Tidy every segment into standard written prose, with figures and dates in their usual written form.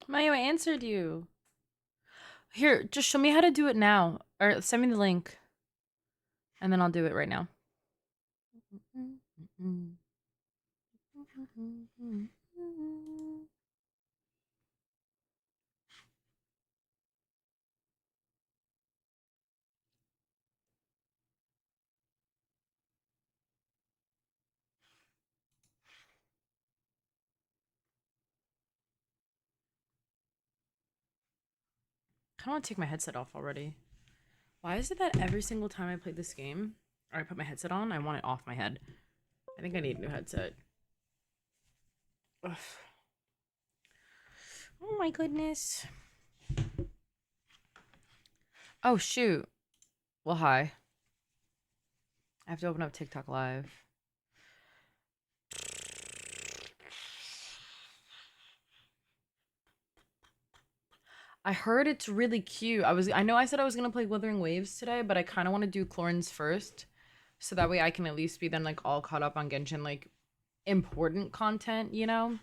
Mayo, I answered you. Here, just show me how to do it now. Or send me the link. And then I'll do it right now. I kind of want to take my headset off already. Why is it that every single time I play this game, or I put my headset on, I want it off my head? I think I need a new headset. Ugh. Oh my goodness. Oh shoot. Well, hi. I have to open up TikTok Live. I heard it's really cute. I know I said I was gonna play Wuthering Waves today, but I kind of want to do Chlorine's first, so that way I can at least be then like all caught up on Genshin like important content, you know?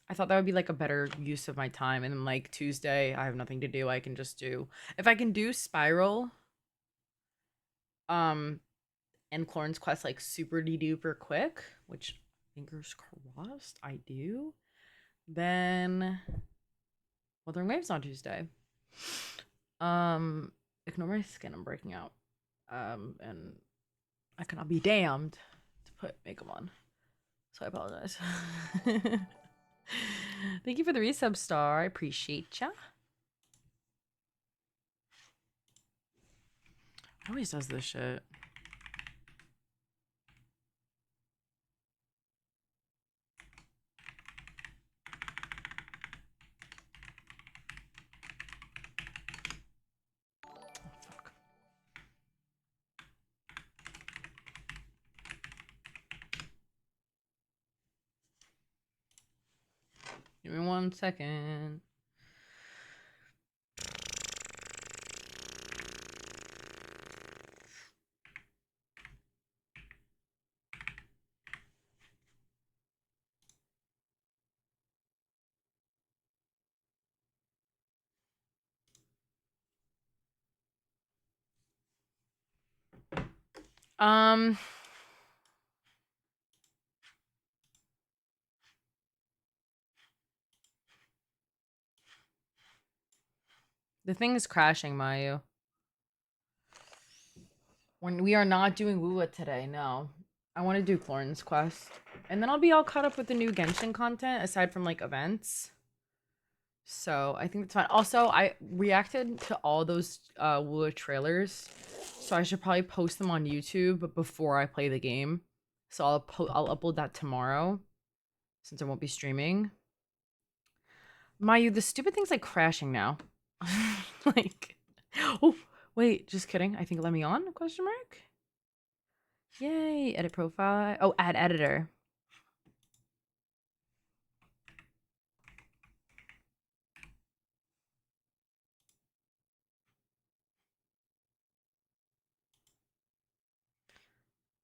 I thought that would be like a better use of my time. And then like Tuesday, I have nothing to do. I can just do if I can do Spiral, um, and Chlorine's quest like super duper quick, which fingers crossed I do. Then Wuthering Waves on Tuesday. Um, ignore my skin. I'm breaking out. And I cannot be damned to put makeup on. So I apologize. Thank you for the resub star. I appreciate ya. Always does this shit. Oh, fuck. Give me 1 second. Um, the thing is crashing, Mayu. When we are not doing Woowa today, no. I want to do Chlorine's quest. And then I'll be all caught up with the new Genshin content, aside from like events. So I think that's fine. Also, I reacted to all those Woowa trailers. So I should probably post them on YouTube before I play the game. So I'll upload that tomorrow, since I won't be streaming. Mayu, the stupid thing's like crashing now. Like, oh wait, just kidding. I think let me on? Question mark. Yay! Edit profile. Oh, add editor.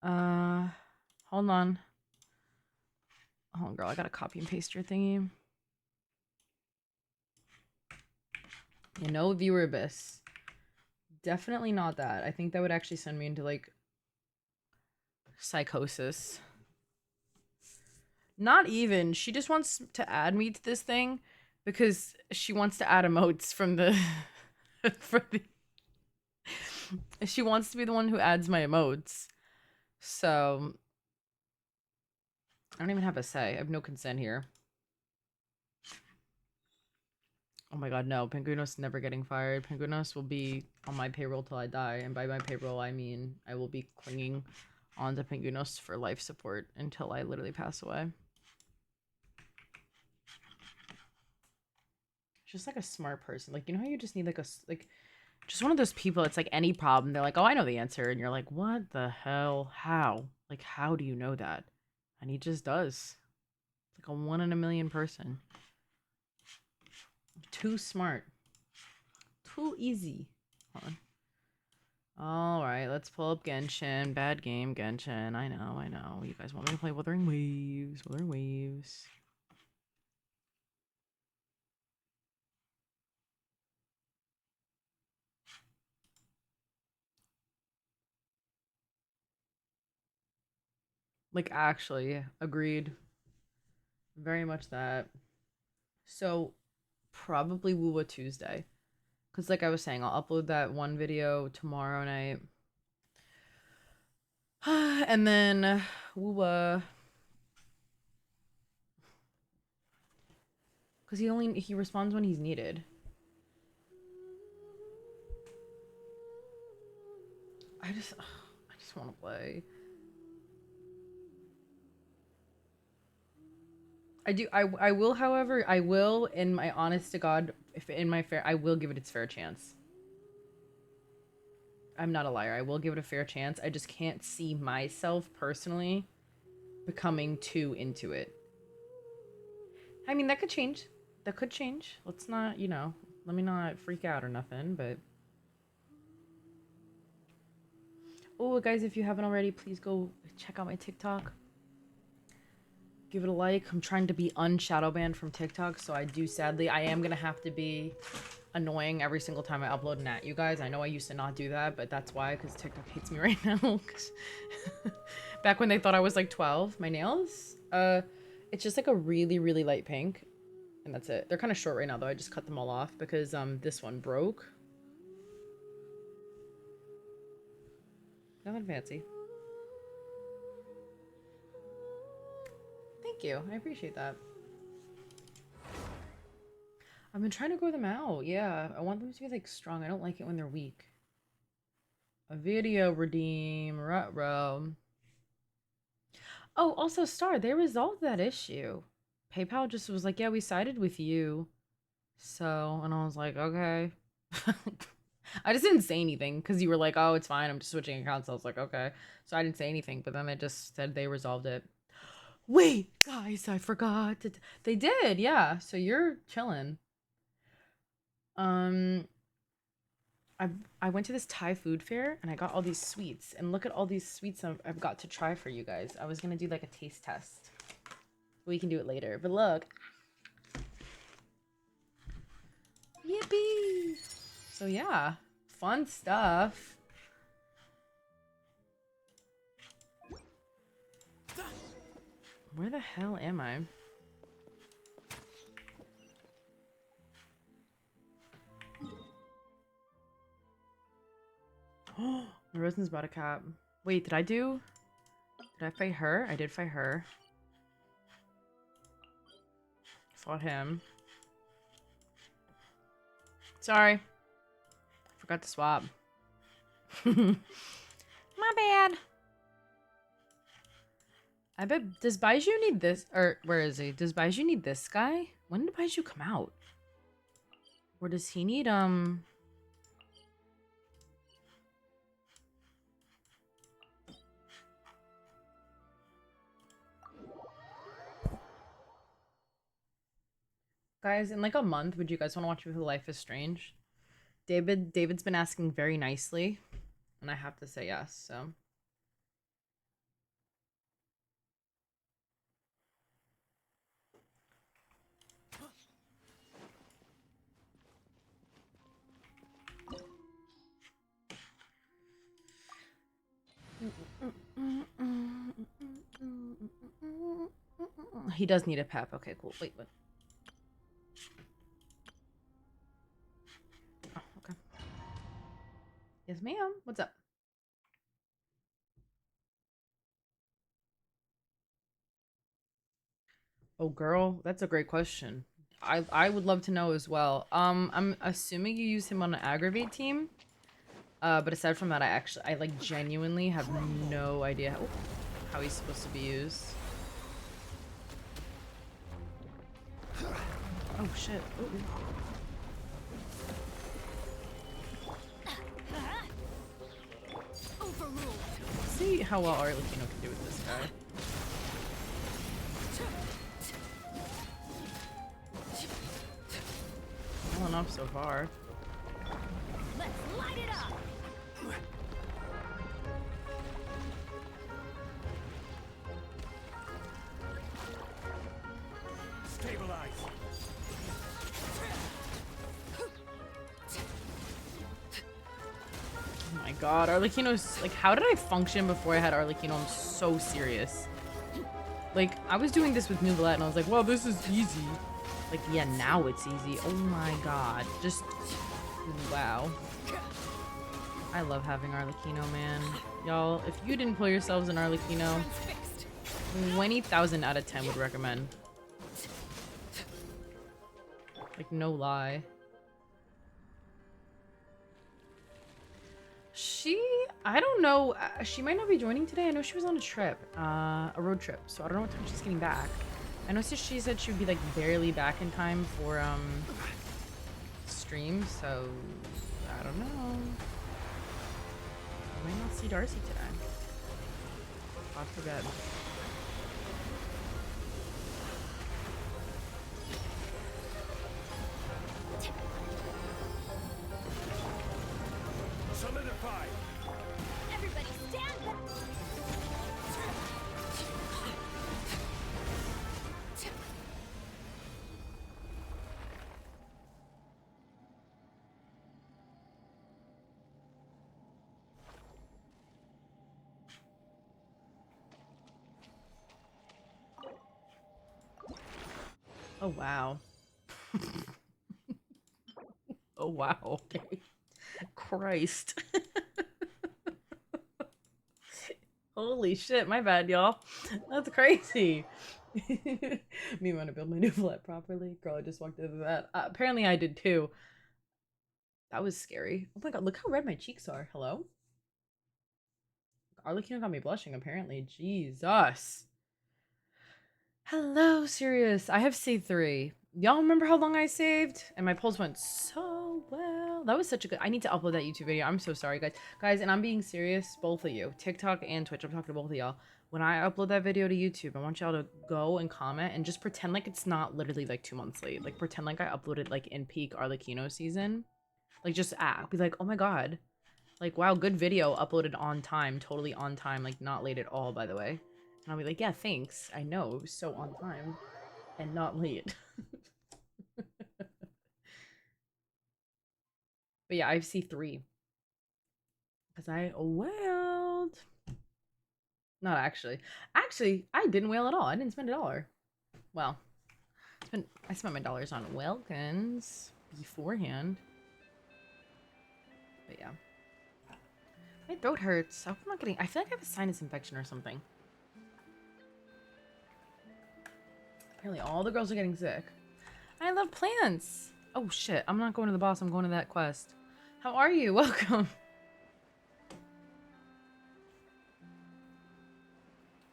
Uh, hold on. Hold on, girl. I gotta copy and paste your thingy. You know, viewer abyss. Definitely not that. I think that would actually send me into like psychosis. Not even. She just wants to add me to this thing because she wants to add emotes from the for the she wants to be the one who adds my emotes. So I don't even have a say. I have no consent here. Oh my god, no. Penguinos never getting fired. Penguinos will be on my payroll till I die. And by my payroll, I mean I will be clinging onto Penguinos for life support until I literally pass away. Just like a smart person. Like, you know how you just need like just one of those people, it's like any problem. They're like, oh, I know the answer. And you're like, what the hell? How? Like, how do you know that? And he just does. It's like a 1 in a million person. Too smart. Too easy. Hold on. Alright, let's pull up Genshin. Bad game, Genshin. I know. You guys want me to play Wuthering Waves. Wuthering Waves. Like, actually, agreed. Very much that. So, probably Woowa Tuesday. Because, like I was saying, I'll upload that one video tomorrow night. And then Woowa. Because he responds when he's needed. I just want to play. I will, however, I will, in my honest to God, if in my fair, I will give it its fair chance. I'm not a liar. I will give it a fair chance. I just can't see myself personally becoming too into it. I mean, that could change. That could change. Let's not, let me not freak out or nothing, but. Oh, guys, if you haven't already, please go check out my TikTok. Give it a like. I'm trying to be unshadow banned from TikTok, so I am going to have to be annoying every single time I upload and at you guys. I know I used to not do that, but that's why, because TikTok hates me right now. Back when they thought I was like 12. My nails? It's just like a really, really light pink. And that's it. They're kind of short right now, though. I just cut them all off because this one broke. Nothing fancy. Thank you. I appreciate that. I've been trying to grow them out. Yeah, I want them to be like strong. I don't like it when they're weak. A video redeem. Ruh-roh. Oh, also, Star, they resolved that issue. PayPal just was like, yeah, we sided with you. So, and I was like, okay. I just didn't say anything because you were like, oh, it's fine. I'm just switching accounts. I was like, okay. So I didn't say anything, but then they just said they resolved it. Wait, guys, I forgot. They did, yeah. So you're chilling. I went to this Thai food fair and I got all these sweets. And look at all these sweets I've got to try for you guys. I was going to do like a taste test. We can do it later. But look. Yippee! So yeah, fun stuff. Where the hell am I? Oh, Rosen's bought a cap. Wait, did I fight her? I did fight her. Fought him. Sorry. Forgot to swap. My bad. I bet, does Baiju need this? Or, where is he? Does Baiju need this guy? When did Baiju come out? Or does he need, Guys, in like a month, would you guys want to watch Life is Strange? David's been asking very nicely, and I have to say yes, so. He does need a pep. Okay, cool. Wait, what? Oh, okay. Yes, ma'am. What's up? Oh, girl, that's a great question. I would love to know as well. I'm assuming you use him on an aggravate team. But aside from that, I like genuinely have no idea how he's supposed to be used. Oh shit. Ooh. See how well Arlecchino can do with this guy. Well enough so far. Let's light it up. Stabilize. Oh my god, Arlecchino's like, how did I function before I had Arlecchino? I'm so serious. Like, I was doing this with Nouvellette and I was like, well, this is easy. Like, yeah, now it's easy. Oh my god. Just, wow. I love having Arlecchino, man. Y'all, if you didn't pull yourselves an Arlecchino, 20,000 out of 10 would recommend. Like, no lie. I don't know. She might not be joining today. I know she was on a trip, a road trip. So I don't know what time she's getting back. I know she said she would be like barely back in time for stream. So I don't know. I might not see Darcy today. God forbid. Solidify. Everybody stand back. Oh wow. Oh wow. Okay. Christ. Holy shit, my bad, y'all. That's crazy. Me want to build my new flat properly. Girl, I just walked over that. Apparently I did too. That was scary. Oh my god, look how red my cheeks are. Hello? Arlecchino got me blushing, apparently. Jesus. Hello, Sirius. I have C3. Y'all remember how long I saved? And my polls went so well. That was such a good... I need to upload that YouTube video. I'm so sorry, guys. Guys, and I'm being serious, both of you. TikTok and Twitch. I'm talking to both of y'all. When I upload that video to YouTube, I want y'all to go and comment and just pretend like it's not literally like 2 months late. Like, pretend like I uploaded like in peak Arlecchino season. Like, just act. Be like, oh my god. Like, wow, good video. Uploaded on time. Totally on time. Like, not late at all, by the way. And I'll be like, yeah, thanks. I know. It was so on time. And not late. But yeah, I have C3. Because I wailed. Not actually. Actually, I didn't wail at all. I didn't spend $1. Well, I spent my dollars on Welkins beforehand. But yeah. My throat hurts. I hope I'm not getting... I feel like I have a sinus infection or something. Apparently all the girls are getting sick. I love plants. Oh shit, I'm not going to the boss. I'm going to that quest. How are you? Welcome.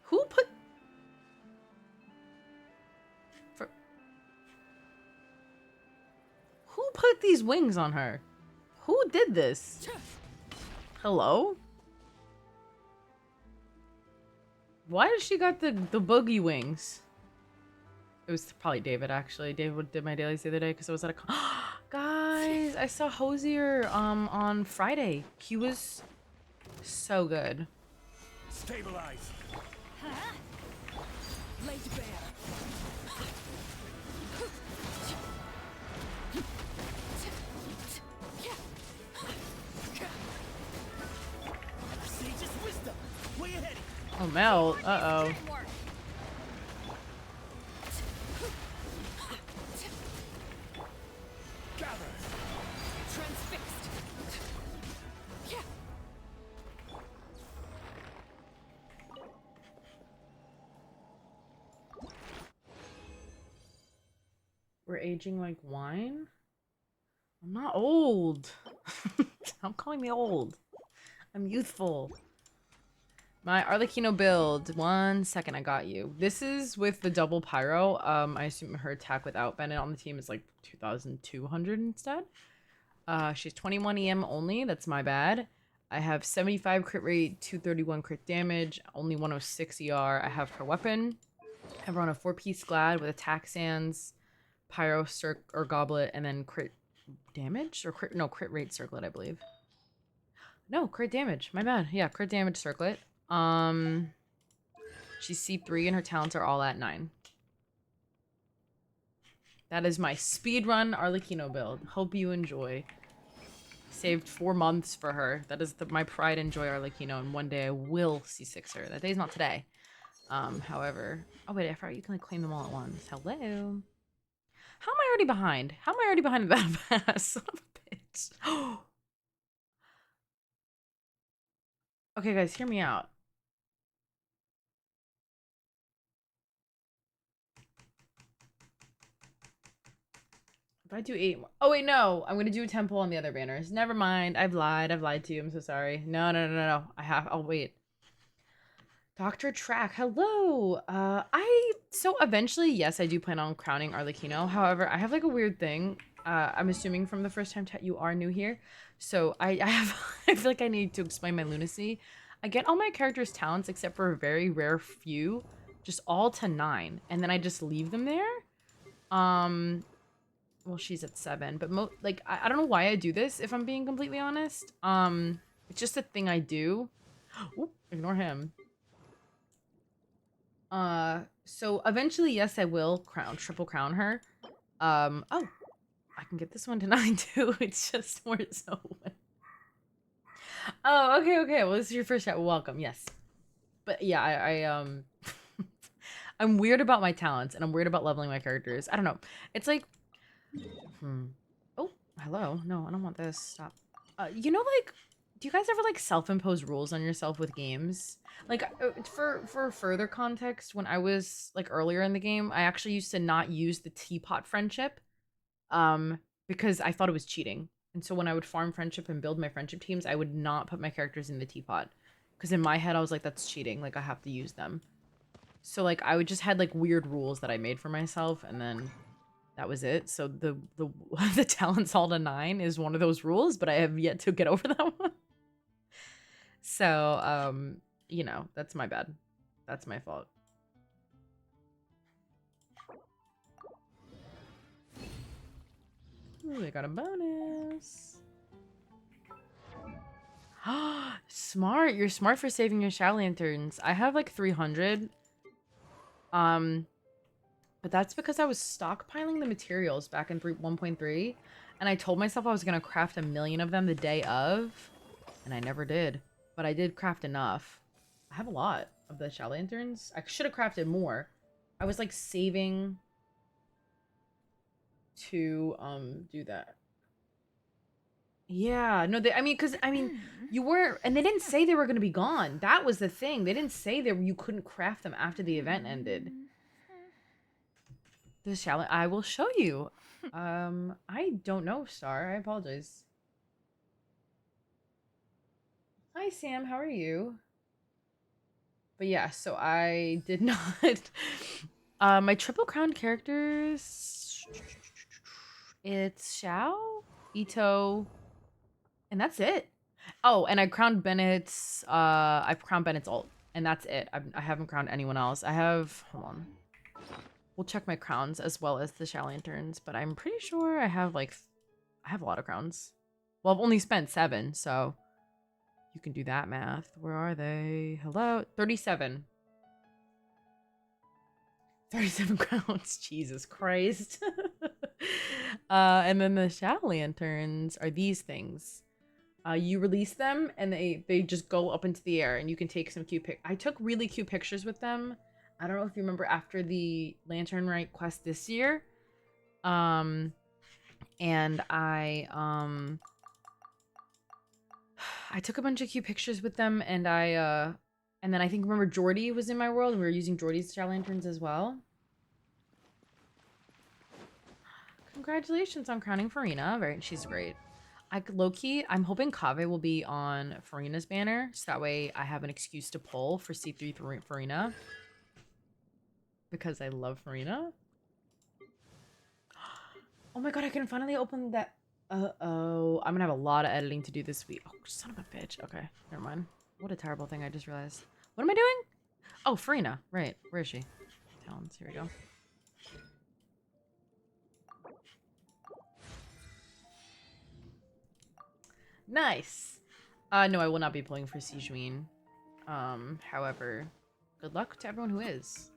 Who put... Who put these wings on her? Who did this? Hello? Why does she got the boogie wings? It was probably David, actually. David did my dailies the other day because I was at a... Guys, I saw Hosier on Friday. He was so good. Stabilize. Huh? Laid bare. Sage's wisdom. Way ahead. Oh, Mel. Uh-oh. We're aging like wine? I'm not old. Stop calling me old. I'm youthful. My Arlecchino build. 1 second, I got you. This is with the double pyro. I assume her attack without Bennett on the team is like 2,200 instead. She's 21 EM only. That's my bad. I have 75 crit rate, 231 crit damage, only 106 ER. I have her weapon. I have her on a 4-piece glad with attack sands, pyro or goblet, and then crit damage or crit rate circlet, I believe. No, crit damage. My bad. Yeah, crit damage circlet. She's C3 and her talents are all at 9. That is my speedrun Arlecchino build. Hope you enjoy. Saved 4 months for her. That is my pride and joy Arlecchino, and one day I will C6 her. That day's not today. However, oh wait, I forgot you can like claim them all at once. Hello. How am I already behind? How am I already behind the battle pass? Son of a bitch. Okay, guys, hear me out. If I do 8 more. Oh, wait, no. I'm going to do a temple on the other banners. Never mind. I've lied. I've lied to you. I'm so sorry. No, no, no, no, no. I'll wait. Dr. Track, hello. So eventually, yes, I do plan on crowning Arlecchino. However, I have like a weird thing. I'm assuming from the first time you are new here. So I have, I feel like I need to explain my lunacy. I get all my characters' talents except for a very rare few, just all to 9. And then I just leave them there. Well, she's at 7, but like, I don't know why I do this, if I'm being completely honest. It's just a thing I do. Oop, ignore him. So eventually, yes, I will triple crown her. Oh, I can get this one to 9 too. It's just more so. Oh, okay. Well, this is your first shot. Welcome, yes. But yeah, I'm weird about my talents, and I'm weird about leveling my characters. I don't know. It's like, Oh, hello. No, I don't want this. Stop. You know, like, do you guys ever like self-impose rules on yourself with games? Like, for further context, when I was like earlier in the game, I actually used to not use the teapot friendship, because I thought it was cheating. And so when I would farm friendship and build my friendship teams, I would not put my characters in the teapot, because in my head I was like, that's cheating. Like, I have to use them. So like, I would just had like weird rules that I made for myself, and then that was it. So the the talents all to 9 is one of those rules, but I have yet to get over that one. So, you know, that's my bad. That's my fault. Ooh, I got a bonus. Smart. You're smart for saving your shadow lanterns. I have like 300. But that's because I was stockpiling the materials back in 1.3, and I told myself I was gonna craft 1,000,000 of them the day of, and I never did. But I did craft enough. I have a lot of the shadow lanterns. I should have crafted more. I was like saving to do that. Yeah, no, I mean, because I mean, you were, and they didn't say they were gonna be gone. That was the thing. They didn't say that you couldn't craft them after the event ended. The challenge. I will show you. I don't know, Star. I apologize. Hi, Sam. How are you? But yeah, so I did not. My triple crown characters. It's Xiao, Ito, and that's it. Oh, and I crowned Bennett's. I've crowned Bennett's ult, and that's it. I haven't crowned anyone else. I have. Hold on. We'll check my crowns as well as the Shadow Lanterns, but I'm pretty sure I have like, I have a lot of crowns. Well, I've only spent 7, so you can do that math. Where are they? Hello? 37. 37 crowns. Jesus Christ. And then the Shadow Lanterns are these things. You release them and they just go up into the air, and you can take some cute I took really cute pictures with them. I don't know if you remember after the Lantern Rite quest this year. And I took a bunch of cute pictures with them, and and then I think, remember, Jordy was in my world, and we were using Jordy's Shadow Lanterns as well. Congratulations on crowning Farina. Very, she's great. Low-key, I'm hoping Kaveh will be on Farina's banner, so that way I have an excuse to pull for C3 Farina. Because I love Farina. Oh my god, I can finally open that. Uh-oh. I'm gonna have a lot of editing to do this week. Oh, son of a bitch. Okay, never mind. What a terrible thing I just realized. What am I doing? Oh, Farina. Right. Where is she? Talons. Here we go. Nice. No, I will not be pulling for Sijuin. However, good luck to everyone who is.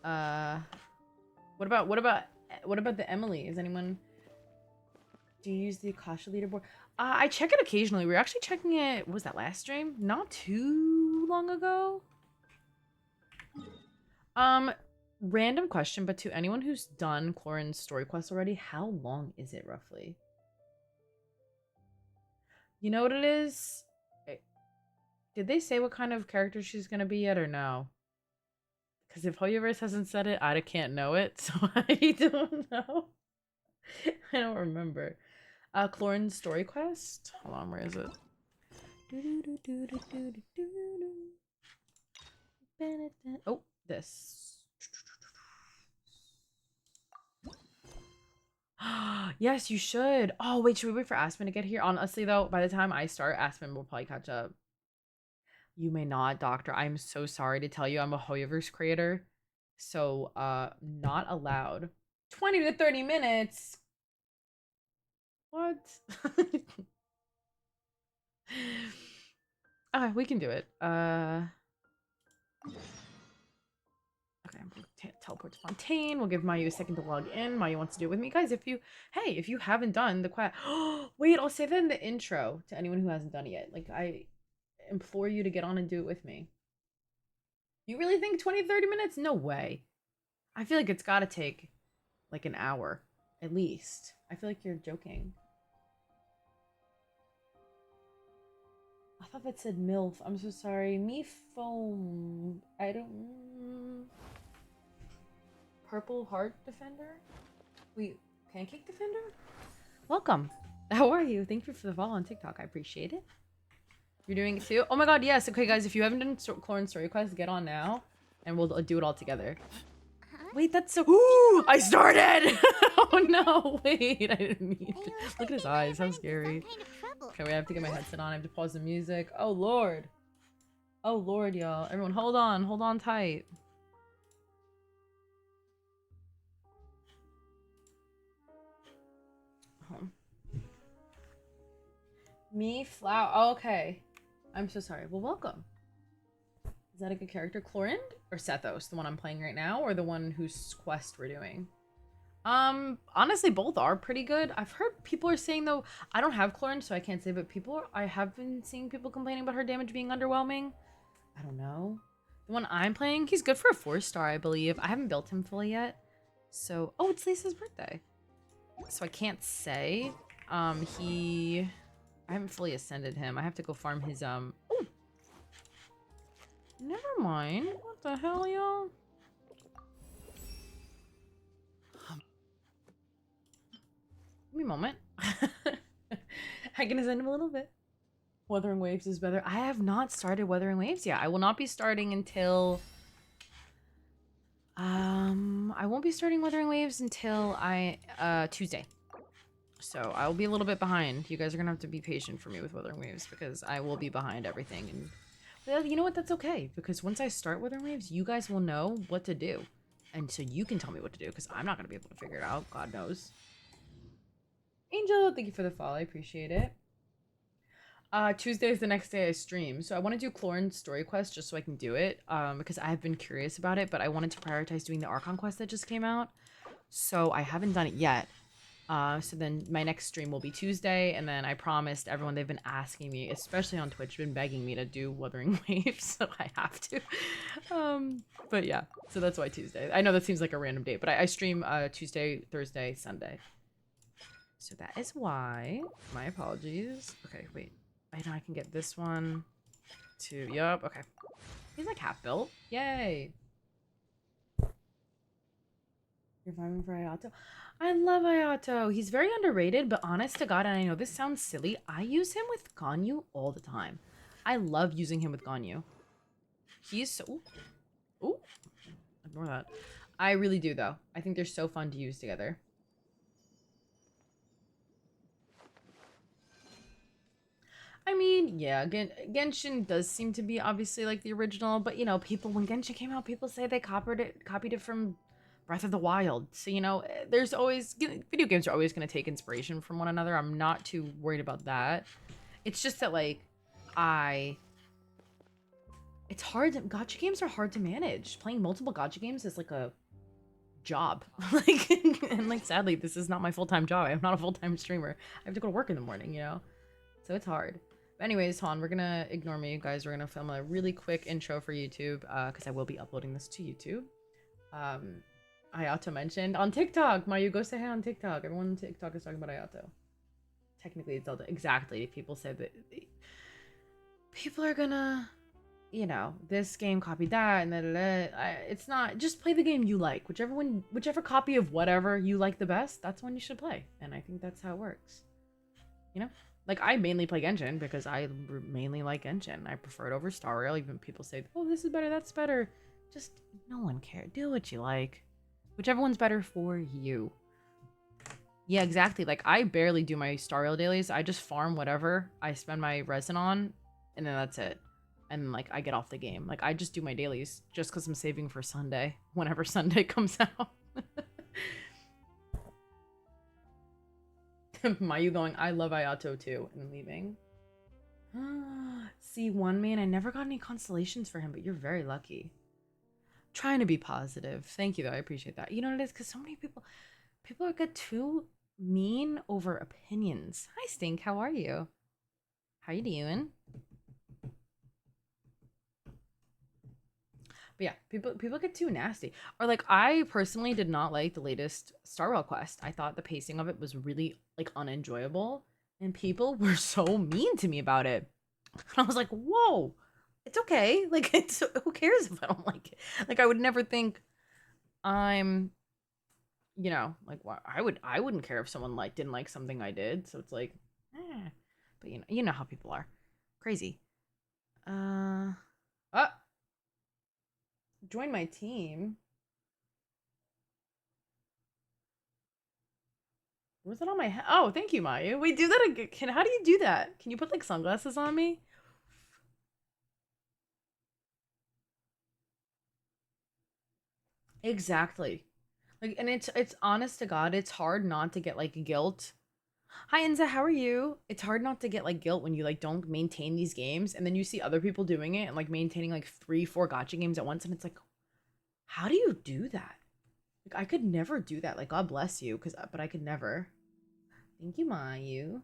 What about the Emily? Is anyone... Do you use the Akasha leaderboard? I check it occasionally. We were actually checking it, what was that, last stream? Not too long ago. Um, random question, but to anyone who's done Chlorine's story quest already, how long is it roughly? You know what it is? Did they say what kind of character she's gonna be yet or no? Because if Hoyoverse hasn't said it, I can't know it, so I don't know. I don't remember. Chlorine's story quest? Hold on, where is it? Oh, this. Yes, you should. Oh, wait, should we wait for Aspen to get here? Honestly, though, by the time I start, Aspen will probably catch up. You may not, Doctor. I'm so sorry to tell you I'm a Hoyoverse creator. So, not allowed. 20 to 30 minutes? What? Okay, we can do it. Okay, I'm gonna teleport to Fontaine. We'll give Mayu a second to log in. Mayu wants to do it with me. Guys, if you haven't done the quest. Wait, I'll say that in the intro to anyone who hasn't done it yet. Like, I implore you to get on and do it with me. You really think 20, 30 minutes? No way. I feel like it's gotta take like an hour at least. I feel like you're joking. I thought that said MILF. I'm so sorry. Me foam. I don't. Purple Heart Defender? Wait, Pancake Defender? Welcome. How are you? Thank you for the follow on TikTok. I appreciate it. You're doing it too? Oh my god, yes. Okay, guys, if you haven't done Chlorine Story Quest, get on now. And we'll do it all together. Wait, that's so. Ooh! I started! Oh no, wait. I didn't mean to. Look at his eyes. How scary. Okay, we have to get my headset on. I have to pause the music. Oh lord. Oh lord, y'all. Everyone, hold on. Hold on tight. Me, Flower. Oh, okay. I'm so sorry. Well, welcome. Is that a good character? Chlorinde or Sethos? The one I'm playing right now, or the one whose quest we're doing? Honestly, both are pretty good. I've heard people are saying, though, I don't have Chlorinde, so I can't say, but I have been seeing people complaining about her damage being underwhelming. I don't know. The one I'm playing, he's good for a 4-star, I believe. I haven't built him fully yet. So, oh, it's Lisa's birthday. So I can't say. I haven't fully ascended him. I have to go farm his, Ooh! Never mind. What the hell, y'all? Give me a moment. I can ascend him a little bit. Wuthering Waves is better. I have not started Wuthering Waves yet. I will not be starting until... I won't be starting Wuthering Waves until Tuesday. So I'll be a little bit behind. You guys are gonna have to be patient for me with Wuthering Waves because I will be behind everything. And well, you know what? That's okay because once I start Wuthering Waves, you guys will know what to do, and so you can tell me what to do because I'm not gonna be able to figure it out. God knows. Angel, thank you for the follow. I appreciate it. Tuesday is the next day I stream, so I want to do Chlorine's story quest just so I can do it. Because I have been curious about it, but I wanted to prioritize doing the Archon quest that just came out, so I haven't done it yet. So then my next stream will be Tuesday, and then I promised everyone, they've been asking me, especially on Twitch, been begging me to do Wuthering Waves, so I have to. But yeah, so that's why Tuesday. I know that seems like a random date, but I stream Tuesday, Thursday, Sunday. So that is why. My apologies. Okay, wait. I know I can get this one to, yup, okay. He's like half built. Yay. You're farming for Ayato? I love Ayato. He's very underrated, but honest to God, and I know this sounds silly, I use him with Ganyu all the time. I love using him with Ganyu. He's so... Ooh. Ignore that. I really do, though. I think they're so fun to use together. I mean, yeah, Genshin does seem to be obviously like the original, but you know, people, when Genshin came out, people say they copied it from Breath of the Wild. So, you know, there's always, video games are always going to take inspiration from one another. I'm not too worried about that. It's just that, like, it's hard to, gacha games are hard to manage. Playing multiple gacha games is like a job. Like, and like, sadly, this is not my full-time job. I'm not a full-time streamer. I have to go to work in the morning, you know? So it's hard. But anyways, Han, we're gonna ignore me, you guys. We're gonna film a really quick intro for YouTube, because I will be uploading this to YouTube. Ayato mentioned on TikTok. Mayu, go say hi on TikTok. Everyone on TikTok is talking about Ayato. Technically, it's Zelda. Exactly. People said that people are gonna, you know, this game copied that, and then it's not. Just play the game you like. Whichever copy of whatever you like the best, that's one you should play. And I think that's how it works. You know, like I mainly play Genshin because I mainly like Genshin. I prefer it over Star Rail. Even people say, "Oh, this is better. That's better." Just no one cares. Do what you like. Whichever one's better for you. Yeah, exactly. Like, I barely do my Star Rail dailies. I just farm whatever I spend my resin on, and then that's it. And, like, I get off the game. Like, I just do my dailies just because I'm saving for Sunday, whenever Sunday comes out. Mayu going, I love Ayato too, and leaving. See, one man, I never got any constellations for him, but you're very lucky. Trying to be positive. Thank you, though. I appreciate that. You know what it is? Because so many people are get too mean over opinions. Hi, Stink. How are you? How you doing? But yeah, people get too nasty. Or like, I personally did not like the latest Star Rail quest. I thought the pacing of it was really like unenjoyable, and people were so mean to me about it. And I was like, whoa, it's okay. Like, it's who cares if I don't like it? Like, I would never think I'm, you know, like, why I wouldn't care if someone like didn't like something I did. So it's like, but you know how people are, crazy. Join my team. Was it on my head? Oh, thank you, Mayu. Wait, do that again. How do you do that? Can you put like sunglasses on me? Exactly. Like, and it's honest to God, it's hard not to get like guilt. Hi Enza, how are you? It's hard not to get like guilt when you like don't maintain these games, and then you see other people doing it and like maintaining like 3, 4 gacha games at once, and it's like, how do you do that? Like, I could never do that. Like, God bless you, but I could never. Thank you, Mayu.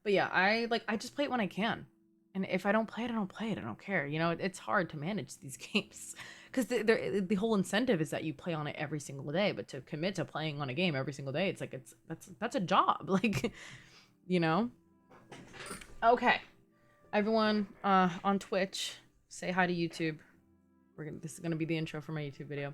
But yeah, I just play it when I can. And if I don't play it, I don't play it. I don't care. You know, it's hard to manage these games because the whole incentive is that you play on it every single day. But to commit to playing on a game every single day, it's like that's a job. Like, you know. Okay, everyone on Twitch, say hi to YouTube. This is gonna be the intro for my YouTube video.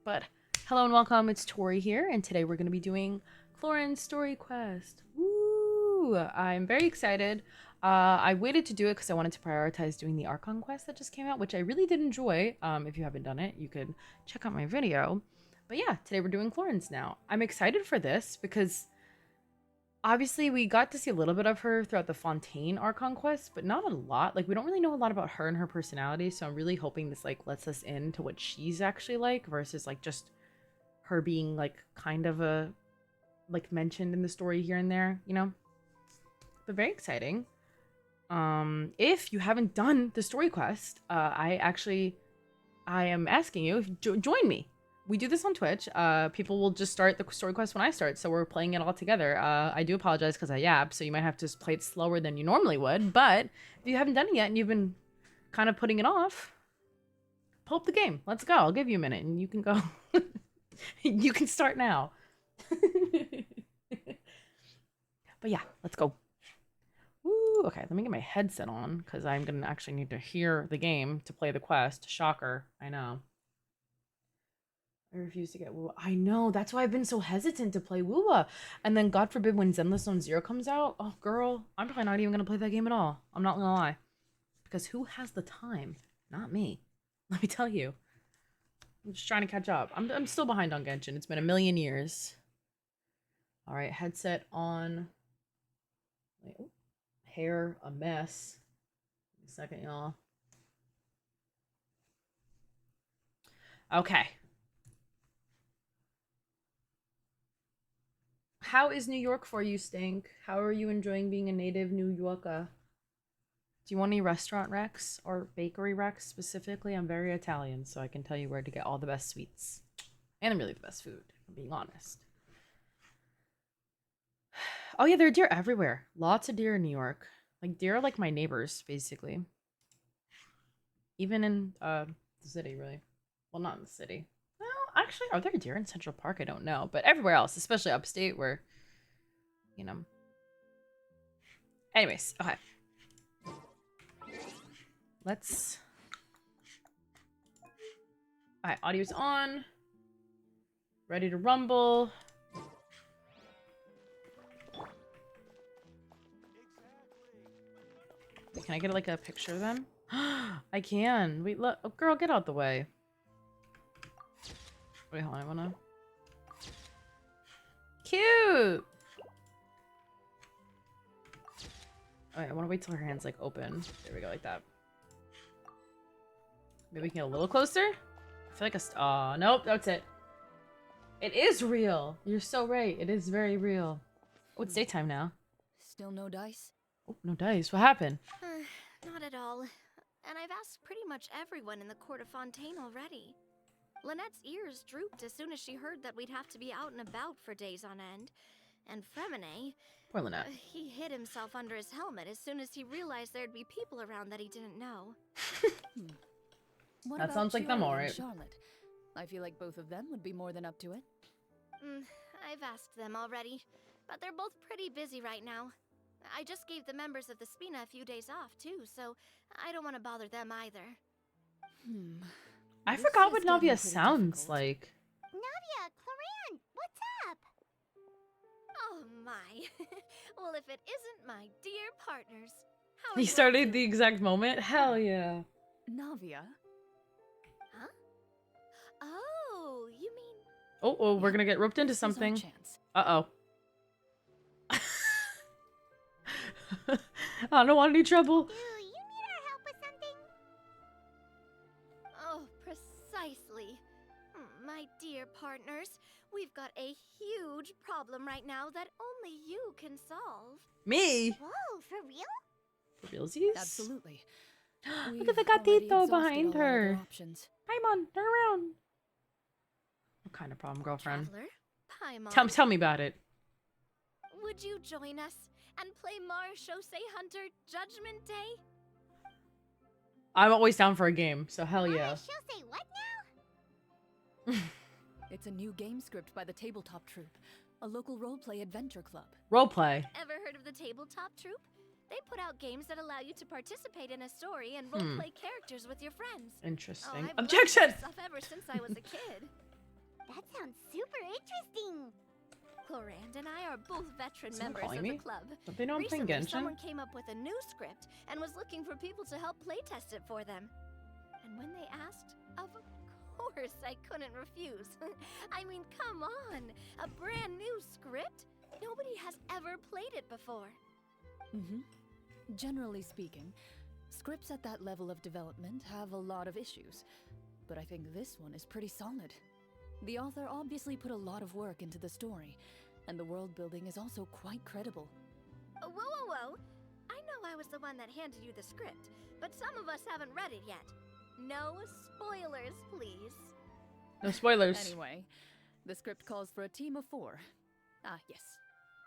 But hello and welcome. It's Tori here, and today we're gonna be doing Chlorine's Story Quest. Woo! I'm very excited. I waited to do it because I wanted to prioritize doing the Archon quest that just came out, which I really did enjoy. If you haven't done it, you could check out my video. But yeah, today we're doing Chlorine's now. I'm excited for this because obviously we got to see a little bit of her throughout the Fontaine Archon quest, but not a lot. Like, we don't really know a lot about her and her personality, so I'm really hoping this like lets us into what she's actually like versus like just her being like kind of a like mentioned in the story here and there, you know. But very exciting. If you haven't done the story quest, I am asking you, join me. We do this on Twitch. People will just start the story quest when I start, so we're playing it all together. I do apologize because I yap, so you might have to play it slower than you normally would. But if you haven't done it yet and you've been kind of putting it off, pull up the game. Let's go. I'll give you a minute and you can go. You can start now. But yeah, let's go. Woo, okay, let me get my headset on because I'm gonna actually need to hear the game to play the quest. Shocker, I know. I refuse to get Woowa. I know, that's why I've been so hesitant to play Woowa. And then God forbid when Zenless Zone Zero comes out, oh girl, I'm probably not even gonna play that game at all. I'm not gonna lie. Because who has the time? Not me. Let me tell you. I'm just trying to catch up. I'm still behind on Genshin. It's been a million years. Alright, headset on. Wait, oh. Hair a mess. Wait a second, y'all. Okay. How is New York for you, Stink? How are you enjoying being a native New Yorker? Do you want any restaurant recs or bakery recs specifically? I'm very Italian, so I can tell you where to get all the best sweets. And really the best food, if I'm being honest. Oh yeah, there are deer everywhere. Lots of deer in New York. Like, deer are like my neighbors, basically. Even in the city, really. Well, not in the city. Well, actually, are there deer in Central Park? I don't know. But everywhere else, especially upstate where, you know. Anyways, okay. Let's... Alright, audio's on. Ready to rumble. Wait, can I get like a picture of them? I can. Wait, look. Oh, girl, get out the way. Wait, hold on. I wanna... Cute! Alright, I wanna wait till her hand's like open. There we go, like that. Maybe we can get a little closer? I feel like aw, nope, that's it. It is real. You're so right. It is very real. Oh, it's daytime now. Still no dice? Oh, no dice. What happened? Not at all. And I've asked pretty much everyone in the court of Fontaine already. Lynette's ears drooped as soon as she heard that we'd have to be out and about for days on end. And Fremine, Poor Lynette. he hid himself under his helmet as soon as he realized there'd be people around that he didn't know. What That about sounds like them, Chiara and alright. Charlotte? I feel like both of them would be more than up to it. I've asked them already, but they're both pretty busy right now. I just gave the members of the Spina a few days off, too, so I don't want to bother them either. I This forgot is what getting Navia pretty sounds difficult. like. Navia, chlroinde, what's up? Oh my. Well, if it isn't my dear partners. How are He you all started the doing? exact moment? Hell yeah. Navia? Huh? Oh, you mean... Oh, we're gonna get roped into This is our something. chance. Uh-oh. I don't want any trouble. Do you need our help with something? Oh, precisely. My dear partners, we've got a huge problem right now that only you can solve. Me? Whoa, for real? For realsies? Absolutely. Look at the We've already gatito exhausted behind all our other her. options. Paimon, turn around. What kind of problem, girlfriend? Traveler, Paimon, Tell me about it. would you join us and play Marshosei Hunter Judgment Day? I'm always down for a game, so hell yeah. Marshosei what now? It's a new game script by the Tabletop Troupe, a local roleplay adventure club. Roleplay. Ever heard of the Tabletop Troupe? They put out games that allow you to participate in a story and roleplay characters with your friends. Interesting. I've loved Objection! this stuff ever since I was a kid. That sounds super interesting. Chlorinde and I are both veteran Someone members calling of me? the club. Don't they know I'm playing Recently, Genshin? someone came up with a new script and was looking for people to help playtest it for them. And when they asked, of course I couldn't refuse. I mean, come on, a brand new script? Nobody has ever played it before. Generally speaking, scripts at that level of development have a lot of issues, but I think this one is pretty solid. The author obviously put a lot of work into the story, and the world building is also quite credible. Whoa. I know I was the one that handed you the script, but some of us haven't read it yet. No spoilers, please. No spoilers. Anyway, the script calls for a team of 4. Ah, yes.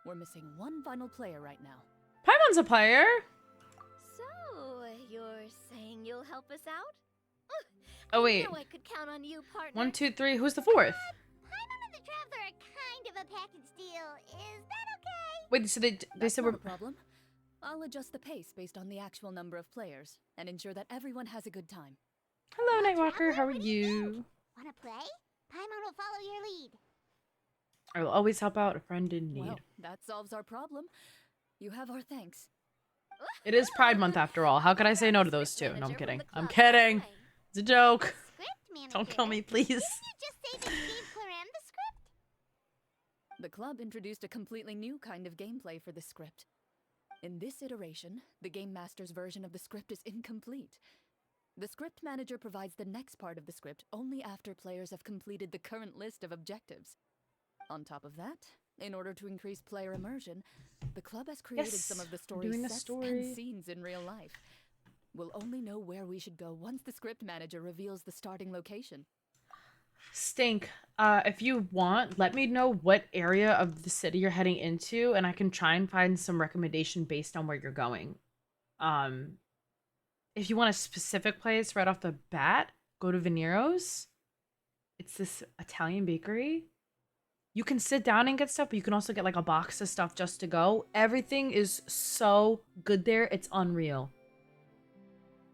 We're missing one final player right now. Paimon's a player. So, you're saying you'll help us out? Oh, I wait. knew I could count on you, partner. 1, 2, 3. Who's the 4th? Paimon and the Traveler are kind of a package deal. Is that okay? Wait, so they That's said not we're... a problem. I'll adjust the pace based on the actual number of players and ensure that everyone has a good time. Hello, Nightwalker. How are you? Wanna play? Paimon will follow your lead. I will always help out a friend in need. Well, that solves our problem. You have our thanks. It is Pride Month after all. How could I say no to those two? No, I'm kidding. I'm kidding. It's a joke. Script manager. Don't kill me, please. Didn't you just say that you gave Chlorinde the script? The club introduced a completely new kind of gameplay for this script. In this iteration, the Game Master's version of the script is incomplete. The script manager provides the next part of the script only after players have completed the current list of objectives. On top of that, in order to increase player immersion, the club has created Yes, some of the we're story's doing a sets story. and scenes in real life. We'll only know where we should go once the script manager reveals the starting location. Stink. If you want, let me know what area of the city you're heading into, and I can try and find some recommendation based on where you're going. If you want a specific place right off the bat, go to Venero's. It's this Italian bakery. You can sit down and get stuff, but you can also get like a box of stuff just to go. Everything is so good there. It's unreal.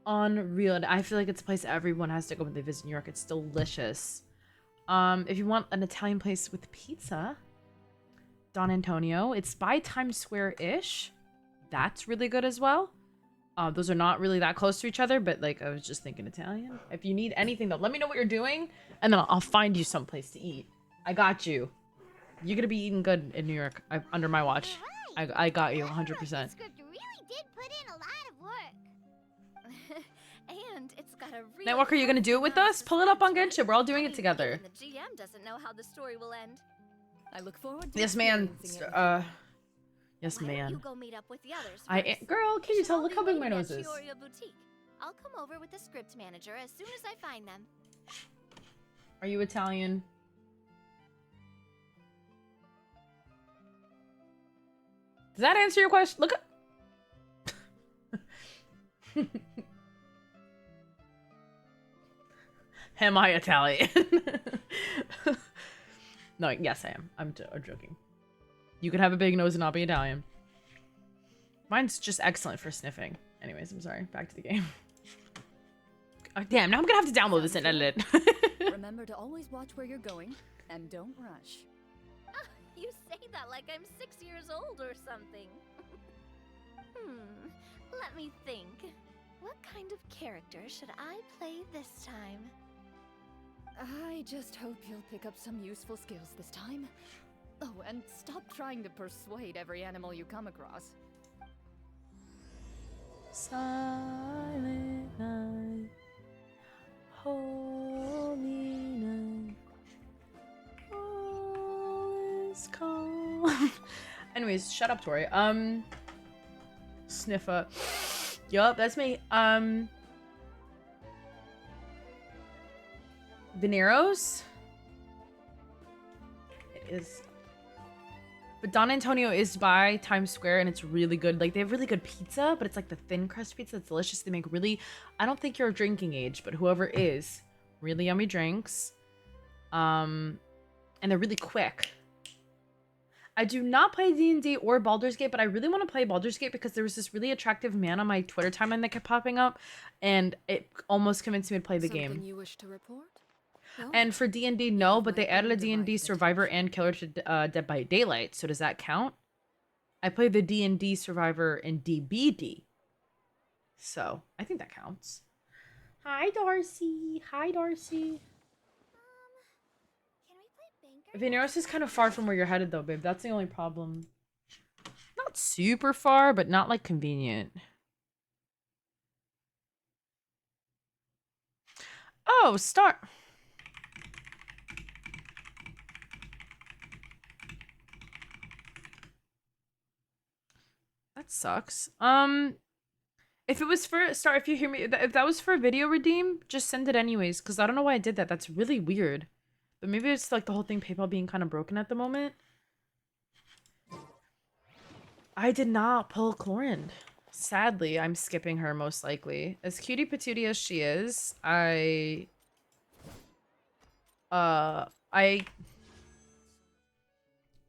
Unreal. And I feel like it's a place everyone has to go when they visit New York. It's delicious. If you want an Italian place with pizza, Don Antonio. It's by Times Square-ish. That's really good as well. Those are not really that close to each other, but like I was just thinking Italian. If you need anything though, let me know what you're doing, and then I'll find you someplace to eat. I got you. You're gonna be eating good in New York under my watch. I got you 100%. This script really did put in a lot of work. And it's got a real Nightwalker, you gonna do it with us? Pull it up on Genshin. We're all doing it together. Even the GM doesn't know how the story will end. I look forward to Yes, man. experiencing it. Yes, Why don't you man. go meet up with the others first? Girl, can you Should tell? all Look be how big my waiting nose at is. Chioria Boutique. I'll come over with the script manager as soon as I find them. Are you Italian? Does that answer your question? Look at... Am I Italian? No, yes I am. I'm joking. You could have a big nose and not be Italian. Mine's just excellent for sniffing. Anyways, I'm sorry. Back to the game. Oh, damn, now I'm gonna have to download this and edit it. Remember to always watch where you're going and don't rush. You say that like I'm 6 years old or something. Let me think. What kind of character should I play this time? I just hope you'll pick up some useful skills this time. Oh, and stop trying to persuade every animal you come across. Silent night, holy night, all is calm. Anyways, shut up, Tori. Sniffer. Yup, that's me. Veneros. It is. But Don Antonio is by Times Square, and it's really good. Like, they have really good pizza, but it's like the thin crust pizza. It's delicious. They make really, I don't think you're of drinking age, but whoever is, really yummy drinks. And they're really quick. I do not play D&D or Baldur's Gate, but I really want to play Baldur's Gate because there was this really attractive man on my Twitter timeline that kept popping up, and it almost convinced me to play the game. Something you wish to report? No? And for D&D, no, but they added a D&D Survivor and Killer to Dead by Daylight. So does that count? I played the D&D Survivor in DBD. So I think that counts. Hi, Darcy. Hi, Darcy. Can we play Banker? Veneros is kind of far from where you're headed, though, babe. That's the only problem. Not super far, but not, like, convenient. Oh, start... That sucks. If it was for if you hear me, if that was for video redeem, just send it anyways, because I don't know why I did that. That's really weird. But maybe it's like the whole thing, PayPal being kind of broken at the moment. I did not pull chlroinde. Sadly, I'm skipping her most likely. As cutie patootie as she is,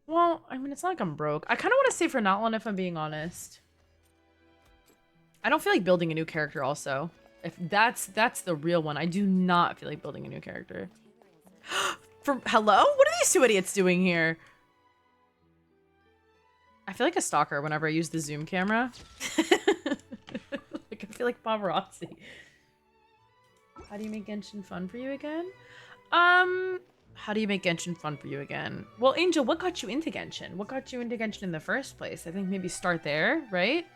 well, I mean, it's not like I'm broke. I kind of want to save for Notland if I'm being honest. I don't feel like building a new character also. If that's the real one. I do not feel like building a new character. Hello? What are these two idiots doing here? I feel like a stalker whenever I use the zoom camera. Like, I feel like paparazzi. How do you make Genshin fun for you again? How do you make Genshin fun for you again? Well, Angel, what got you into Genshin? What got you into Genshin in the first place? I think maybe start there, right?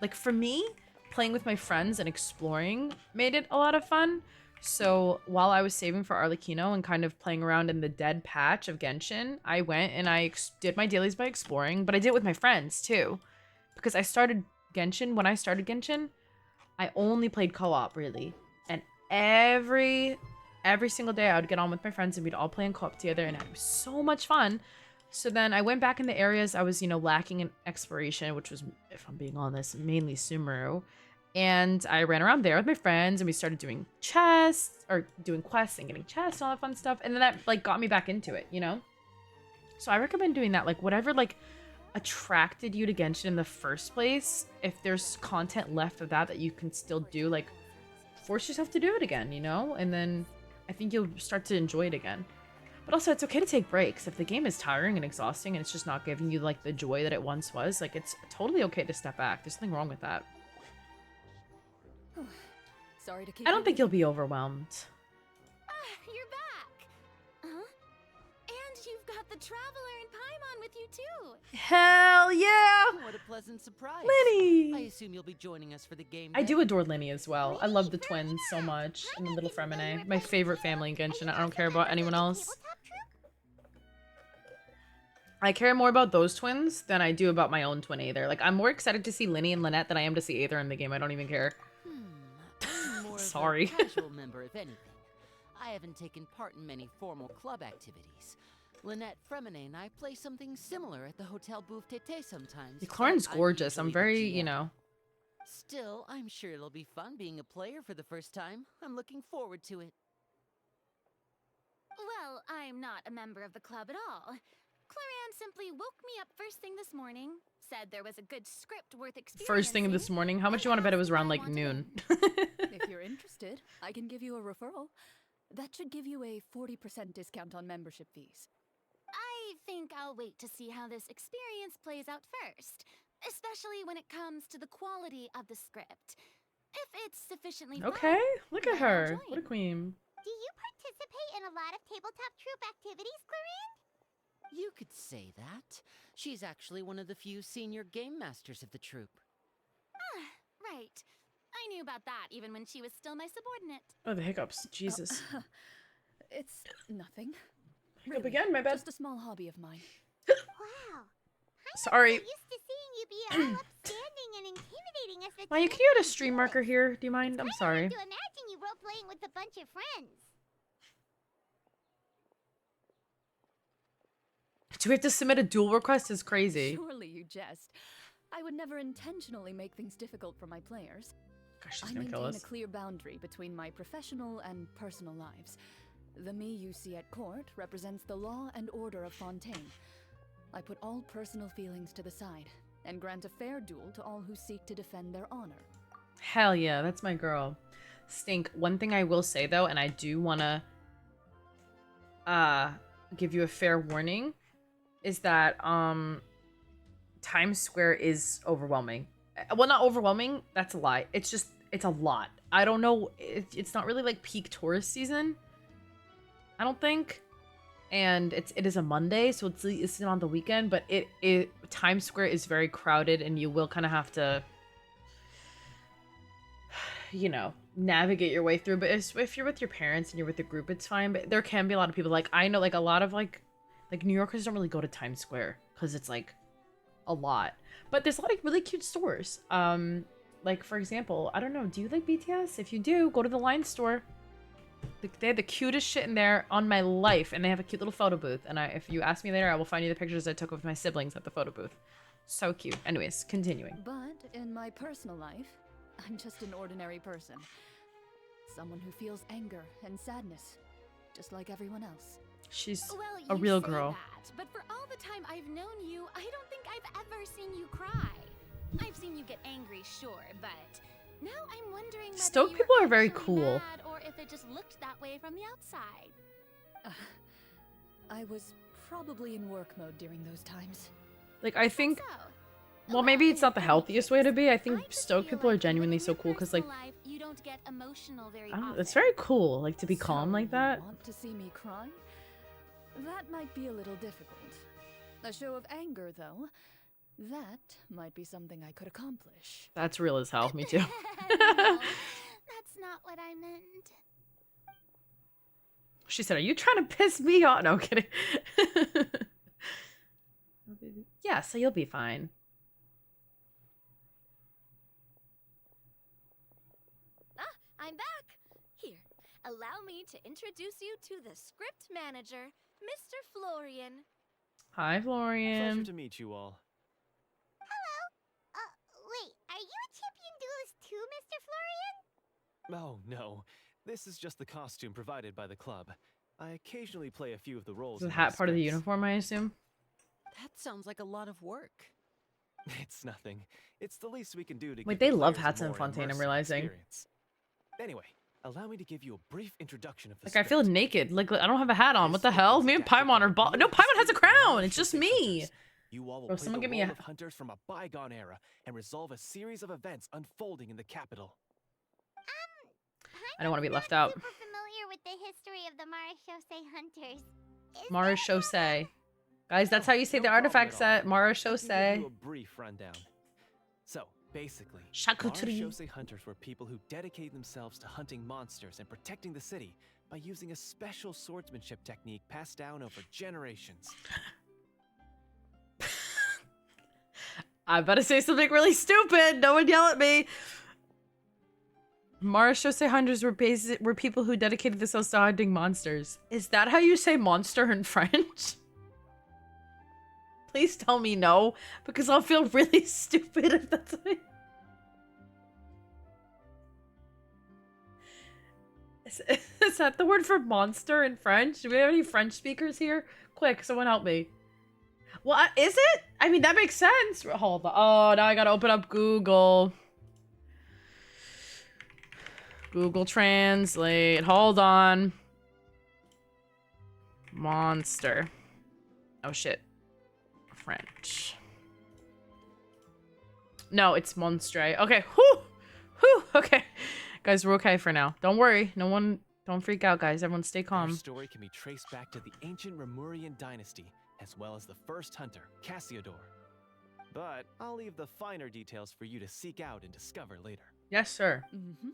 Like, for me, playing with my friends and exploring made it a lot of fun. So while I was saving for Arlecchino and kind of playing around in the dead patch of Genshin, I went and I did my dailies by exploring, but I did it with my friends too. Because I started Genshin, when I started Genshin, I only played co-op really. And every single day I would get on with my friends and we'd all play in co-op together, and it was so much fun. So then I went back in the areas I was, you know, lacking in exploration, which was, if I'm being honest, mainly Sumeru. And I ran around there with my friends, and we started doing quests and getting chests and all that fun stuff. And then that like got me back into it, you know? So I recommend doing that. Like whatever like attracted you to Genshin in the first place, if there's content left of that you can still do, like force yourself to do it again, you know? And then I think you'll start to enjoy it again. But also it's okay to take breaks. If the game is tiring and exhausting and it's just not giving you like the joy that it once was, like it's totally okay to step back. There's nothing wrong with that. Sorry to keep I don't think you'll be overwhelmed. You're back. Huh? And you've got the Traveler and Paimon with you too. Hell yeah! What a pleasant surprise. Linny! I assume you'll be joining us for the game I day? do adore Linny as well. I love the twins so much. And the little Fremine. My favorite family in Genshin. I don't care about anyone else. I care more about those twins than I do about my own twin Aether. Like, I'm more excited to see Linny and Lynette than I am to see Aether in the game. I don't even care. I'm more Sorry. of a casual member, if anything. I haven't taken part in many formal club activities. Lynette, Fremine, and I play something similar at the Hotel Bouffe Tété sometimes. Chlorine's but gorgeous. I'm usually the very, GM. you know. Still, I'm sure it'll be fun being a player for the first time. I'm looking forward to it. Well, I'm not a member of the club at all. Chlorine simply woke me up first thing this morning, said there was a good script worth experiencing. First thing this morning. How much you want to bet it was around like noon? If you're interested, I can give you a referral. That should give you a 40% discount on membership fees. I think I'll wait to see how this experience plays out first, especially when it comes to the quality of the script. If it's sufficiently fun, Okay, look at then I'll her. join. What a queen. Do you participate in a lot of tabletop troupe activities, Chlorine? You could say that. She's actually one of the few senior game masters of the troupe. Right. I knew about that even when she was still my subordinate. Oh, the hiccups. Jesus. It's nothing. Hiccup again, my bad. Just a small hobby of mine. Wow. Sorry. Used to seeing you be all upstanding and intimidating as a Maya, can you add a stream marker here? Do you mind? I'm sorry. to imagine you role-playing with a bunch of friends. Do we have to submit a duel request? Is crazy. Surely you jest. I would never intentionally make things difficult for my players. Gosh, she's I gonna kill maintain us. a clear boundary between my professional and personal lives. The me you see at court represents the law and order of Fontaine. I put all personal feelings to the side and grant a fair duel to all who seek to defend their honor. Hell yeah, that's my girl. Stink. One thing I will say though, and I do wanna give you a fair warning, is that Times Square is overwhelming. Well, not overwhelming, that's a lie. It's just, it's a lot. I don't know, it's not really like peak tourist season, I don't think. And it is a Monday, so it's not on the weekend, but Times Square is very crowded, and you will kind of have to, you know, navigate your way through. But if you're with your parents and you're with a group, it's fine. But there can be a lot of people, like, I know, like, a lot of, like New Yorkers don't really go to Times Square, because it's, like, a lot. But there's a lot of really cute stores. Like, for example, I don't know, do you like BTS? If you do, go to the Line store. They have the cutest shit in there on my life, and they have a cute little photo booth. And if you ask me later, I will find you the pictures I took with my siblings at the photo booth. So cute. Anyways, continuing. But in my personal life, I'm just an ordinary person. Someone who feels anger and sadness, just like everyone else. She's Well, a you real say girl. that, but for all the time I've known you, I don't think I've ever seen you cry. I've seen you get angry, sure, but now I'm wondering whether Stoke you people were are very actually cool. mad or if it just looked that way from the outside. I was probably in work mode during those times. Like, I think, So, well, maybe it's not the in any healthiest way to be. I case, think just Stoke feel people are like genuinely in so your cool, because, like, personal life, you don't get emotional very I don't know, often. it's very cool, like, to be calm So like that. You want to see me cry? That might be a little difficult. A show of anger, though, that might be something I could accomplish. That's real as hell. Me too. No, that's not what I meant. She said, "Are you trying to piss me off?" No, I'm kidding. Yeah, so you'll be fine. I'm back. Here, allow me to introduce you to the script manager, Mr. Florian. Hi, Florian. Pleasure to meet you all. Wait, are you a champion duelist too, Mr. Oh, no. This is just the costume provided by the club. I occasionally play a few of the roles. Is the in my hat part of the scripts. uniform, I assume? That sounds like a lot of work. It's nothing. It's the least we can do to Wait, give they the love players a hats in more Fontaine, I'm immersive realizing. experience. Anyway, allow me to give you a brief introduction of the Like, I feel script. naked. Like, I don't have a hat on. What This the script hell? was Me and adapted Paimon from are the bald. No, real Paimon has a history of crown. Mara It's just Shosei me. hunters. You all will Bro, play someone the give me role a... of hunters from a bygone era and resolve a series of events unfolding in the capital. I don't want to be left I'm out. super familiar with the history of the Mara Shosei hunters. Is Mara there Shosei. Guys, that's Oh, how you say no the problem artifact at all. set. Mara I can give Shosei. you a brief rundown. So, basically, Mara Charcuterie. Shosei hunters were people who dedicated themselves to hunting monsters and protecting the city by using a special swordsmanship technique passed down over generations. I better say something really stupid. No one yell at me. Mara Shosei hunters were people who dedicated themselves to hunting monsters. Is that how you say monster in French? Please tell me no, because I'll feel really stupid if that's what I... Is that the word for monster in French? Do we have any French speakers here? Quick, someone help me. What is it? I mean, that makes sense. Hold on. Oh, now I gotta open up Google. Google Translate. Hold on. Monster. Oh, shit. French. No, it's monstre. Okay. Whew. Whew. Okay. Guys, we're okay for now. Don't worry. No one... Don't freak out, guys. Everyone stay Their calm. story can be traced back to the ancient Remurian dynasty, as well as the first hunter, Cassiodor. But I'll leave the finer details for you to seek out and discover later. Yes, sir. Mm-hmm.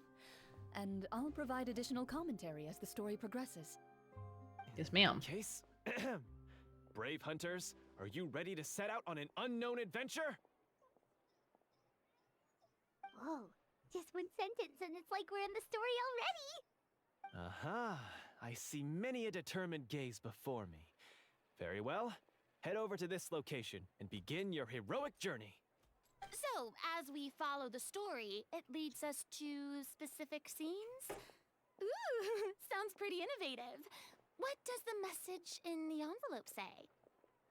And I'll provide additional commentary as the story progresses. Yes, ma'am. Case? Brave hunters, are you ready to set out on an unknown adventure? Whoa, just one sentence and it's like we're in the story already. Aha, I see many a determined gaze before me. Very well, head over to this location and begin your heroic journey. So, as we follow the story, it leads us to specific scenes? Ooh, sounds pretty innovative. What does the message in the envelope say?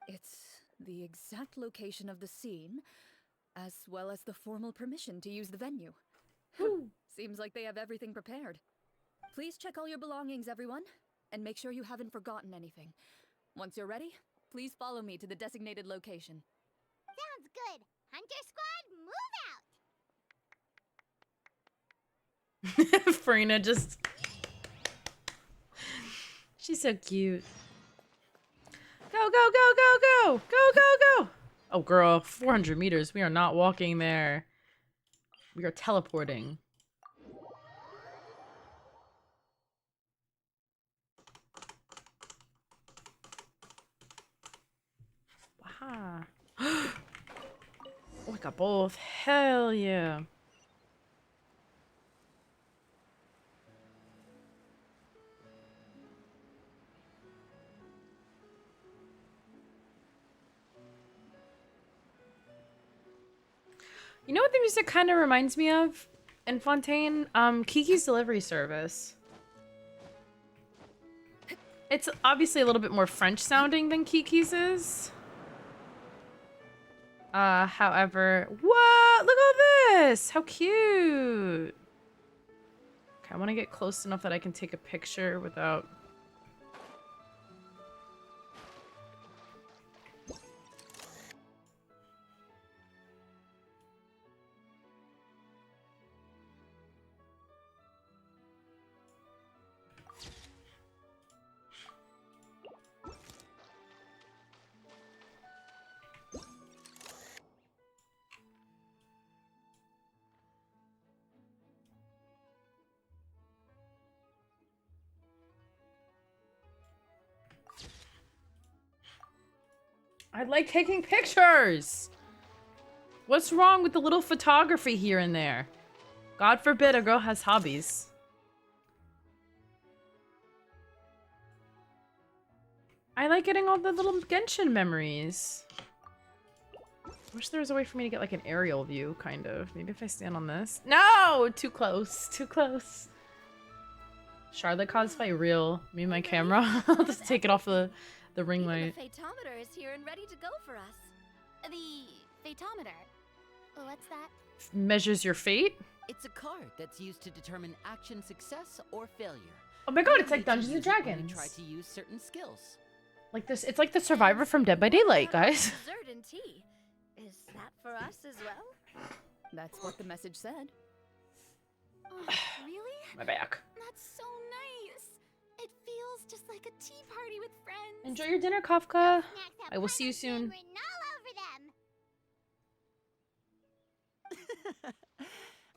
It's the exact location of the scene, as well as the formal permission to use the venue. Seems like they have everything prepared. Please check all your belongings, everyone, and make sure you haven't forgotten anything. Once you're ready, please follow me to the designated location. Sounds good. Hunter Squad, move out! Farina just... She's so cute. Go, go, go, go, go! Go, go, go! Oh, girl. 400 meters. We are not walking there. We are teleporting. Wow. Oh, I got both. Hell yeah. You know what the music kind of reminds me of? In Fontaine? Kiki's Delivery Service. It's obviously a little bit more French sounding than Kiki's is. However, what? Look at this! How cute! Okay, I want to get close enough that I can take a picture without... I like taking pictures! What's wrong with the little photography here and there? God forbid a girl has hobbies. I like getting all the little Genshin memories. Wish there was a way for me to get like an aerial view, kind of. Maybe if I stand on this. No! Too close. Too close. Charlotte cosplay real. Me and my camera. I'll just take it off the ring Even light. the phaetometer is here and ready to go for us. The phaetometer. What's that? Measures your fate? It's a card that's used to determine action success or failure. Oh my god, You it's like need to Dungeons and use it when you Dragons. try to use certain skills. Like this, it's like the Survivor from Dead by Daylight, guys. Dessert and tea. Is that for us as well? That's what the message said. Oh, really? My back. That's so nice. It feels just like a tea party with friends. Enjoy your dinner, Kafka. I will see you soon. Written all over them.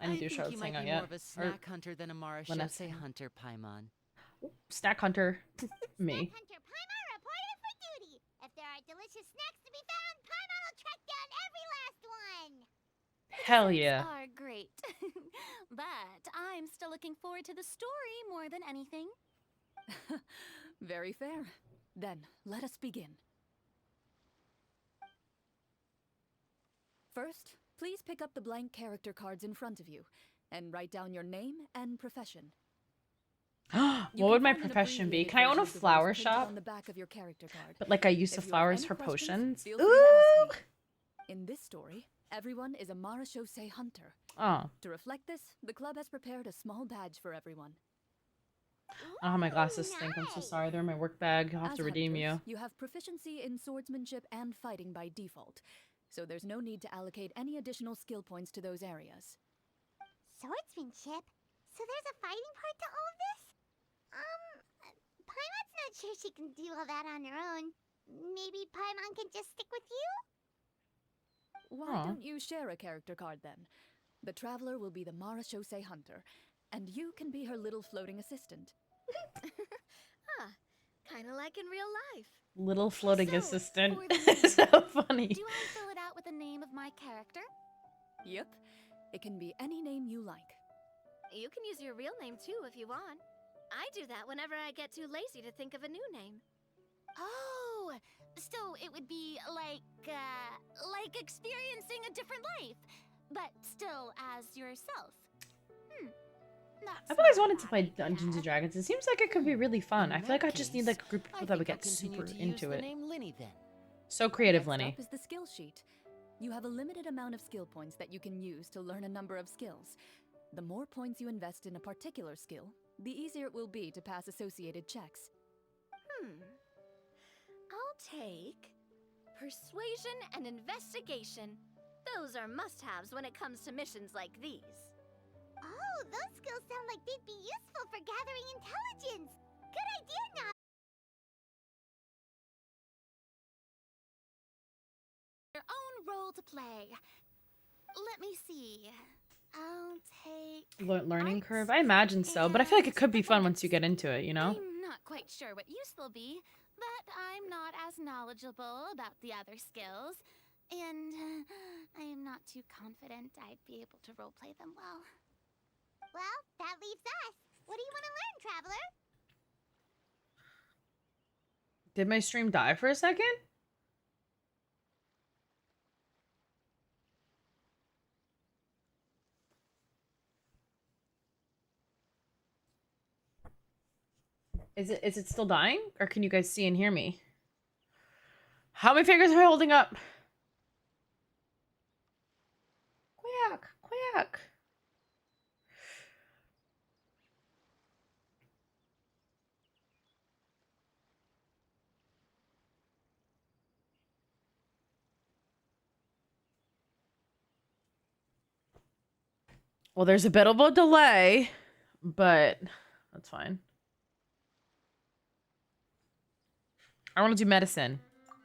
I need to do think Charlotte's you might hangout be yet. more of a snack hunter than a Mara Lynette's Shosei hangout. hunter, Paimon. Snack hunter. Me. Hunter Paimon reported for duty. If there are delicious snacks to be found, Paimon will track down every last one. Hell yeah. Are great. But I'm still looking forward to the story more than anything. Very fair. Then, let us begin. First, please pick up the blank character cards in front of you and write down your name and profession. What You would can my find an profession be? abbreviated Can I own version a of the roles flower printed shop? on the back of your character card. But like I use the If you have flowers any for questions, potions. feel free to Ooh. ask me. In this story, everyone is a Mara Shosei hunter. Oh. To reflect this, the club has prepared a small badge for everyone. I don't have my glasses stink. I'm so sorry. They're in my work bag. I'll have As to redeem hunters, you. You have proficiency in swordsmanship and fighting by default, so there's no need to allocate any additional skill points to those areas. Swordsmanship? So there's a fighting part to all of this? Paimon's not sure she can do all that on her own. Maybe Paimon can just stick with you? Why Aw. don't you share a character card then? The traveler will be the Mara Shosei hunter, and you can be her little floating assistant. Kinda like in real life. Little floating So, assistant. for the It's name, so funny. Do I fill it out with the name of my character? Yep, it can be any name you like. You can use your real name too if you want. I do that whenever I get too lazy to think of a new name. Oh, so it would be like experiencing a different life, but still as yourself. I've always wanted to play Dungeons and Dragons. It seems like it could be really fun. I In feel like I that just need case, like a group of I people that would think get I'll continue super to use into the it. name Linny then. So creative, Next Lenny. up is the skill sheet. You have a limited amount of skill points that you can use to learn a number of skills. The more points you invest in a particular skill, the easier it will be to pass associated checks. I'll take persuasion and investigation. Those are must-haves when it comes to missions like these. Oh, those skills sound like they'd be useful for gathering intelligence. Good idea, Nala. Your own role to play. Let me see. I'll take... Learning arts curve? I imagine so, but I feel like it could be fun once you get into it, you know? I'm not quite sure what use they'll be, but I'm not as knowledgeable about the other skills, and I am not too confident I'd be able to roleplay them well. Well, that leaves us. What do you want to learn, Traveler? Did my stream die for a second? Is it still dying? Or can you guys see and hear me? How many fingers am I holding up? Quack, quack. Well, there's a bit of a delay, but that's fine. I want to do medicine.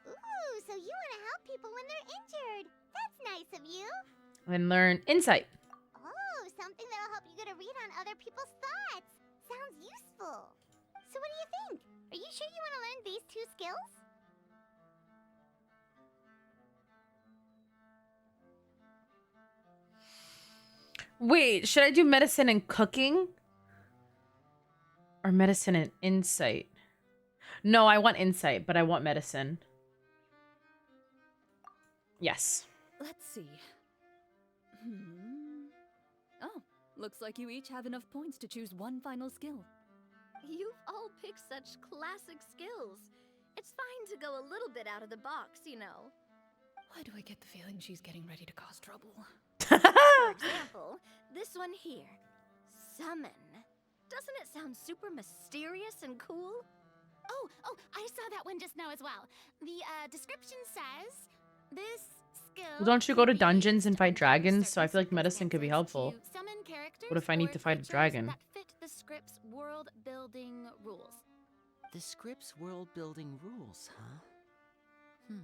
Ooh, so you want to help people when they're injured. That's nice of you. And learn insight. Oh, something that'll help you get a read on other people's thoughts. Sounds useful. So what do you think? Are you sure you want to learn these two skills? Wait, should I do medicine and cooking? Or medicine and insight? No, I want insight, but I want medicine. Yes. Let's see. Oh, looks like you each have enough points to choose one final skill. You've all picked such classic skills. It's fine to go a little bit out of the box, you know. Why do I get the feeling she's getting ready to cause trouble? For example, this one here. Summon. Doesn't it sound super mysterious and cool? Oh, I saw that one just now as well. The description says this skill. Well, don't you go to can be dungeons and used fight under dragons? So I certain feel like medicine could be circumstances helpful. to summon characters What if I need or to fight a creatures dragon? that fit the script's world-building rules. The script's world-building rules, huh?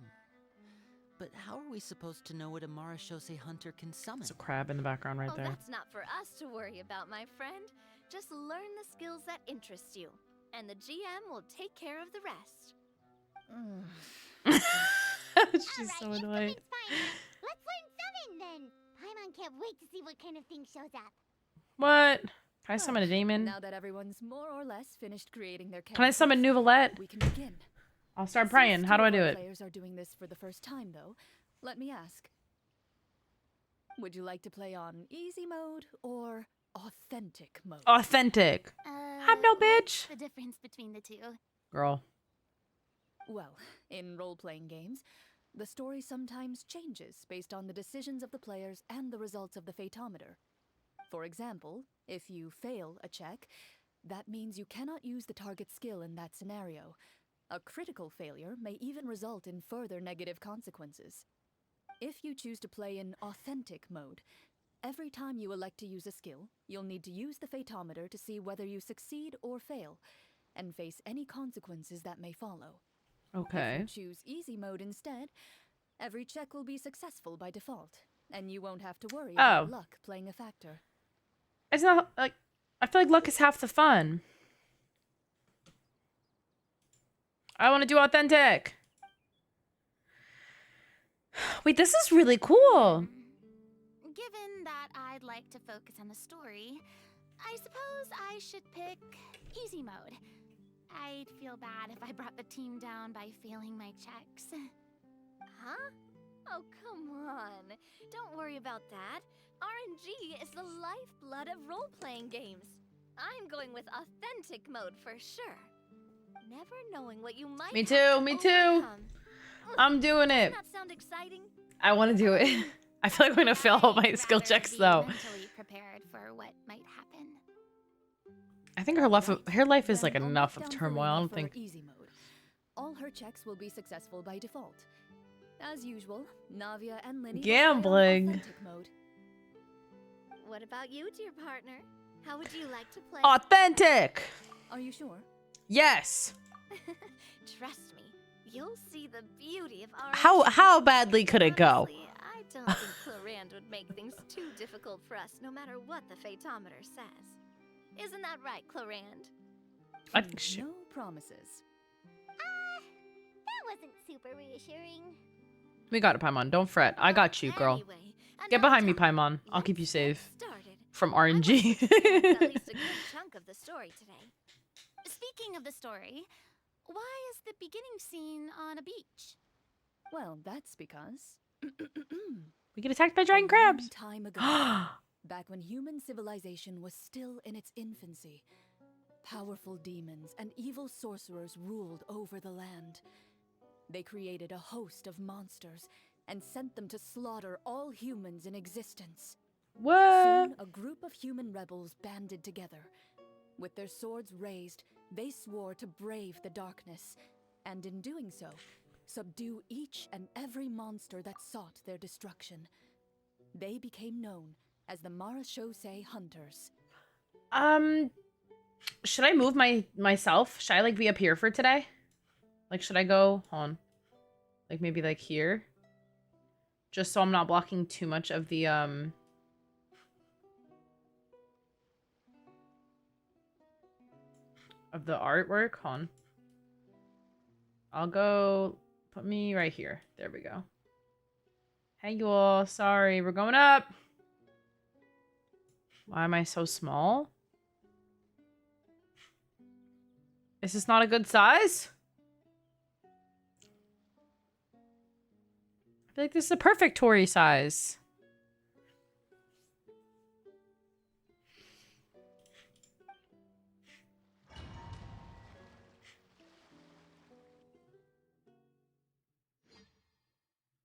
But how are we supposed to know what a Marashose hunter can summon? There's a crab in the background right Oh, there. that's not for us to worry about, my friend. Just learn the skills that interest you, and the GM will take care of the rest. She's so annoying. Let's learn summon then. Paimon can't wait to see what kind of thing shows up. What? Can I summon a demon? Now that everyone's more or less finished creating their characters, Can I summon Nouvelette? we can begin. I'll start praying. Since How do two I of do our it? Players are doing this for the first time, though. Let me ask: would you like to play on easy mode or authentic mode? Authentic. I'm no bitch. What's the difference between the two? Girl. Well, in role-playing games, the story sometimes changes based on the decisions of the players and the results of the Fatometer. For example, if you fail a check, that means you cannot use the target skill in that scenario. A critical failure may even result in further negative consequences. If you choose to play in authentic mode, every time you elect to use a skill, you'll need to use the Fatometer to see whether you succeed or fail, and face any consequences that may follow. Okay. If you choose easy mode instead, every check will be successful by default, and you won't have to worry about luck playing a factor. It's not like I feel like luck is half the fun. I want to do authentic. Wait, this is really cool. Given that I'd like to focus on the story, I suppose I should pick easy mode. I'd feel bad if I brought the team down by failing my checks. Huh? Oh, come on. Don't worry about that. RNG is the lifeblood of role-playing games. I'm going with authentic mode for sure. Never knowing what you might Me have too, to me too. overcome. I'm doing it. Doesn't that sound exciting? I want to do it. I feel like I'm gonna fail all my I'd skill rather checks be though. mentally prepared for what might happen. I think her life is Then like I'll enough mark of down turmoil. I Verena don't for think. easy mode. All her checks will be successful by default. As usual, Navia and Linny will play on Gambling. authentic mode. What about you, dear partner? How would you like to play? Authentic. Are you sure? Yes. Trust me, you'll see the beauty of our. How badly could it go? Honestly, I don't think chlroinde would make things too difficult for us, no matter what the Fatometer says. Isn't that right, chlroinde? I think she- No promises. That wasn't super reassuring. We got it, Paimon. Don't fret. I got you, girl. Anyway, Get enough behind me, talk. Paimon. I'll keep you Let's get safe started. from I want RNG. to experience at least a good chunk of the story today. Speaking of the story, why is the beginning scene on a beach? Well, that's because We get attacked by giant a long crabs. time ago, back when human civilization was still in its infancy, powerful demons and evil sorcerers ruled over the land. They created a host of monsters and sent them to slaughter all humans in existence. What? Soon, a group of human rebels banded together. With their swords raised, they swore to brave the darkness, and in doing so, subdue each and every monster that sought their destruction. They became known as the Marashose Hunters. Should I move myself? Should I like be up here for today? Like, should I go on? Like maybe like here? Just so I'm not blocking too much of the of the artwork. Hold on. I'll go put me right here. There we go. Hey you all, sorry, we're going up. Why am I so small? Is this not a good size? I I feel like this is a perfect Tory size.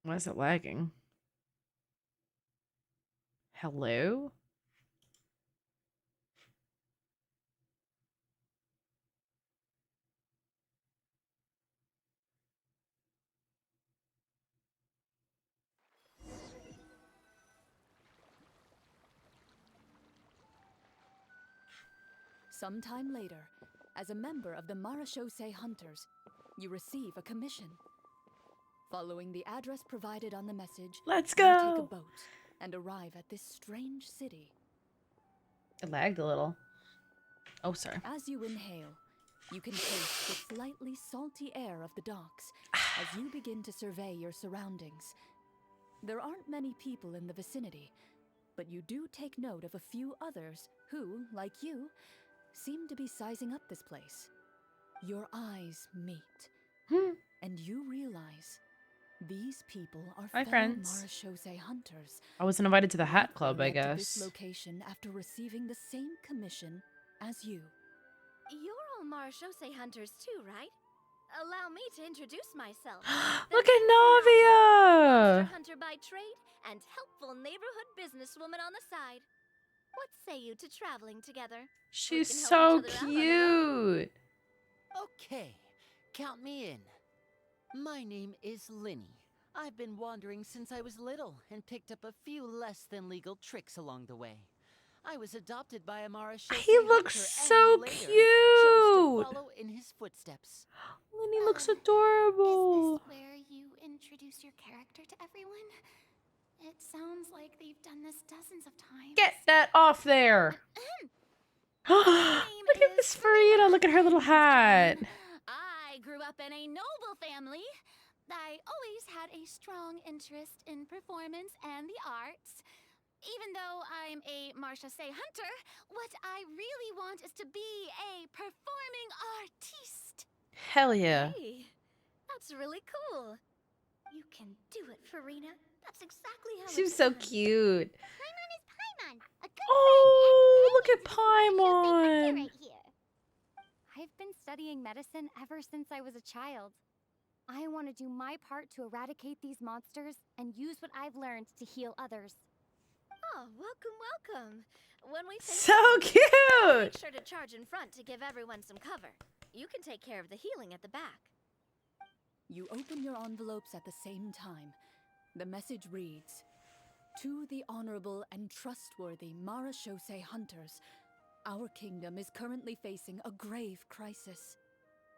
Why is it lagging? Hello? Sometime later, as a member of the Marechaussee Hunters, you receive a commission. Following the address provided on the message, Let's you take go! a boat and arrive at this strange city. It lagged a little. Oh, sorry. As you inhale, you can taste the slightly salty air of the docks as you begin to survey your surroundings. There aren't many people in the vicinity, but you do take note of a few others who, like you, seem to be sizing up this place. Your eyes meet, and you realize these people are Hi, fellow friends. Marechaussee hunters. I wasn't invited to the Hat They Club, were I led to guess. this location after receiving the same commission as you. You're all Marechaussee hunters too, right? Allow me to introduce myself. Look The at Monster Navia! hunter by trade and helpful neighborhood businesswoman on the side. What say you to traveling together? She's can so help each other out on the road. cute. Okay, count me in. My name is Linny. I've been wandering since I was little and picked up a few less than legal tricks along the way. I was adopted by a Marechaussee He looks hunter so and later chose to cute. follow in his footsteps. Linny looks Is adorable. this where you introduce your character to everyone? It sounds like they've done this dozens of times. Get that off there. Look at this Farina. Look at her little hat. I grew up in a noble family. I always had a strong interest in performance and the arts. Even though I'm a Marechaussee hunter, what I really want is to be a performing artiste. Hell yeah. Hey, that's really cool. You can do it, Farina. That's exactly how She's it's so done. cute. Paimon is Paimon, a good Oh, friend look at and Marechaussee hunter Paimon. right here. I've been studying medicine ever since I was a child. I want to do my part to eradicate these monsters and use what I've learned to heal others. Oh, welcome. When we say So I'll cute. make sure to charge in front to give everyone some cover. You can take care of the healing at the back. You open your envelopes at the same time. The message reads, "To the honorable and trustworthy Marechaussee hunters, our kingdom is currently facing a grave crisis.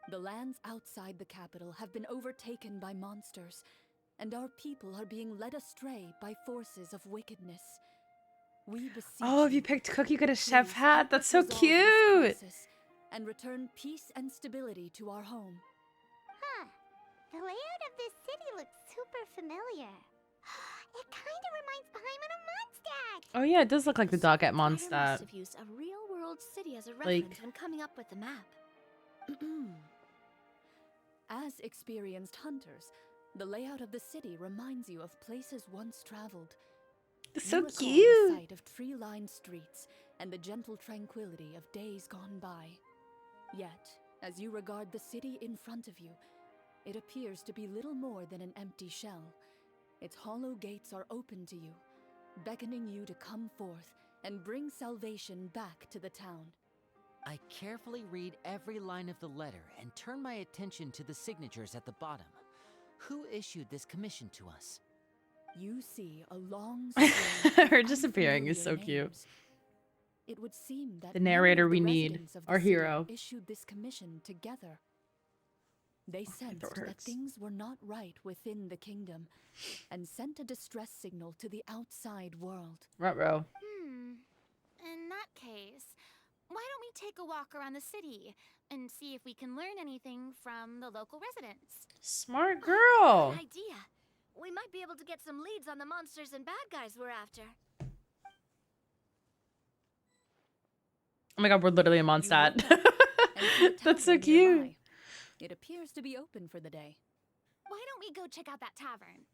The lands outside the capital have been overtaken by monsters, and our people are being led astray by forces of wickedness. We beseech Oh, if you picked Cookie, you get a chef please hat. help That's us so resolve this cute. crisis and return peace and stability to our home." Huh. The layout of this city looks super familiar. It kind of reminds Paimon of Mondstadt. Oh yeah, it does look like the dock at Ryder must Mondstadt. have used a real-world city as a Like- reference when coming up with the map. As experienced hunters, the layout of the city reminds you of places once traveled. It's You so recall the cute. sight of tree-lined streets and the gentle tranquility of days gone by. Yet, as you regard the city in front of you, it appears to be little more than an empty shell. Its hollow gates are open to you, beckoning you to come forth and bring salvation back to the town. I carefully read every line of the letter and turn my attention to the signatures at the bottom. Who issued this commission to us? You see a long string of Her disappearing is so unfamiliar cute. names. It would seem that The many narrator of the we need, residents of the our city hero. issued this commission together. They sensed throat that hurts. things were not right within the kingdom and sent a distress signal to the outside world. Ruh-roh. In that case, why don't we take a walk around the city and see if we can learn anything from the local residents? Smart girl. Good idea. We might be able to get some leads on the monsters and bad guys we're after. Oh my god, we're literally in You Mondstadt. look up and see a That's so tavern cute. nearby. It appears to be open for the day. Why don't we go check out that tavern?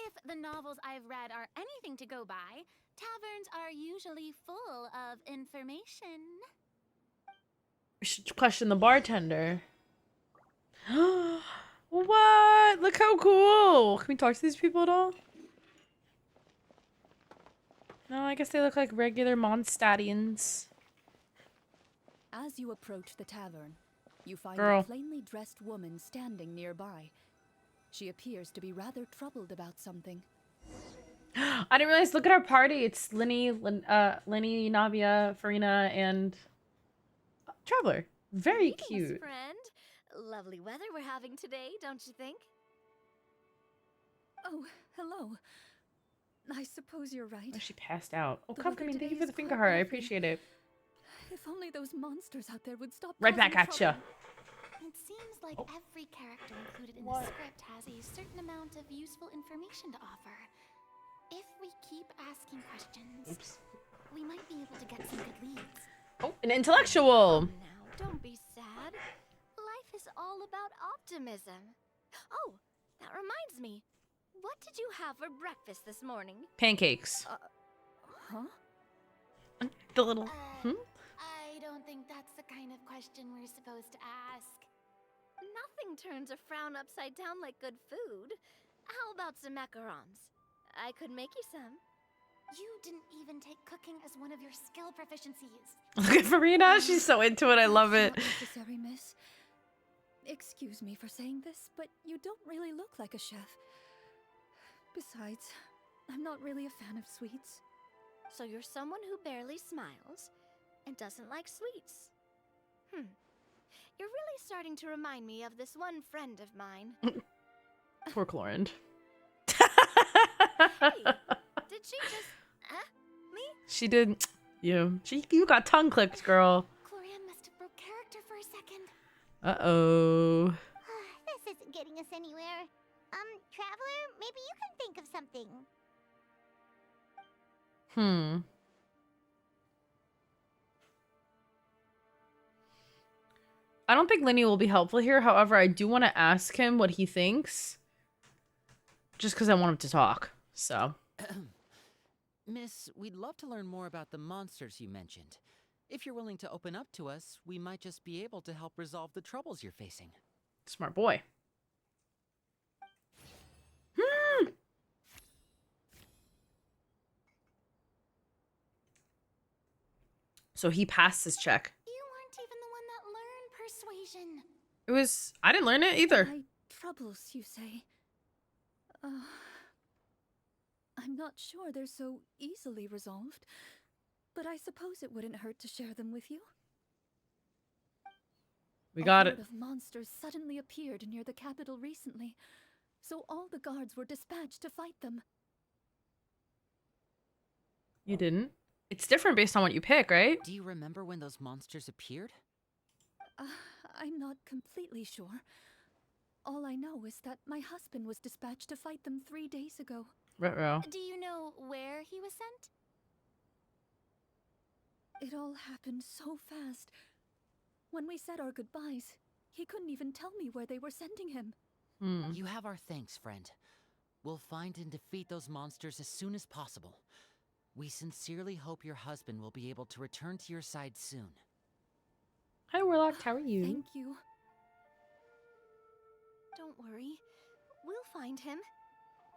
If the novels I've read are anything to go by, taverns are usually full of information. We should question the bartender. What? Look how cool. Can we talk to these people at all? No, I guess they look like regular Mondstadians. As you approach the tavern, you find Girl. a plainly dressed woman standing nearby. She appears to be rather troubled about something. I didn't realize. Look at our party. It's Lenny, Navia, Farina, and Traveler. Very Greetings, cute. friend. Lovely weather we're having today, don't you think? Oh, hello. I suppose you're right. Oh, she passed out. Oh, The come, weather thank today you for the is finger quite heart. I lovely. appreciate it. If only those monsters out there would stop. Right back causing at ya. trouble. It seems like Oh. every character included in What? the script has a certain amount of useful information to offer. If we keep asking questions, Oops. we might be able to get some good leads. Oh, an intellectual. Now, don't be sad. Life is all about optimism. Oh, that reminds me. What did you have for breakfast this morning? Pancakes. Huh? The little. I don't think that's the kind of question we're supposed to ask. Nothing turns a frown upside down like good food. How about some macarons? I could make you some. You didn't even take cooking as one of your skill proficiencies. Look at Farina. She's so into it. I love it. Not necessary, miss. Excuse me for saying this, but you don't really look like a chef. Besides, I'm not really a fan of sweets. So you're someone who barely smiles and doesn't like sweets. You're really starting to remind me of this one friend of mine. Poor chlroinde. Hey, did she just... me? She did. You got tongue clipped, girl. Chlorian must have broke character for a second. Uh-oh. This isn't getting us anywhere. Traveler, maybe you can think of something. I don't think Lenny will be helpful here. However, I do want to ask him what he thinks. Just because I want him to talk. So. Miss, we'd love to learn more about the monsters you mentioned. If you're willing to open up to us, we might just be able to help resolve the troubles you're facing. Smart boy. So he passed his check. You weren't even the one that learned persuasion. It was... I didn't learn it either. My troubles, you say? I'm not sure they're so easily resolved, but I suppose it wouldn't hurt to share them with you. We got A it. herd of monsters suddenly appeared near the capital recently, so all the guards were dispatched to fight them. You didn't? It's different based on what you pick, right? Do you remember when those monsters appeared? I'm not completely sure. All I know is that my husband was dispatched to fight them 3 days ago. Ruh-roh. Do you know where he was sent? It all happened so fast. When we said our goodbyes, he couldn't even tell me where they were sending him. You have our thanks, friend. We'll find and defeat those monsters as soon as possible. We sincerely hope your husband will be able to return to your side soon. Hi, Warlock. How are you? Thank you. Don't worry. We'll find him.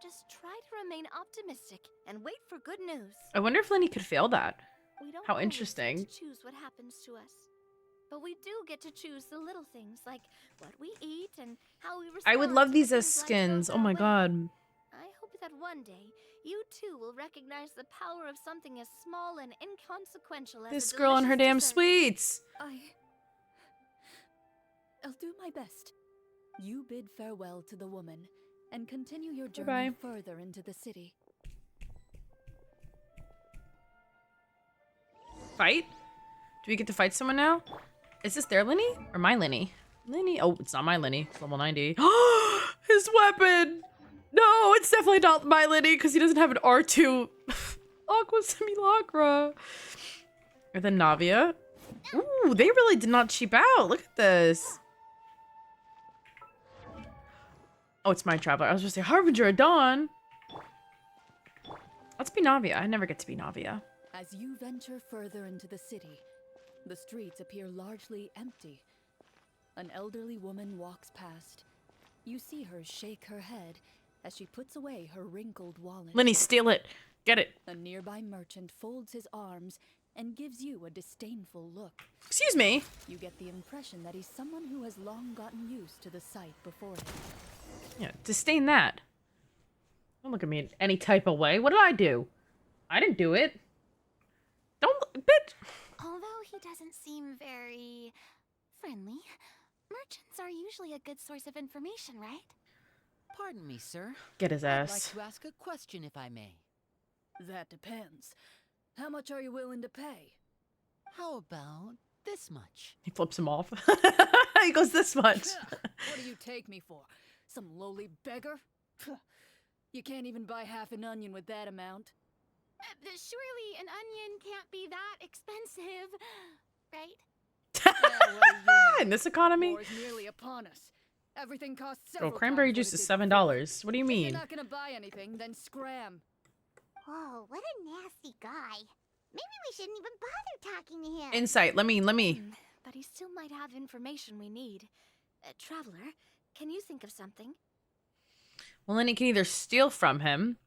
Just try to remain optimistic and wait for good news. I wonder if Lenny could fail that. We don't How always interesting. get to choose what happens to us. But we do get to choose the little things, like what we eat and how we respond. I would love to these the as things life skins. throws Oh our my way. god. I hope that one day, you too will recognize the power of something as small and inconsequential as This a girl and her damn delicious dessert. sweets. I'll do my best. You bid farewell to the woman and continue your journey Bye-bye. further into the city. Fight? Do we get to fight someone now? Is this their Lenny? Or my Lenny? Lenny? Oh, it's not my Lenny. It's level 90. His weapon! No, it's definitely not my Lenny because he doesn't have an R2 Aqua Simulacra. And then Navia. Ooh, they really did not cheap out. Look at this. Oh, it's my Traveler. I was just saying, Harbinger of Dawn. Let's be Navia. I never get to be Navia. As you venture further into the city, the streets appear largely empty. An elderly woman walks past. You see her shake her head as she puts away her wrinkled wallet. Lenny, steal it. Get it. A nearby merchant folds his arms and gives you a disdainful look. Excuse me. You get the impression that he's someone who has long gotten used to the sight before him. Yeah, disdain that. Don't look at me in any type of way. What did I do? I didn't do it. Don't, bitch. Although he doesn't seem very friendly, merchants are usually a good source of information, right? Pardon me, sir. Get his I'd like ass. to ask a question if I may. That depends. How much are you willing to pay? How about this much? He flips him off. He goes this much. What do you take me for? Some lowly beggar? You can't even buy half an onion with that amount. Surely an onion can't be that expensive, right? Yeah, what do you know? In this economy? War is nearly upon us. Everything costs several Oh, cranberry times what juice it is did $7. before. What do you If mean? you're not gonna buy anything, then scram. Whoa, what a nasty guy. Maybe we shouldn't even bother talking to him. Insight. Let me. But he still might have information we need. Traveler, can you think of something? Well, Lenny can either steal from him.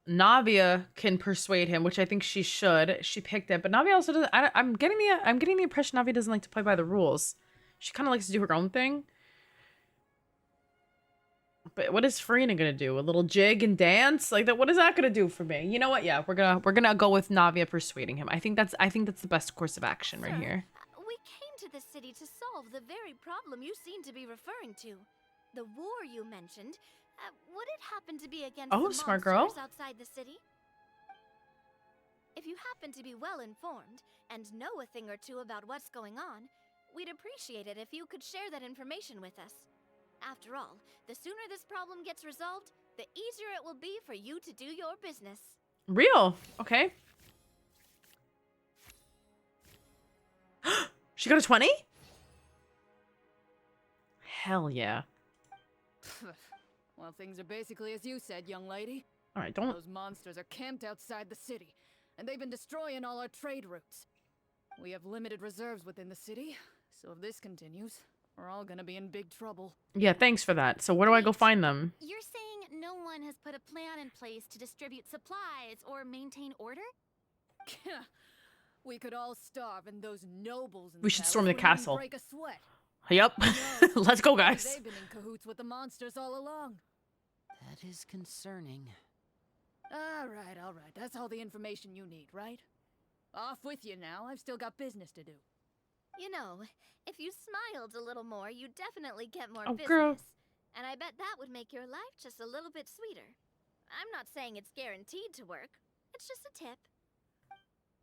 Navia can persuade him, which I think she should. She picked it, but Navia also doesn't. I'm getting the impression Navia doesn't like to play by the rules. She kind of likes to do her own thing. But what is Farina gonna do? A little jig and dance like that? What is that gonna do for me? You know what? Yeah, we're gonna go with Navia persuading him. I think that's the best course of action right here. We came to this city to solve the very problem you seem to be referring to. The war you mentioned. Would it happen to be against Oh, the smart monsters girl. outside the city? If you happen to be well informed and know a thing or two about what's going on, we'd appreciate it if you could share that information with us. After all, the sooner this problem gets resolved, the easier it will be for you to do your business. Real. Okay. She got a 20? Hell yeah. Well, things are basically as you said, young lady. All right, don't. Those monsters are camped outside the city, and they've been destroying all our trade routes. We have limited reserves within the city, so if this continues, we're all gonna be in big trouble. Yeah, thanks for that. So where do I go find them? You're saying no one has put a plan in place to distribute supplies or maintain order? We could all starve, and those nobles in We should storm the palace wouldn't even castle. break a sweat. Yep. Who knows? Let's go, Maybe guys. they've been in cahoots with the monsters all along. That is concerning. All right. That's all the information you need, right? Off with you now. I've still got business to do. You know, if you smiled a little more, you'd definitely get more Oh, business. girl. And I bet that would make your life just a little bit sweeter. I'm not saying it's guaranteed to work. It's just a tip.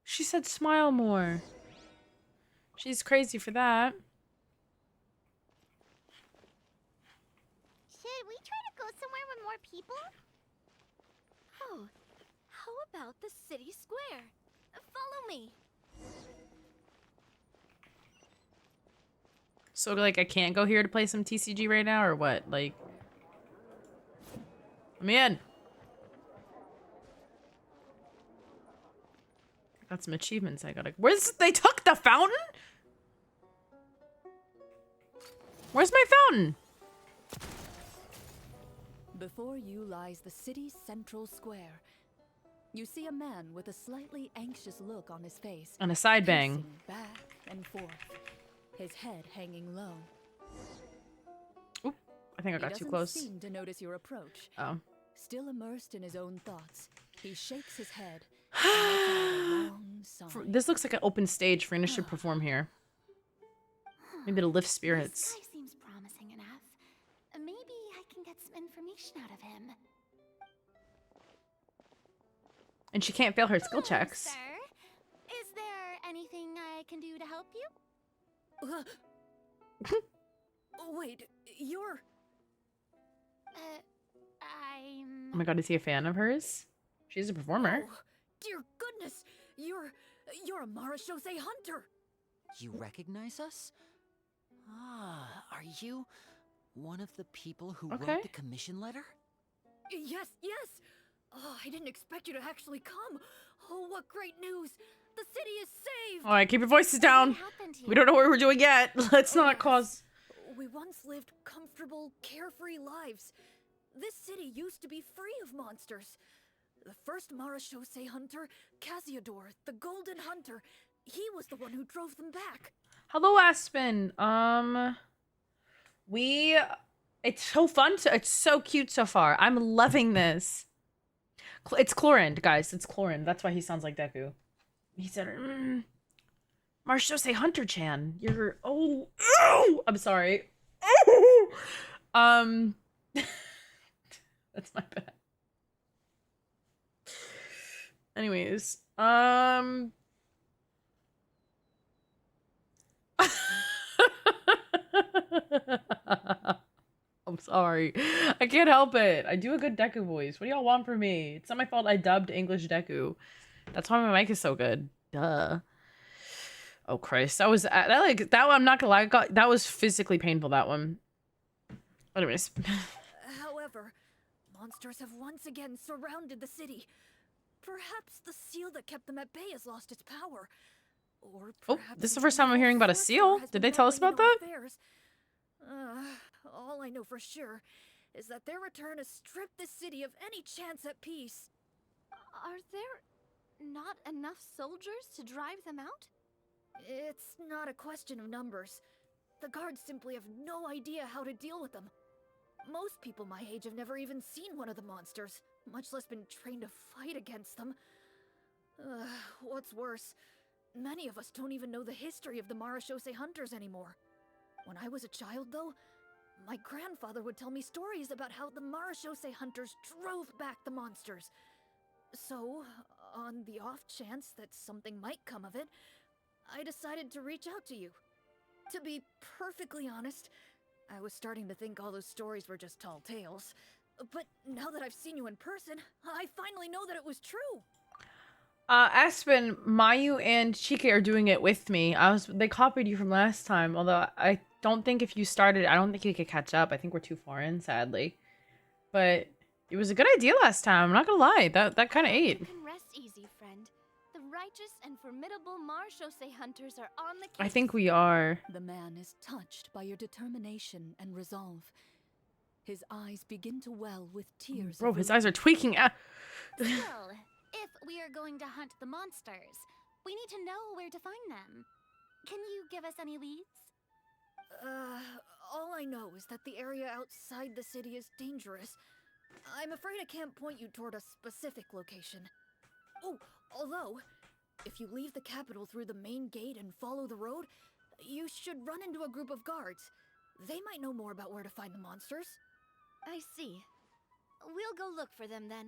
She said smile more. She's crazy for that. Should we try to go somewhere with more people? Oh, how about the city square? Follow me. So, like, I can't go here to play some TCG right now, or what? Like, I'm in. Got some achievements I gotta... They took the fountain? Where's my fountain? Before you lies the city's central square. You see a man with a slightly anxious look on his face. On a side bang. Pacing back and forth, his head hanging low. Oop, I think I got too close. He doesn't seem to notice your approach. Oh. Still immersed in his own thoughts, he shakes his head and lets out a long sigh. This looks like an open stage. Farina should perform here. Maybe to lift This spirits. guy seems promising enough. Maybe I can get some information out of him. And she can't fail her skill Hello, checks. Sir. Is there anything I can do to help you? Wait, you're... I'm... Oh my god, is he a fan of hers? She's a performer. Oh, dear goodness! You're a Marashose hunter! You recognize us? Ah, are you one of the people who Okay. wrote the commission letter? Yes, yes! Oh, I didn't expect you to actually come. Oh, what great news! The city is saved! All right, keep your voices down. What happened here? We don't know what we're doing yet. Let's not Alas, cause. We once lived comfortable, carefree lives. This city used to be free of monsters. The first Marashose hunter, Casiodor, the Golden Hunter, he was the one who drove them back. Hello, Aspen. It's so fun. It's so cute so far. I'm loving this. It's chlroinde, guys. It's chlroinde. That's why he sounds like Deku. He said, Marshose Hunter-chan, you're, oh, I'm sorry. That's my bad. Anyways, I'm sorry. I can't help it. I do a good Deku voice. What do y'all want from me? It's not my fault I dubbed English Deku. That's why my mic is so good. Duh. Oh Christ. That was that like that one, I'm not gonna lie, that was physically painful, that one. Anyways. However, monsters have once again surrounded the city. Perhaps the seal that kept them at bay has lost its power. Or Oh, perhaps this is the an first time I'm evil hearing about a sorcerer seal. has Did been they tell us meddling about in that? our affairs. All I know for sure is that their return has stripped the city of any chance at peace. Are there not enough soldiers to drive them out? It's not a question of numbers. The guards simply have no idea how to deal with them. Most people my age have never even seen one of the monsters, much less been trained to fight against them. What's worse, many of us don't even know the history of the Marashose hunters anymore. When I was a child, though, my grandfather would tell me stories about how the Marashose hunters drove back the monsters. So, on the off chance that something might come of it, I decided to reach out to you. To be perfectly honest, I was starting to think all those stories were just tall tales. But now that I've seen you in person, I finally know that it was true. Aspen, Mayu, and Chike are doing it with me. They copied you from last time, although I don't think if you started, I don't think you could catch up. I think we're too far in, sadly. But it was a good idea last time. I'm not gonna lie. That kind of ate. You can rest easy, friend. The righteous and formidable Marashose hunters are on the case. I think we are. The man is touched by your determination and resolve. His eyes begin to well with tears. Bro, his eyes are tweaking. Still, if we are going to hunt the monsters, we need to know where to find them. Can you give us any leads? All I know is that the area outside the city is dangerous. I'm afraid I can't point you toward a specific location. Oh, although, if you leave the capital through the main gate and follow the road, you should run into a group of guards. They might know more about where to find the monsters. I see. We'll go look for them then.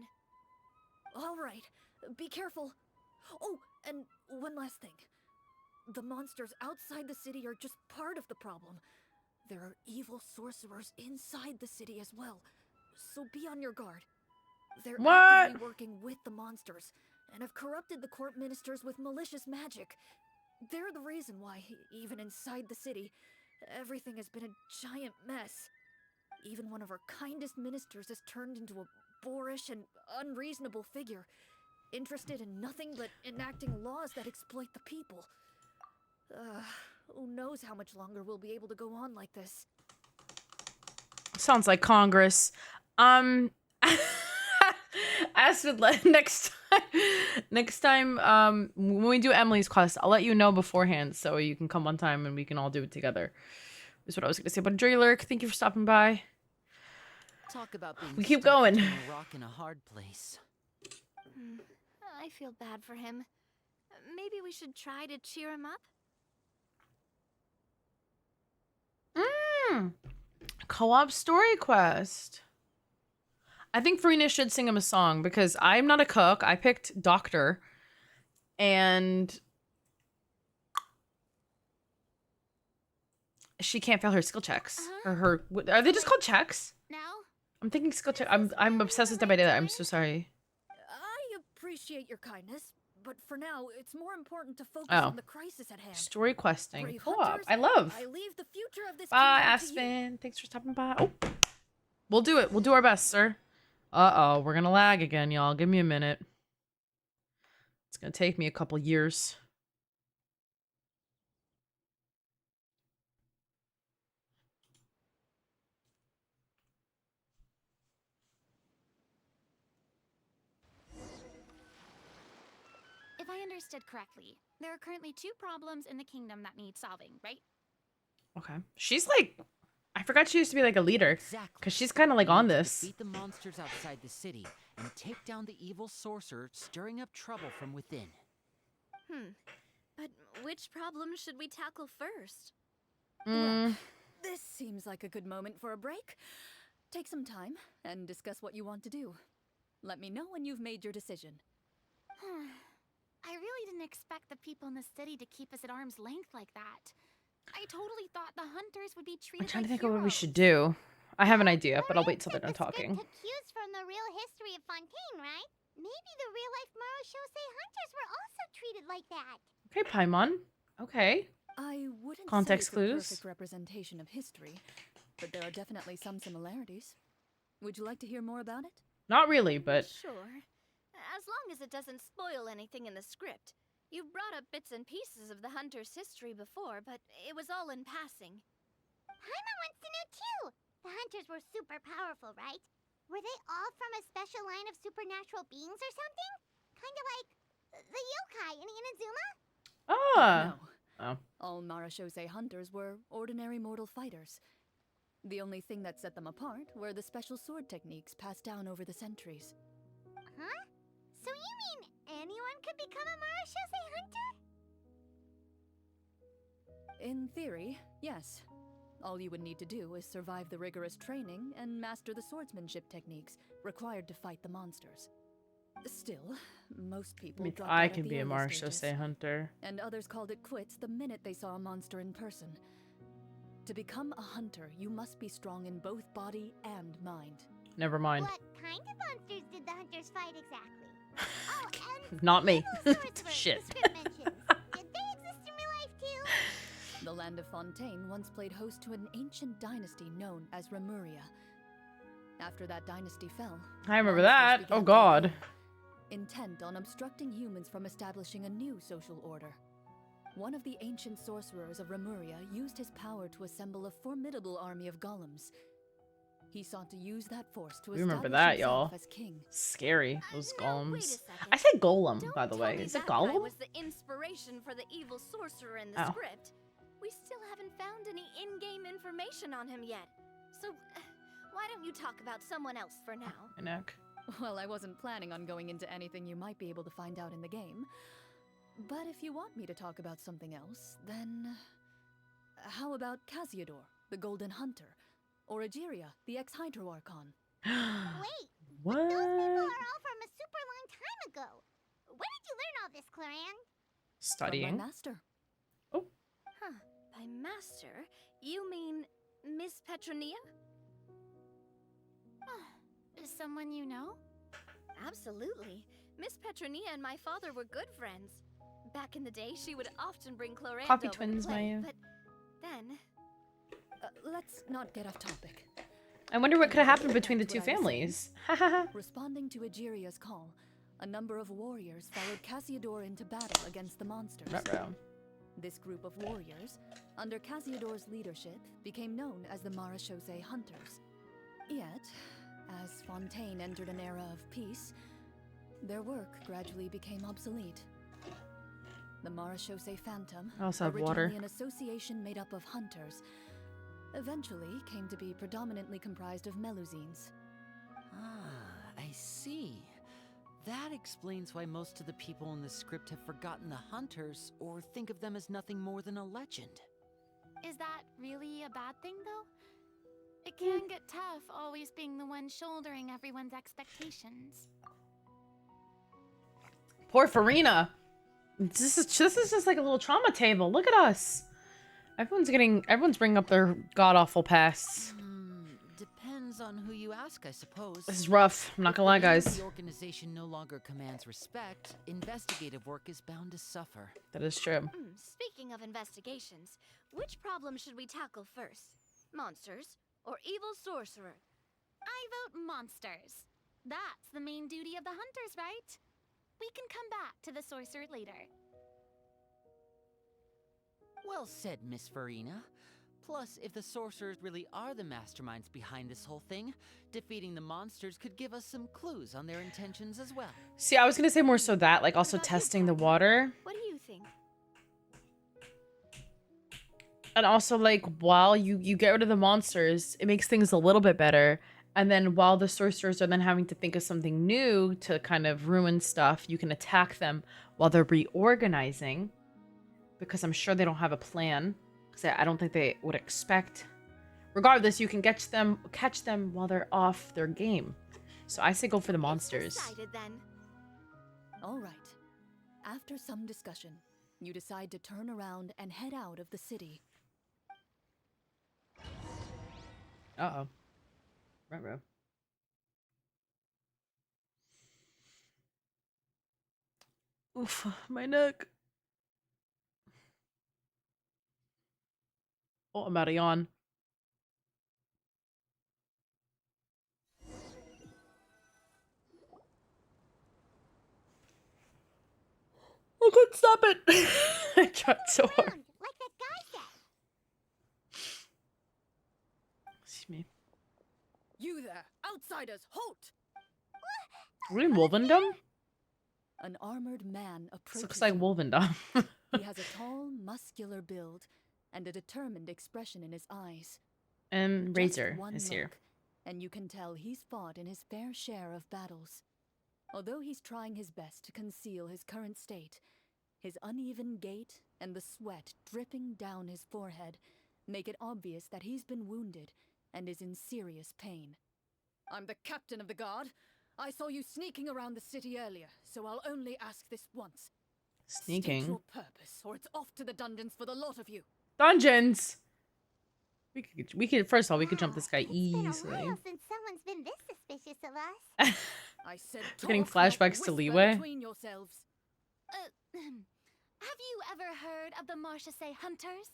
All right, be careful. Oh, and one last thing. The monsters outside the city are just part of the problem. There are evil sorcerers inside the city as well, so be on your guard. They're actively working with the monsters, and have corrupted the court ministers with malicious magic. They're the reason why, even inside the city, everything has been a giant mess. Even one of our kindest ministers has turned into a boorish and unreasonable figure, interested in nothing but enacting laws that exploit the people. Who knows how much longer we'll be able to go on like this. Sounds like Congress. Aspen, next time, when we do Emily's quest, I'll let you know beforehand so you can come one time and we can all do it together. Is what I was gonna say. But enjoy your lurk. Thank you for stopping by. Talk about being We keep stuck going. between a rock and a hard place. I feel bad for him. Maybe we should try to cheer him up? Co-op story quest. I think Farina should sing him a song because I'm not a cook. I picked doctor. And she can't fail her skill checks. Or are they just called checks? Now? I'm thinking skill check. I'm obsessed with Dead by Daylight. I'm so sorry. I appreciate your kindness, but for now, it's more important to focus Oh. on the crisis at hand. Story questing. Brave Co-op. hunters, I love. I leave the future of this Bye, kingdom to you. Aspen. Thanks for stopping by. Oh, we'll do it. We'll do our best, sir. Uh-oh, we're gonna lag again, y'all. Give me a minute. It's gonna take me a couple years. If I understood correctly, there are currently 2 problems in the kingdom that need solving, right? Okay. She's like, I forgot she used to be like a leader. Exactly. Because she's kind of like We on need to this. defeat the monsters outside the city and take down the evil sorcerer stirring up trouble from within. But which problem should we tackle first? Well, this seems like a good moment for a break. Take some time and discuss what you want to do. Let me know when you've made your decision. I really didn't expect the people in the city to keep us at arm's length like that. I totally thought the hunters would be treated I'm trying to like think of what we heroes. should do. I have an idea, but I'll Florian wait till said they're done the script talking. took cues from the real history of Fontaine, right? Maybe the real-life Marashosei hunters were also treated like that. Okay, Paimon. Okay. I wouldn't Context say it's a clues? perfect representation of history, but there are definitely some similarities. Would you like to hear more about it? Not really, but Sure. As long as it doesn't spoil anything in the script. You've brought up bits and pieces of the hunter's history before, but it was all in passing. Paimon wants to know too. The hunters were super powerful, right? Were they all from a special line of supernatural beings or something? Kind of like the yokai in Inazuma? ah. No. Oh. All Marashosei hunters were ordinary mortal fighters. The only thing that set them apart were the special sword techniques passed down over the centuries. Huh? So you mean anyone could become a Marashosei hunter? In theory, yes. All you would need to do is survive the rigorous training and master the swordsmanship techniques required to fight the monsters. Still, most people Means dropped I out at can the be a early Marshosei stages, hunter. and others called it quits the minute they saw a monster in person. To become a hunter, you must be strong in both body and mind. Never mind. What kind of monsters did the hunters fight exactly? Oh, and Not me. evil sorcerers Shit. the script mentions. Did they exist in real life too? The land of Fontaine once played host to an ancient dynasty known as Remuria. After that dynasty fell, I remember monsters that. began Oh to god. appear, intent on obstructing humans from establishing a new social order. One of the ancient sorcerers of Remuria used his power to assemble a formidable army of golems. He sought to use that force to We remember establish that, himself y'all. as king. Scary. Those Now, wait a golems. second. I said golem, Don't by the tell way. me Is it that guy golem? was the inspiration for the evil sorcerer in the Oh. script. We still haven't found any in-game information on him yet. So, why don't you talk about someone else for now? My neck. Well, I wasn't planning on going into anything you might be able to find out in the game. But if you want me to talk about something else, then... How about Casiodor, the Golden Hunter? Or Egeria, the ex-Hydro Archon? Wait, What? those people are all from a super long time ago. When did you learn all this, Chlorinde? From Studying. my master. Huh. By master, you mean Miss Petronia? Is someone you know? Absolutely. Miss Petronia and my father were good friends. Back in the day, she would often bring chlorinde Coffee over to twins, play, Maya. but then... Let's not get off topic. I wonder what could have happened between the Back two to what I was families. Hahaha. Responding to Egeria's call, a number of warriors followed Casiodor into battle against the monsters. Ruh-roh. This group of warriors, under Casiodor's leadership, became known as the Marashosei Hunters. Yet, as Fontaine entered an era of peace, their work gradually became obsolete. The Marashosei Phantom, I also have originally water. an association made up of hunters, eventually came to be predominantly comprised of Melusines. Ah, I see. That explains why most of the people in the script have forgotten the hunters or think of them as nothing more than a legend. Is that really a bad thing, though? It can get tough always being the one shouldering everyone's expectations. Poor Farina. This is just like a little trauma table. Look at us. Everyone's bringing up their god-awful pasts. Depends on who you ask, I suppose. This is rough. I'm not If gonna lie, the leader of guys. The organization no longer commands respect. Investigative work is bound to suffer. That is true. Speaking of investigations, which problem should we tackle first? Monsters or evil sorcerer? I vote monsters. That's the main duty of the hunters, right? We can come back to the sorcerer later. Well said, Miss Farina. Plus, if the sorcerers really are the masterminds behind this whole thing, defeating the monsters could give us some clues on their intentions as well. See, I was gonna say more so that, like, also testing the water. What do you think? And also, like, while you get rid of the monsters, it makes things a little bit better. And then while the sorcerers are then having to think of something new to kind of ruin stuff, you can attack them while they're reorganizing. Because I'm sure they don't have a plan. Because I don't think they would expect. Regardless, you can catch them while they're off their game. So I say go for the monsters. Decided then. All right. After some discussion, you decide to turn around and head out of the city. Uh-oh. Ruh-roh. Oof, my neck. Oh, I'm out of yawn. I couldn't stop it. I tried so hard. Like that guy said. Excuse me. You there, outsiders, halt! Are we in Wolvendom? An armored man This approaches looks like you. Wolvendom. He has a tall, muscular build and a determined expression in his eyes. And Just Razor one is here. look, and you can tell he's fought in his fair share of battles. Although he's trying his best to conceal his current state, his uneven gait and the sweat dripping down his forehead make it obvious that he's been wounded and is in serious pain. I'm the captain of the guard. I saw you sneaking around the city earlier, so I'll only ask this once. State Sneaking. your purpose, or it's off to the dungeons for the lot of you. Dungeons! We could first of all, we could jump this guy It's been a easily. while since someone's been this suspicious of us. I said We're getting talk, not flashbacks to whisper Leeway. between yourselves. Have you ever heard of the Marchese Hunters?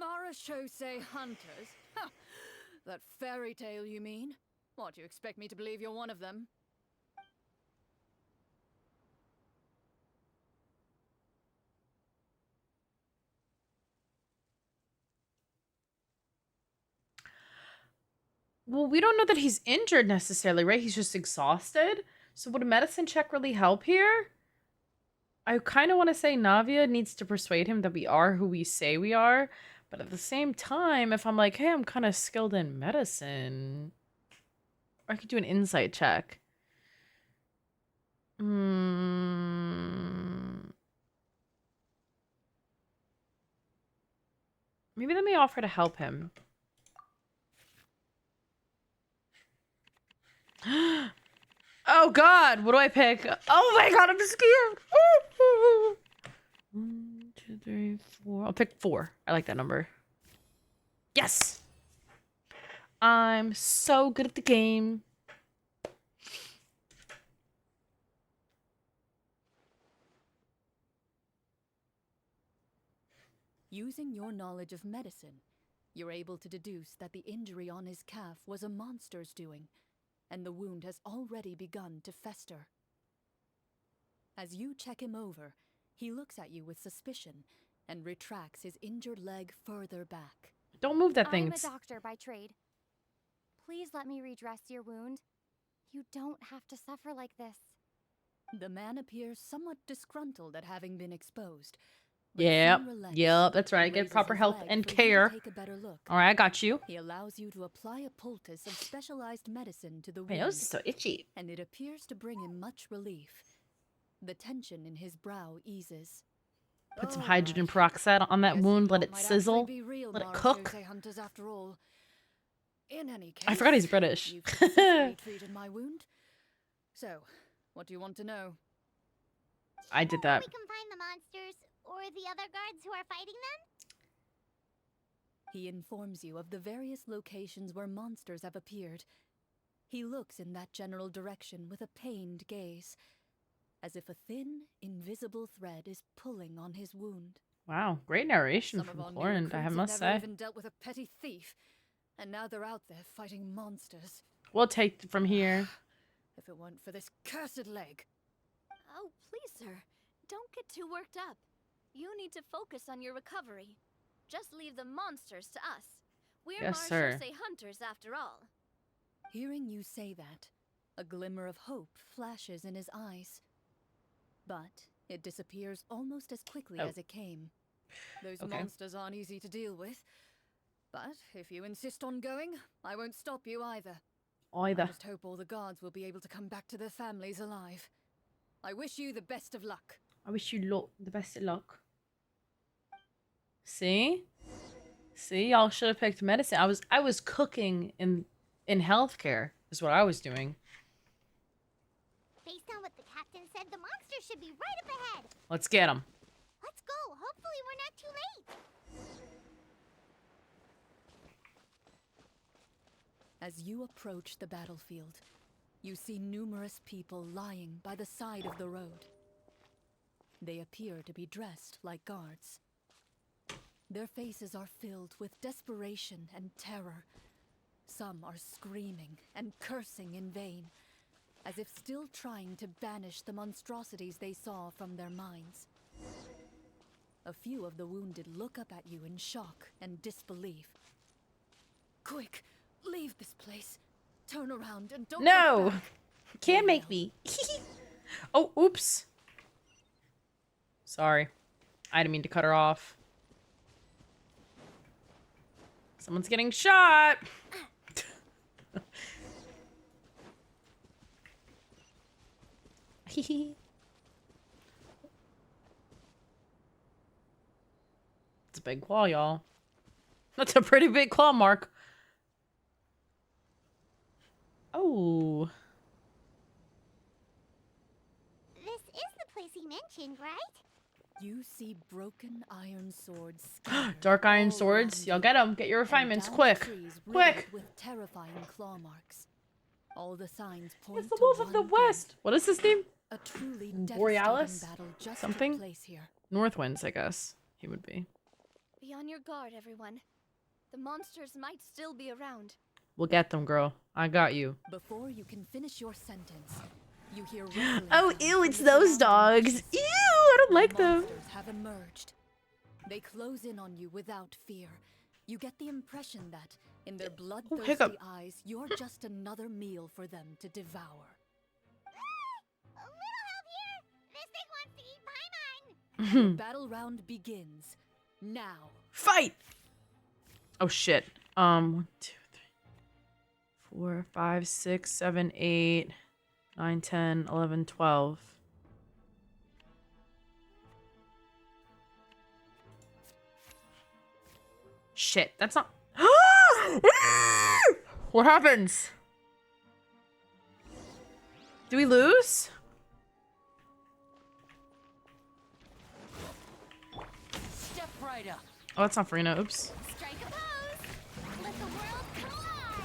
Marachose hunters? Ha! That fairy tale, you mean? What, you expect me to believe you're one of them? Well, we don't know that he's injured necessarily, right? He's just exhausted. So would a medicine check really help here? I kind of want to say Navia needs to persuade him that we are who we say we are. But at the same time, if I'm like, hey, I'm kind of skilled in medicine. Or I could do an insight check. Maybe let me offer to help him. Oh god, what do I pick? Oh my god, I'm scared. 1, 2, 3, 4. I'll pick 4. I like that number. Yes! I'm so good at the game. Using your knowledge of medicine, you're able to deduce that the injury on his calf was a monster's doing, and the wound has already begun to fester. As you check him over, he looks at you with suspicion and retracts his injured leg further back. Don't move that thing. I'm a doctor by trade. Please let me redress your wound. You don't have to suffer like this. The man appears somewhat disgruntled at having been exposed. but soon Yep, relents yep, that's right. and Get raises proper his health leg and for you to care. take a better look. All right, I got you. He allows you to apply a poultice of specialized medicine to the My wound, nose is so itchy. and it appears to bring him much relief. The tension in his brow eases. Put some All hydrogen right. peroxide on that Guess wound, you let lot it might actually sizzle, be real let it Marachose cook. hunters after all. In any case, I forgot he's British. you've successfully treated my wound. So, what do you want to know? I did that. We can find the monsters or the other guards who are fighting them? He informs you of the various locations where monsters have appeared. He looks in that general direction with a pained gaze, as if a thin, invisible thread is pulling on his wound. Wow, great narration Some of from our new Chlorinde, I recruits must have never say. even dealt with a petty thief, and now they're out there fighting monsters. We'll take it from here. if it weren't for this cursed leg. Oh, please, sir. Don't get too worked up. You need to focus on your recovery. Just leave the monsters to us. We're Yes, sir. Marshose hunters after all. Hearing you say that, a glimmer of hope flashes in his eyes. But it disappears almost as quickly as it came. Those monsters aren't easy to deal with. But if you insist on going, I won't stop you either. I just hope all the guards will be able to come back to their families alive. I wish you the best of luck. I wish you the best of luck. See? See, y'all should have picked medicine. I was cooking in healthcare is what I was doing. Based on what the captain said, the monster should be right up ahead. Let's get them. Let's go. Hopefully we're not too late. As you approach the battlefield, you see numerous people lying by the side of the road. They appear to be dressed like guards. Their faces are filled with desperation and terror. Some are screaming and cursing in vain, as if still trying to banish the monstrosities they saw from their minds. A few of the wounded look up at you in shock and disbelief. Quick, leave this place. Turn around and don't look back. Can't make me. Oh, oops. Sorry. I didn't mean to cut her off. Someone's getting shot. It's a big claw, y'all. That's a pretty big claw mark. Oh. This is the place he mentioned, right? You see broken iron swords. Dark iron swords. Y'all get them. Get your refinements. Quick. Quick. With terrifying claw marks. All the signs point It's the to Wolf of the one thing. West. What is this name? A truly Borealis? devastating battle just Something? took place here. Northwinds, I guess. He would be. Be on your guard, everyone. The monsters might still be around. We'll get them, girl. I got you. Before you can finish your sentence, you hear rumbling Oh, sounds ew, from it's the those surrounding dogs. bushes. Ew, I don't The like them. monsters have emerged. They close in on you without fear. You get the impression that, in their bloodthirsty hiccup. eyes, you're just another meal for them to devour. A little help here. This thing wants to eat Paimon. The battle round begins now. Fight! Oh, shit. 1, 2, 3, 4, 5, 6, 7, 8, 9, 10, 11, 12. Shit, that's not... What happens? Do we lose? Step right up. Oh, that's not Farina. Oops. Strike a pose! Let the world collide!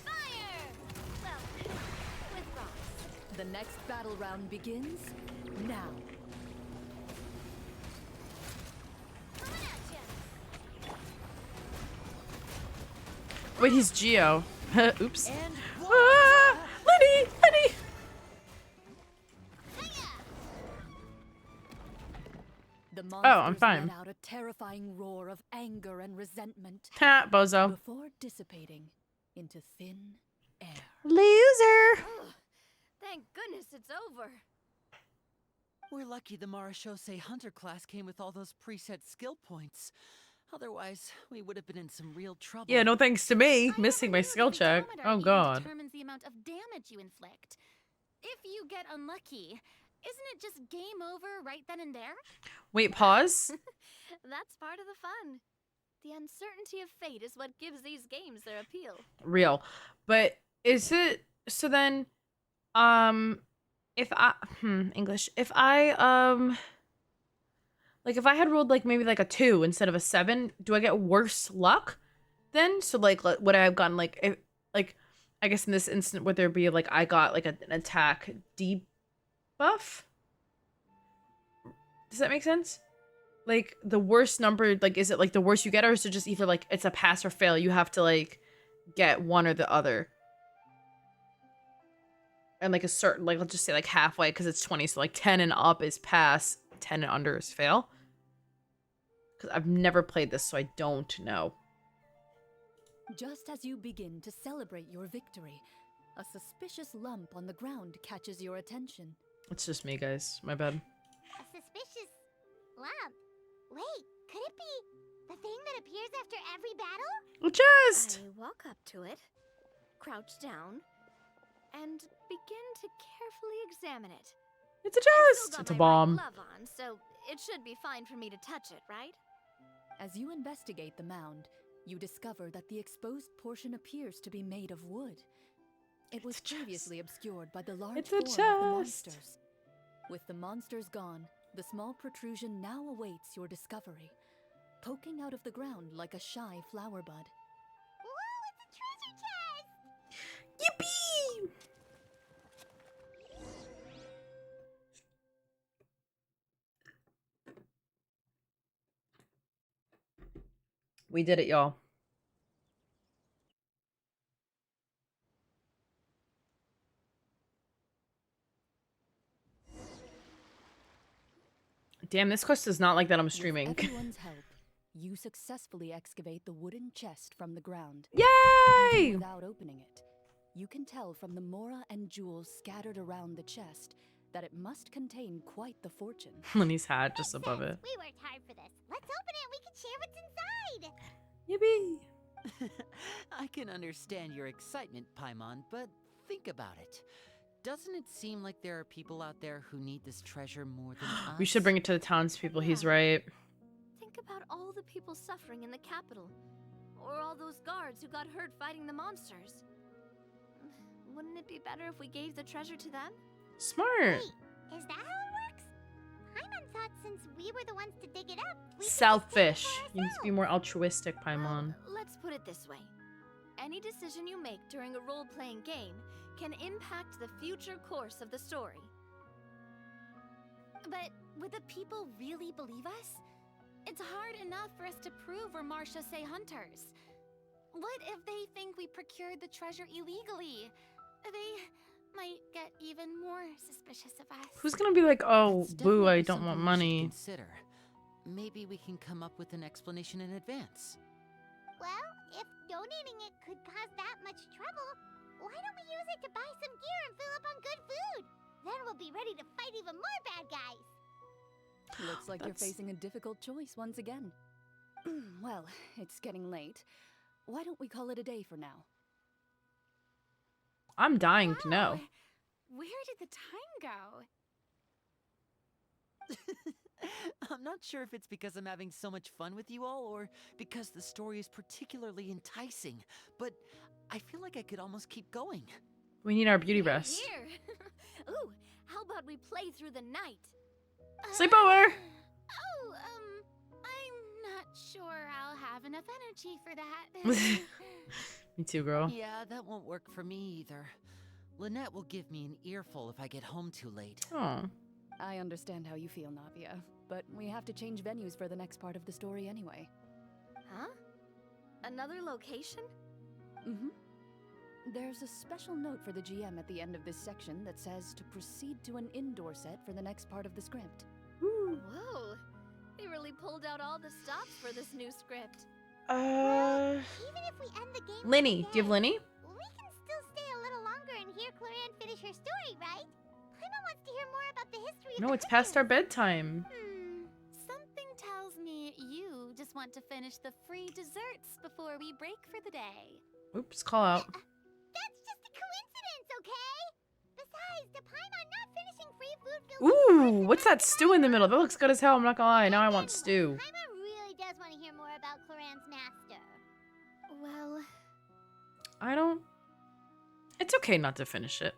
Fire! Well, with rocks. The next battle round begins now. Coming at ya. Wait, he's Geo. Oops. And Ah! Lenny! Lenny! The Oh, I'm monsters fine. let out a terrifying roar of anger and resentment Ha, bozo. before dissipating into thin air. Loser! Thank goodness it's over. we're lucky the Marashose Hunter class came with all those preset skill points. Otherwise, we would have been in some real trouble. Yeah, no thanks to me. I Missing my never knew skill the check. photometer Oh, even God. determines the amount of damage you inflict. If you get unlucky, isn't it just game over right then and there? Wait, pause. That's part of the fun. The uncertainty of fate is what gives these games their appeal. Real. But is it... So then... If I... English. If I, like, if I had rolled, like, maybe, like, a 2 instead of a 7, do I get worse luck then? So, like, would I have gotten, like... If, like, I guess in this instant, would there be, like, I got, like, an attack debuff? Does that make sense? Like, the worst number, like, is it, like, the worse you get, or is it just either, like, it's a pass or fail? You have to, like, get one or the other. And like a certain, like let's just say like halfway because it's 20, so like 10 and up is pass, 10 and under is fail. Because I've never played this, so I don't know. Just as you begin to celebrate your victory, a suspicious lump on the ground catches your attention. It's just me, guys. My bad. A suspicious lump. Wait, could it be the thing that appears after every battle? Well, just I walk up to it, crouch down, and begin to carefully examine it. it's a I've chest. still It's a got my right bomb. glove on, so it should be fine for me to touch it, right? As you investigate the mound, you discover that the exposed portion appears to be made of wood. It was previously obscured by the large It's a form of the chest. monsters. With the monsters gone, the small protrusion now awaits your discovery, poking out of the ground like a shy flower bud. Whoa, it's a treasure chest! Yippee! We did it, y'all. Damn, this quest is not like that I'm streaming. With everyone's help, you successfully excavate the wooden chest from the ground. Yay! Even without opening it, you can tell from the mora and jewels scattered around the chest that it must contain quite the fortune. Lenny's hat just above it. We worked hard for this. Let's open it and we can share what's inside. Yippee! I can understand your excitement, Paimon, but think about it. Doesn't it seem like there are people out there who need this treasure more than us? We should bring it to the townspeople. He's right. Think about all the people suffering in the capital, or all those guards who got hurt fighting the monsters. Wouldn't it be better if we gave the treasure to them? Smart. Wait, is that how it works? Paimon thought since we were the ones to dig it up, we could just Selfish. take it for You need to be ourselves. more altruistic, Paimon. Let's put it this way. Any decision you make during a role-playing game can impact the future course of the story. But would the people really believe us? It's hard enough for us to prove we're Marcia Say hunters. What if they think we procured the treasure illegally? They might get even more suspicious of us. Who's gonna be like, oh, It's boo, definitely I don't want something we should money. Consider. Maybe we can come up with an explanation in advance. Well, if donating it could cause that much trouble, why don't we use it to buy some gear and fill up on good food? Then we'll be ready to fight even more bad guys. Looks like you're That's- facing a difficult choice once again. Well, it's getting late. Why don't we call it a day for now? I'm dying to know. Wow, where did the time go? I'm not sure if it's because I'm having so much fun with you all or because the story is particularly enticing, but I feel like I could almost keep going. We need our beauty rest. Here! Ooh, how about we play through the night? Sleepover! Oh, I'm not sure I'll have enough energy for that. Me too, girl. Yeah, that won't work for me either. Lynette will give me an earful if I get home too late. Oh. I understand how you feel, Navia, but we have to change venues for the next part of the story anyway. Huh? Another location? Mm-hmm. There's a special note for the GM at the end of this section that says to proceed to an indoor set for the next part of the script. Whoa! They really pulled out all the stops for this new script. Even if we end the game Linny. today, Do you have Linny? we can still stay a little longer and hear chlroinde finish her story, right? Paimon wants to hear more about the history of No, the it's past our hunters. bedtime. Something tells me you just want to finish the free desserts before we break for the day. Oops, call out. That's just a coincidence, okay? Besides, the Paimon not finishing free food filled Ooh, what's that stew in the middle? That looks good as hell, I'm not gonna lie. Now I want stew. Paimon really does want to hear more about chlroinde's master. Well, I don't... It's okay not to finish it.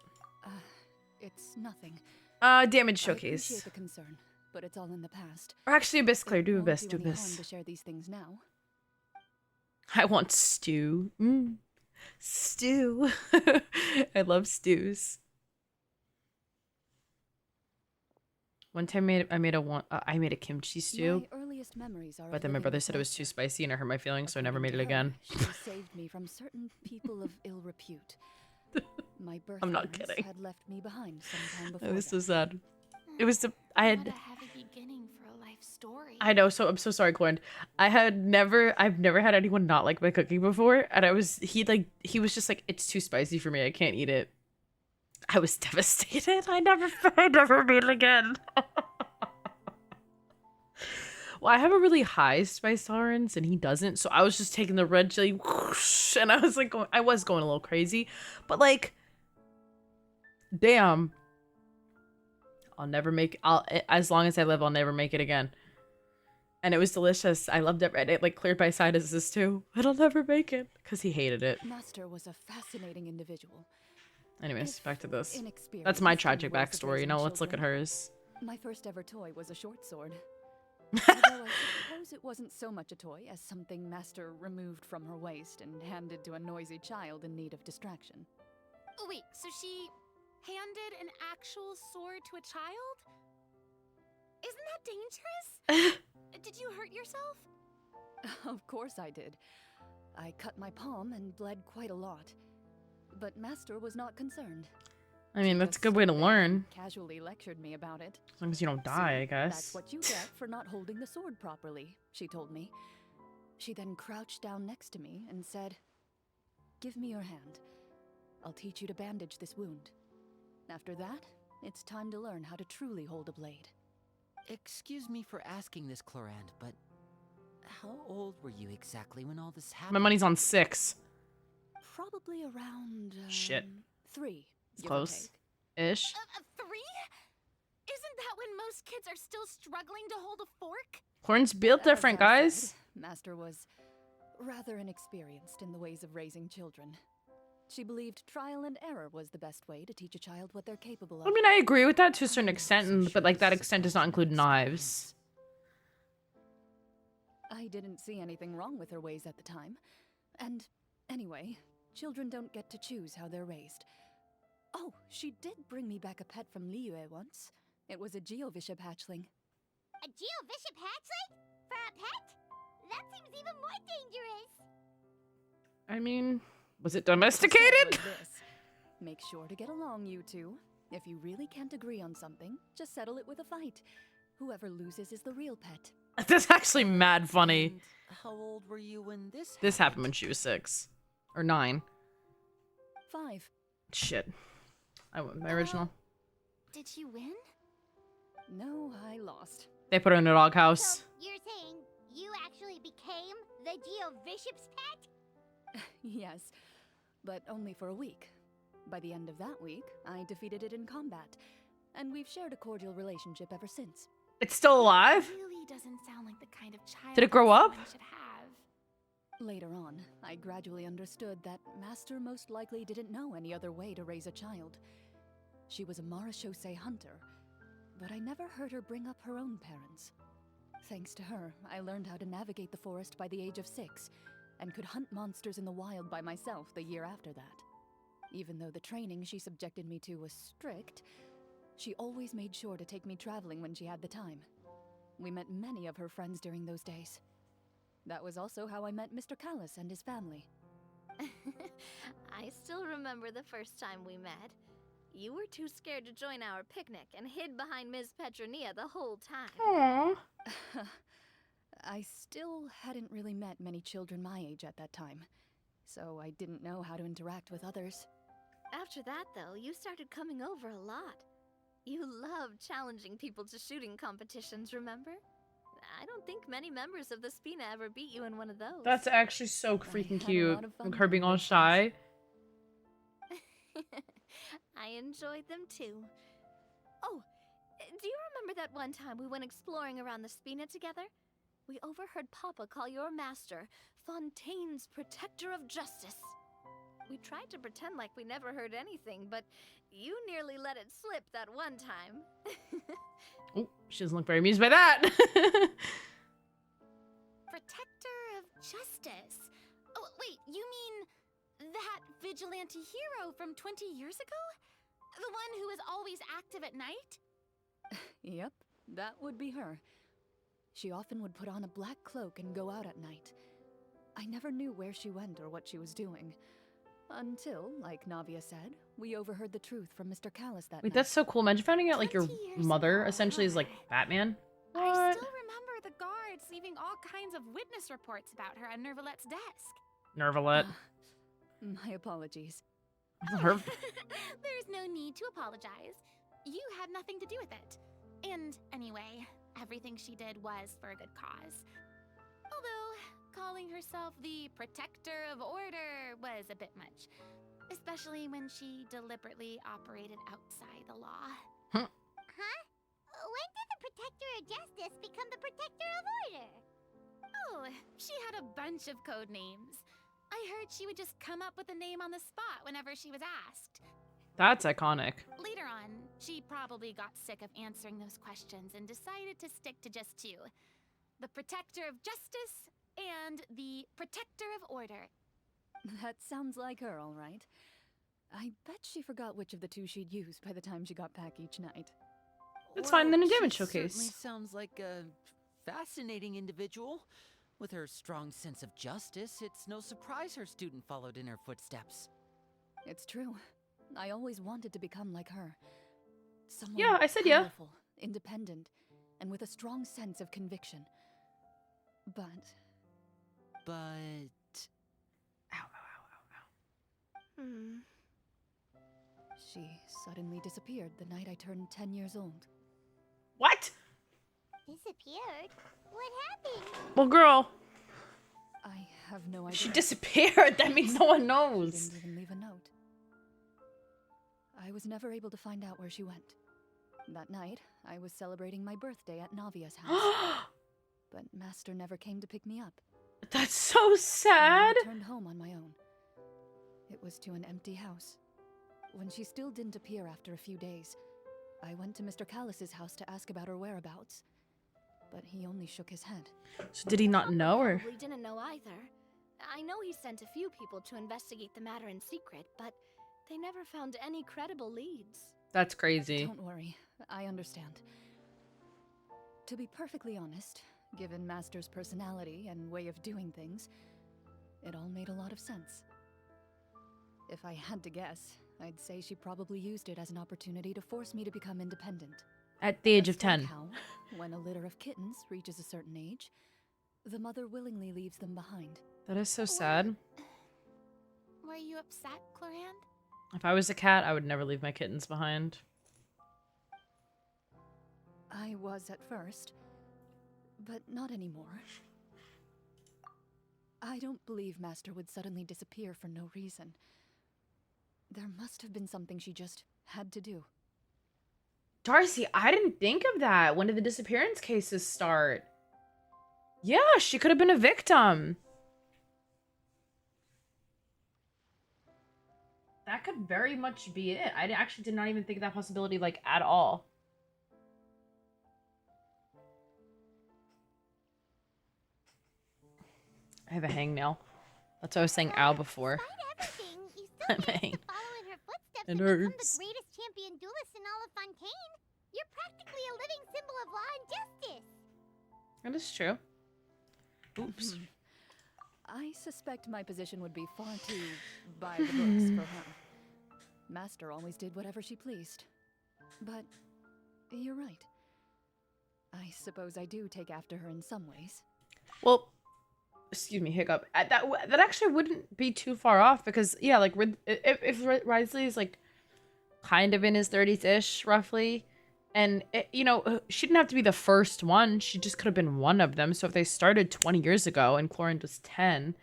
It's nothing. Damage I appreciate showcase. the concern, but it's all in the past. Or actually, Abyss Claire, It do won't Abyss, do any harm Abyss. to share these things now. I want stew. Stew. I love stews. One time I made a kimchi stew. My earlier earliest memories are. But then my brother said it was too spicy and it hurt my feelings, so I never made it again. She saved me from certain people of ill repute. My birth I'm not parents kidding. had left me behind sometime before. It was so that. sad. It was the I What had a heavy beginning for a life story. I know, so I'm so sorry, Corn. I've never had anyone not like my cooking before, and he was just like, it's too spicy for me, I can't eat it. I was devastated. I never made it again. Well, I have a really high spice tolerance and he doesn't, so I was just taking the red chili whoosh, and I was like going a little crazy, but like, damn. As long as I live, I'll never make it again. And it was delicious. I loved it. It like cleared my sinuses too. But I'll never make it because he hated it. Master was a fascinating individual. Anyways, back to this. Inexperienced That's my in tragic ways of backstory. raising Now let's look at children. hers. My first ever toy was a short sword. Although I suppose it wasn't so much a toy as something Master removed from her waist and handed to a noisy child in need of distraction. Oh, wait, so she handed an actual sword to a child? Isn't that dangerous? Did you hurt yourself? Of course I did. I cut my palm and bled quite a lot. But Master was not concerned. I mean, She that's a just good way to stood there and learn. Casually lectured me about it. As long as you don't die, I guess. That's what you get for not holding the sword properly, she told me. She then crouched down next to me and said, "Give me your hand. I'll teach you to bandage this wound. After that, it's time to learn how to truly hold a blade." Excuse me for asking this, chlroinde, but how old were you exactly when all this happened? My money's on 6. Probably around Shit. 3. It's give or close. take. Ish. 3? Isn't that when most kids are still struggling to hold a fork? Corn's built different, As I guys. said, Master was rather inexperienced in the ways of raising children. She believed trial and error was the best way to teach a child what they're capable of. I mean, I agree with that to a certain extent, but like that extent does not include knives. I didn't see anything wrong with her ways at the time. And anyway, children don't get to choose how they're raised. Oh, she did bring me back a pet from Liyue once. It was a Geovishap hatchling. A Geovishap hatchling? For a pet? That seems even more dangerous. I mean, was it She said domesticated? like this, "Make sure to get along, you two. If you really can't agree on something, just settle it with a fight. Whoever loses is the real pet." That's actually mad funny. And how old were you when this This happened when she was 6. Or 9. 5. Shit. I went with my original. Did you win? No, I lost. They put her in a doghouse. So, you're saying you actually became the Geovishap's pet? Yes, but only for a week. By the end of that week, I defeated it in combat, and we've shared a cordial relationship ever since. It's still alive? Really doesn't sound like the kind of child Did it grow up? someone should have. Later on, I gradually understood that Master most likely didn't know any other way to raise a child. She was a marechaussee hunter, but I never heard her bring up her own parents. Thanks to her, I learned how to navigate the forest by the age of 6, and could hunt monsters in the wild by myself the year after that. Even though the training she subjected me to was strict, she always made sure to take me traveling when she had the time. We met many of her friends during those days. That was also how I met Mr. Callis and his family. I still remember the first time we met. You were too scared to join our picnic and hid behind Ms. Petronia the whole time. Aww. I still hadn't really met many children my age at that time, so I didn't know how to interact with others. After that, though, you started coming over a lot. You loved challenging people to shooting competitions, remember? I don't think many members of the Spina ever beat you in one of those. That's actually so had freaking a cute. lot of fun Like her being doing all those shy. I enjoyed them too. Oh, do you remember that one time we went exploring around the Spina together? We overheard Papa call your master Fontaine's Protector of Justice. We tried to pretend like we never heard anything, but you nearly let it slip that one time. Oh, she doesn't look very amused by that. Protector of Justice. Oh, wait, you mean that vigilante hero from 20 years ago? The one who is always active at night? Yep, that would be her. she often would put on a black cloak and go out at night. I never knew where she went or what she was doing. Until, like Navia said, we overheard the truth from Mr. Callis that Wait, night. that's so cool. Imagine finding out like your 20 years mother ago, essentially is like huh? Batman. I What? still remember the guards leaving all kinds of witness reports about her on Nervalette's desk. Nervalette. My apologies. Her. There's no need to apologize. You had nothing to do with it. And anyway, everything she did was for a good cause. Although, calling herself the protector of order was a bit much. Especially when she deliberately operated outside the law. Huh? When did the Protector of Justice become the Protector of Order? Oh, she had a bunch of code names. I heard she would just come up with a name on the spot whenever she was asked. That's iconic. Later on, she probably got sick of answering those questions and decided to stick to just two. The Protector of Justice and the Protector of Order. That sounds like her, all right. I bet she forgot which of the two she'd use by the time she got back each night. It's fine in a she damage certainly showcase. sounds like a fascinating individual. With her strong sense of justice, it's no surprise her student followed in her footsteps. It's true. I always wanted to become like her. Someone Yeah, I said yeah. powerful, independent, and with a strong sense of conviction. But But Ow, ow, ow, ow, ow. she suddenly disappeared the night I turned 10 years old. What? Disappeared? What happened? Well, girl, I have no idea. she disappeared. That means no one She knows. didn't even leave a note. I was never able to find out where she went. That night, I was celebrating my birthday at Navia's house. But Master never came to pick me up. That's so I sad. returned home on my own. It was to an empty house. When she still didn't appear after a few days, I went to Mr. Callis's house to ask about her whereabouts. But he only shook his head. So did he not Papa know or? probably didn't know either. I know he sent a few people to investigate the matter in secret, but they never found any credible leads. That's crazy. Don't worry, I understand. To be perfectly honest, given Master's personality and way of doing things, it all made a lot of sense. If I had to guess, I'd say she probably used it as an opportunity to force me to become independent. At the age of Just like 10. how, when a litter of kittens reaches a certain age, the mother willingly leaves them behind. That is so sad. Were you upset, Chlorinde? If I was a cat, I would never leave my kittens behind. I was at first, but not anymore. I don't believe Master would suddenly disappear for no reason. There must have been something she just had to do. Darcy, I didn't think of that. When did the disappearance cases start? Yeah, she could have been a victim. That could very much be it. I actually did not even think of that possibility, like, at all. I have a hangnail. That's why I was saying ow before. Despite everything, you still I'm managed hang. to follow in her footsteps It and become hurts. the greatest champion duelist in all of Fontaine. You're practically a living symbol of law and justice. That is true. Oops. I suspect my position would be far too by the books for her. Master always did whatever she pleased. But you're right. I suppose I do take after her in some ways. Well, excuse me, hiccup. That actually wouldn't be too far off because, yeah, like, if Risley is, like, kind of in his 30s-ish, roughly, and, you know, she didn't have to be the first one. She just could have been one of them. So if they started 20 years ago and Chlorinde was 10,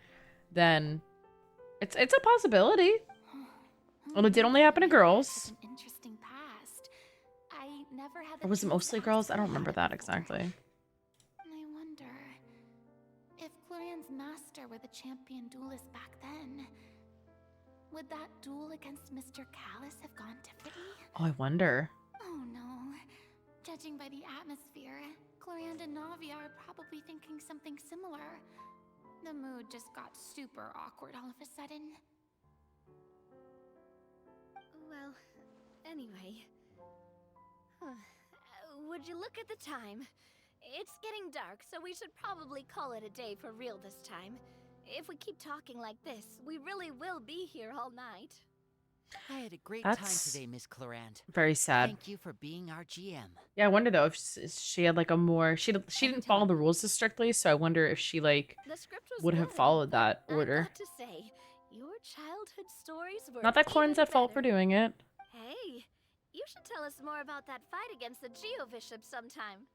then it's a possibility. Well, it did only happen to girls. Such an interesting past. I never had the Or was it chance to mostly ask girls? I her don't remember that before. exactly. I wonder if Chlorine's master were the champion duelist back then. Would that duel against Mr. Callis have gone differently? Oh, I wonder. Oh no. Judging by the atmosphere, Chlorinde and Navia are probably thinking something similar. The mood just got super awkward all of a sudden. Well, anyway. Would you look at the time? It's getting dark, so we should probably call it a day for real this time. If we keep talking like this, we really will be here all night. I had a great That's time today, Miss chlroinde. very sad. Thank you for being our GM. Yeah, I wonder though if she had like a more she didn't follow the rules as strictly, so I wonder if she like The script was would have good, followed but that I've order. got to say, your childhood stories were Not that Chlorine's even at fault for better. doing it. Hey, you should tell us more about that fight against the Geovishop sometime.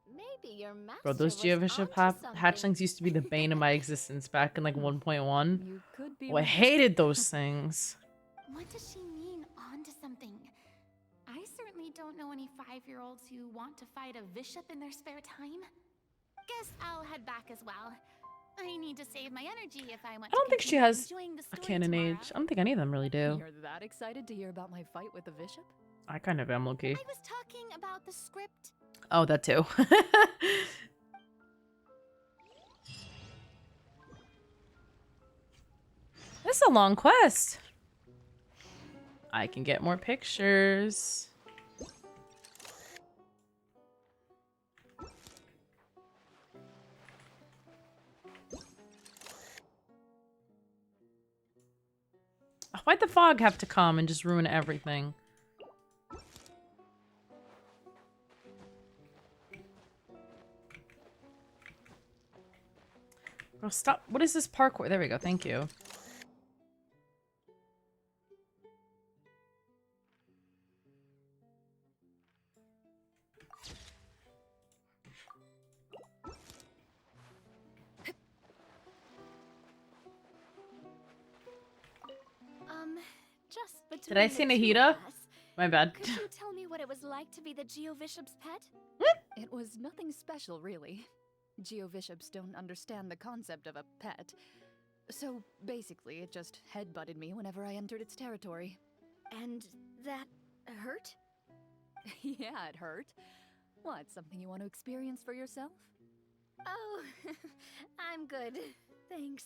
Maybe your master Bro, those was Geovishop onto something. hatchlings used to be the bane of my existence back in like 1.1. You could be Oh, I right. hated those things. What does she mean, onto something? I certainly don't know any 5-year-olds who want to fight a bishop in their spare time. Guess I'll head back as well. I need to save my energy if I want I don't to think she continue has enjoying the a story canon tomorrow. age. I don't think any of them really do. You're that excited to hear about my fight with the bishop? I kind of am, low-key. I was talking about the script. Oh, that too. This is a long quest. I can get more pictures. Why'd the fog have to come and just ruin everything? Girl, stop. What is this parkour? There we go. Thank you. Just between Did I the say two Nahida? of us, My bad. could you tell me what it was like to be the Geovishop's pet? It was nothing special, really. Geovishops don't understand the concept of a pet. So basically, it just headbutted me whenever I entered its territory. And that hurt? Yeah, it hurt. What, something you want to experience for yourself? Oh, I'm good. Thanks.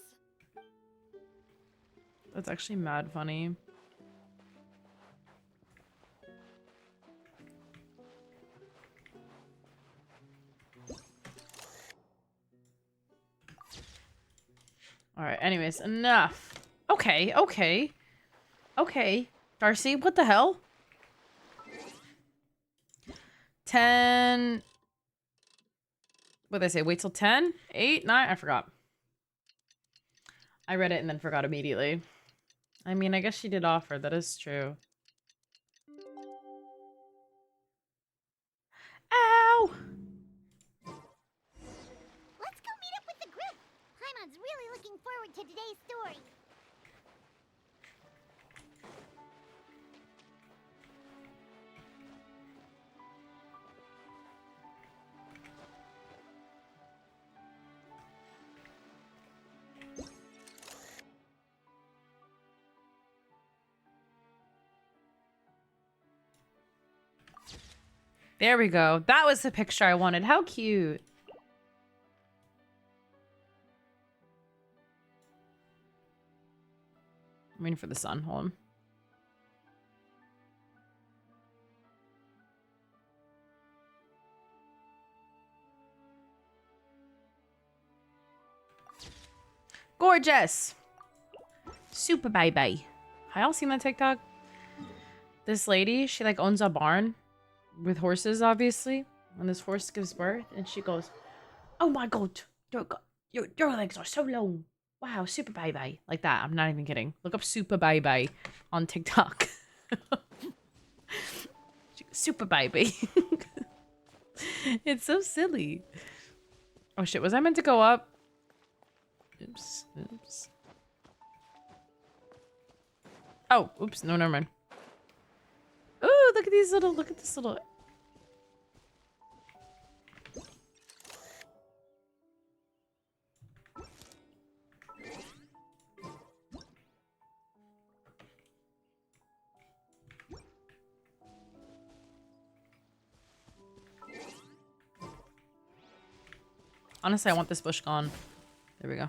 That's actually mad funny. Alright, anyways, enough. Okay, okay. Okay. Darcy, what the hell? 10... What'd I say? Wait till 10? 8? 9? I forgot. I read it and then forgot immediately. I mean, I guess she did offer. That is true. Ow! Let's go meet up with the group. Paimon's really looking forward to today's story. There we go. That was the picture I wanted. How cute. I'm waiting for the sun. Hold on. Gorgeous. Super baby. Have y'all seen that TikTok? This lady, she like owns a barn with horses, obviously. And this horse gives birth, and she goes, "Oh my god, your legs are so long. Wow, super baby." Like that. I'm not even kidding. Look up super baby on TikTok. Super baby. It's so silly. Oh shit, was I meant to go up? Oops, oops. Oh, oops, no, never mind. Ooh, look at these little, look at this little. Honestly, I want this bush gone. There we go.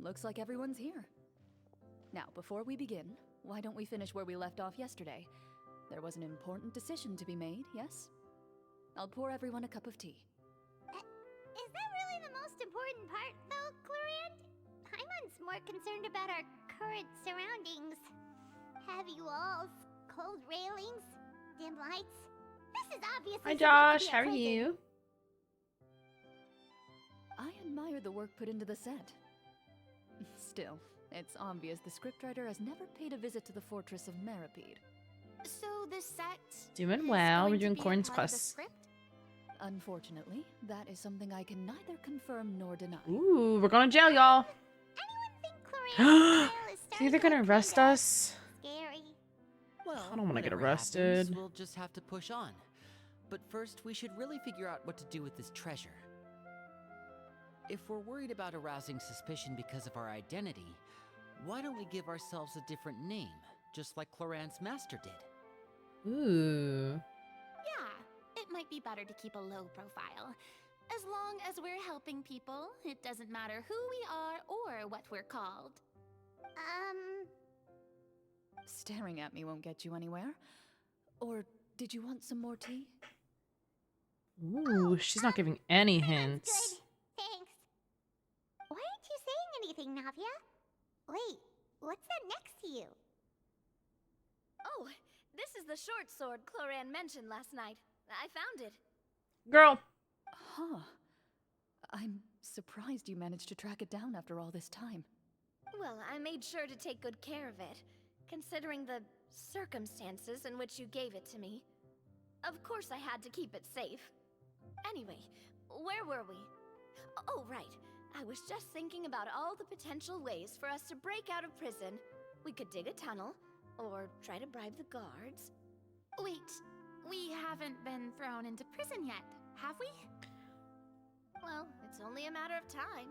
looks like everyone's here. Now, before we begin, why don't we finish where we left off yesterday? There was an important decision to be made, yes? I'll pour everyone a cup of tea. Is that really the most important part, though, chlroinde? Paimon's more concerned about our current surroundings. Heavy walls, cold railings, dim lights. This is obviously Hi supposed Josh, to be a how are prison. you? I admire the work put into the set. Still, it's obvious the scriptwriter has never paid a visit to the fortress of Meripede. So the set Doing is well. going We're to doing be a Corn's part of the quest. script? Unfortunately, that is something I can neither confirm nor deny. Ooh, we're going to jail, y'all. Anyone think chlorine's style is See, they're starting gonna to arrest kinda us. scary? Well, I don't wanna get whatever arrested. happens, we'll just have to push on. But first, we should really figure out what to do with this treasure. If we're worried about arousing suspicion because of our identity, why don't we give ourselves a different name, just like chlorine's master did? Ooh. Yeah, it might be better to keep a low profile. As long as we're helping people, it doesn't matter who we are or what we're called. Staring at me won't get you anywhere. Or did you want some more tea? Ooh, she's not giving any Paimon's hints. good. Thanks. Why aren't you saying anything, Navia? Wait, what's that next to you? Oh, this is the short sword Chlorine mentioned last night. I found it. Girl. Huh. I'm surprised you managed to track it down after all this time. Well, I made sure to take good care of it, considering the circumstances in which you gave it to me. Of course I had to keep it safe. Anyway, where were we? Oh, right. I was just thinking about all the potential ways for us to break out of prison. We could dig a tunnel, or try to bribe the guards. Wait, we haven't been thrown into prison yet, have we? Well, it's only a matter of time.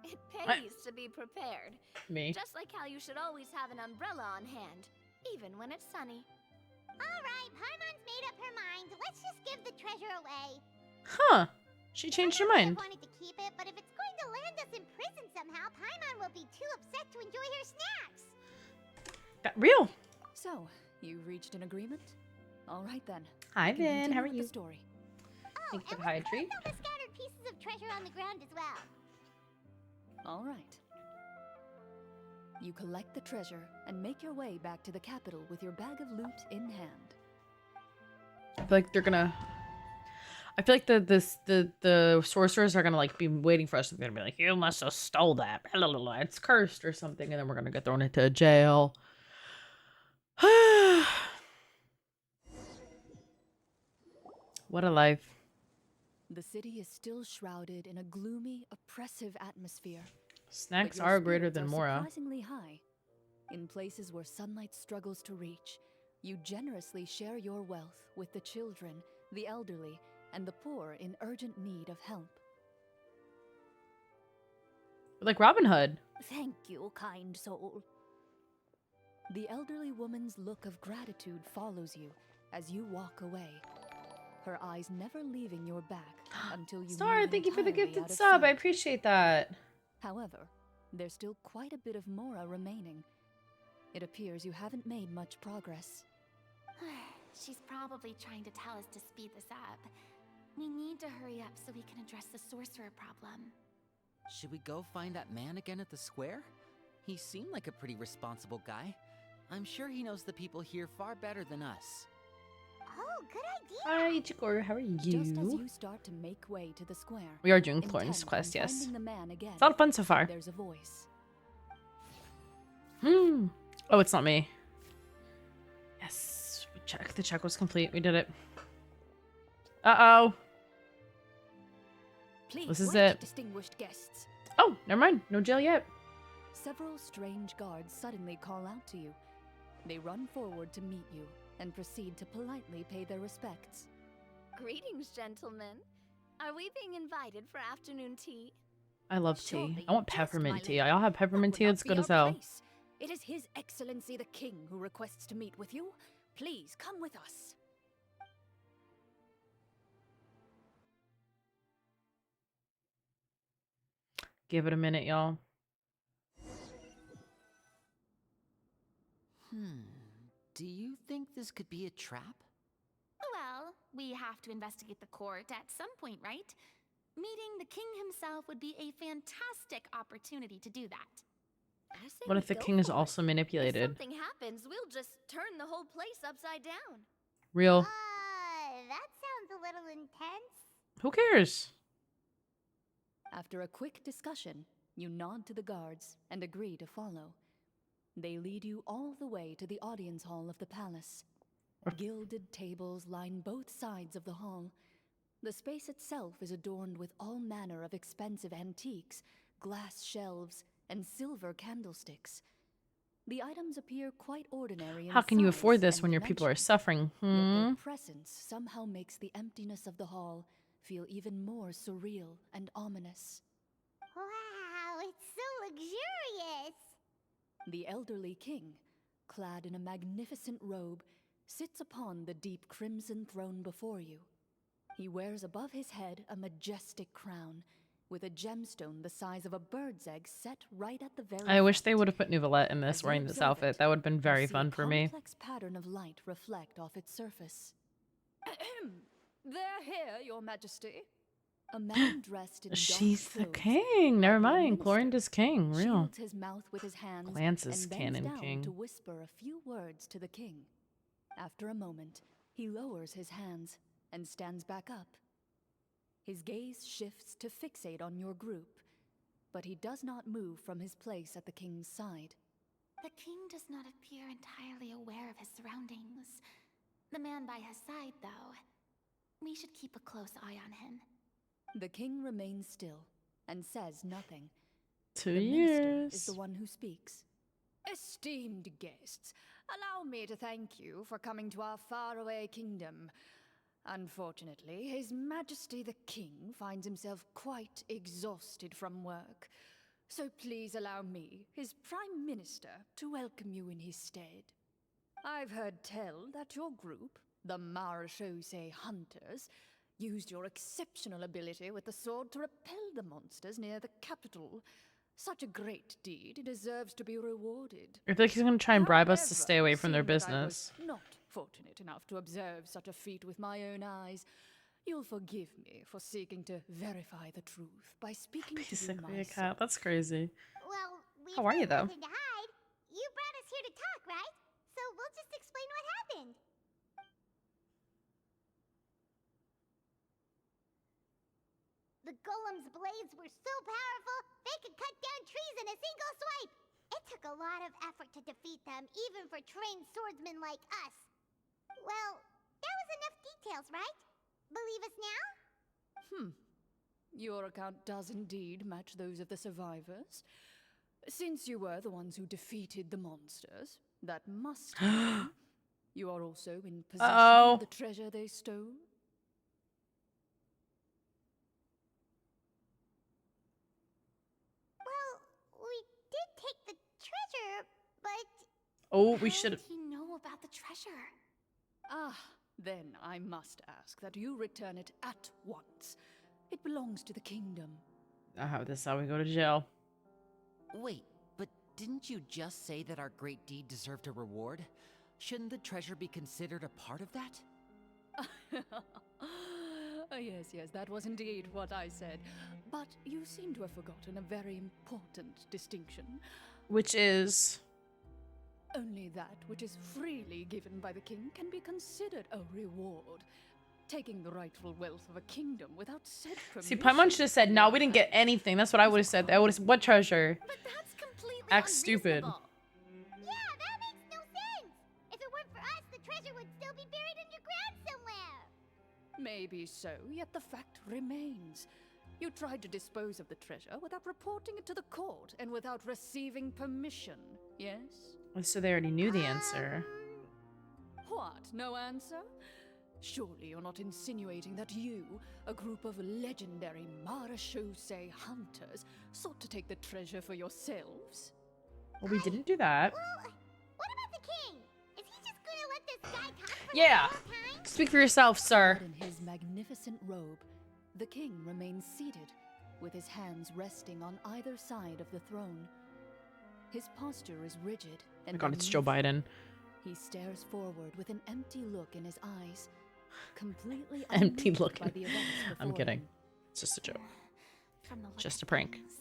It pays to be prepared. Me. Just like how you should always have an umbrella on hand, even when it's sunny. Alright, Paimon's made up her mind. Let's just give the treasure away. Huh. She changed her I mind. wanted to keep it, but if it's going to land us in prison somehow, Paimon will be too upset to enjoy her snacks. That real. So, you reached an agreement? All right then. Hi, We can Vin. How continue are with you? the story. Oh, Thank you for and the we'll hydrate. collect all the scattered pieces of treasure on the ground as well. All right. You collect the treasure and make your way back to the capital with your bag of loot in hand. I feel like they're gonna. I feel like the sorcerers are gonna like be waiting for us. They're gonna be like, "You must have stole that. Blah, blah, blah. It's cursed or something," and then we're gonna get thrown into jail. What a life. The city is still shrouded in a gloomy, oppressive atmosphere. Snacks but your are greater spirits than are Mora. surprisingly high. In places where sunlight struggles to reach, you generously share your wealth with the children, the elderly, and the poor in urgent need of help. Like Robin Hood. Thank you, kind soul. The elderly woman's look of gratitude follows you as you walk away, her eyes never leaving your back until you Star, move thank you for the entirely gifted out of sub. I sight. appreciate that. However, there's still quite a bit of Mora remaining. It appears you haven't made much progress. She's probably trying to tell us to speed this up. We need to hurry up so we can address the sorcerer problem. Should we go find that man again at the square? He seemed like a pretty responsible guy. I'm sure he knows the people here far better than us. Oh, good idea. Hi, Chikoro. How are you? Just as you start to make way to the square, We are doing intent Chlorine's on quest, yes. finding the man again, It's a lot of fun so far. there's a voice. Oh, it's not me. Yes. We check. The check was complete. We did it. Uh-oh. Please This is wait, it. distinguished guests. Oh, never mind. No jail yet. Several strange guards suddenly call out to you. They run forward to meet you and proceed to politely pay their respects. Greetings, gentlemen. Are we being invited for afternoon tea? I love tea. Surely I want you jest, my peppermint tea. lady. I'll have That peppermint would tea. not That's be good as our hell. place. It is His Excellency the King who requests to meet with you. Please come with us. Give it a minute, y'all. Do you think this could be a trap? Well, we have to investigate the court at some point, right? Meeting the king himself would be a fantastic opportunity to do that. I say What we if the go king is for it. also If manipulated? something happens, we'll just turn the whole place upside down. Real. That sounds a little intense. Who cares? After a quick discussion, you nod to the guards and agree to follow. They lead you all the way to the audience hall of the palace. Gilded tables line both sides of the hall. The space itself is adorned with all manner of expensive antiques, glass shelves, and silver candlesticks. The items appear quite ordinary in How can you size afford this and when your people are dimension, suffering? yet their Hmm? presence somehow makes the emptiness of the hall feel even more surreal and ominous. Wow, it's so luxurious. The elderly king, clad in a magnificent robe, sits upon the deep crimson throne before you. He wears above his head a majestic crown, with a gemstone the size of a bird's egg set right at the very I wish they front. would have put Nouvellette in this, As you wearing this observe outfit. it, That would have been you very see fun a for me. complex pattern of light reflect off its surface. They're here, your majesty. A man dressed in She's dark the clothes, king. Never likely a mind. minister, Chlorinde is king. Real. shields his mouth with his hands Clance is and bends canon down king. to whisper a few words to the king. After a moment, he lowers his hands and stands back up. His gaze shifts to fixate on your group, but he does not move from his place at the king's side. The king does not appear entirely aware of his surroundings. The man by his side, though. We should keep a close eye on him. The king remains still and says nothing. 2 The minister is the years. one who speaks. Esteemed guests, allow me to thank you for coming to our faraway kingdom. Unfortunately, His Majesty the King finds himself quite exhausted from work. So please allow me, his Prime Minister, to welcome you in his stead. I've heard tell that your group, the Marechaussee Hunters, used your exceptional ability with the sword to repel the monsters near the capital. Such a great deed deserves to be rewarded. I feel like he's gonna try and bribe us to However, stay away from their seeing that I was business. not fortunate enough to observe such a feat with my own eyes, you'll forgive me for seeking to verify the truth by speaking to you Basically a myself. cat. That's crazy. Well, we've How are you, got though? nothing to hide. You brought us here to talk, right? So we'll just explain what happened. The golem's blades were so powerful, they could cut down trees in a single swipe. It took a lot of effort to defeat them, even for trained swordsmen like us. Well, that was enough details, right? Believe us now? Your account does indeed match those of the survivors. Since you were the ones who defeated the monsters, that must mean you are also in possession Uh-oh. of the treasure they stole. Well, we did take the treasure, but Oh, we How should did have. he know about the treasure? Ah, then I must ask that you return it at once. It belongs to the kingdom. This is how we go to jail. Wait, but didn't you just say that our great deed deserved a reward? Shouldn't the treasure be considered a part of that? Yes, that was indeed what I said. But you seem to have forgotten a very important distinction. Which is. Only that which is freely given by the king can be considered a reward. Taking the rightful wealth of a kingdom without said See, permission. Paimon should have said, no, we didn't get anything. That's what I would have said. I would have what treasure? But that's completely Act stupid. unreasonable. yeah, that makes no sense. If it weren't for us, the treasure would still be buried underground somewhere. Maybe so, yet the fact remains. You tried to dispose of the treasure without reporting it to the court and without receiving permission, yes? So they already knew the answer. What, no answer? Surely you're not insinuating that you, a group of legendary Marechaussee hunters, sought to take the treasure for yourselves? Well, we didn't do that. Well, what about the king? Is he just gonna let this guy talk for Yeah. the whole time? Speak for yourself, sir. In his magnificent robe, the king remains seated, with his hands resting on either side of the throne. His posture is rigid Oh and my god, it's Joe unmoving, Biden. He stares forward with an empty look in his eyes, completely Empty unmoved look. by the events I'm before kidding. him. It's just a joke. From the look Just of a prank. things,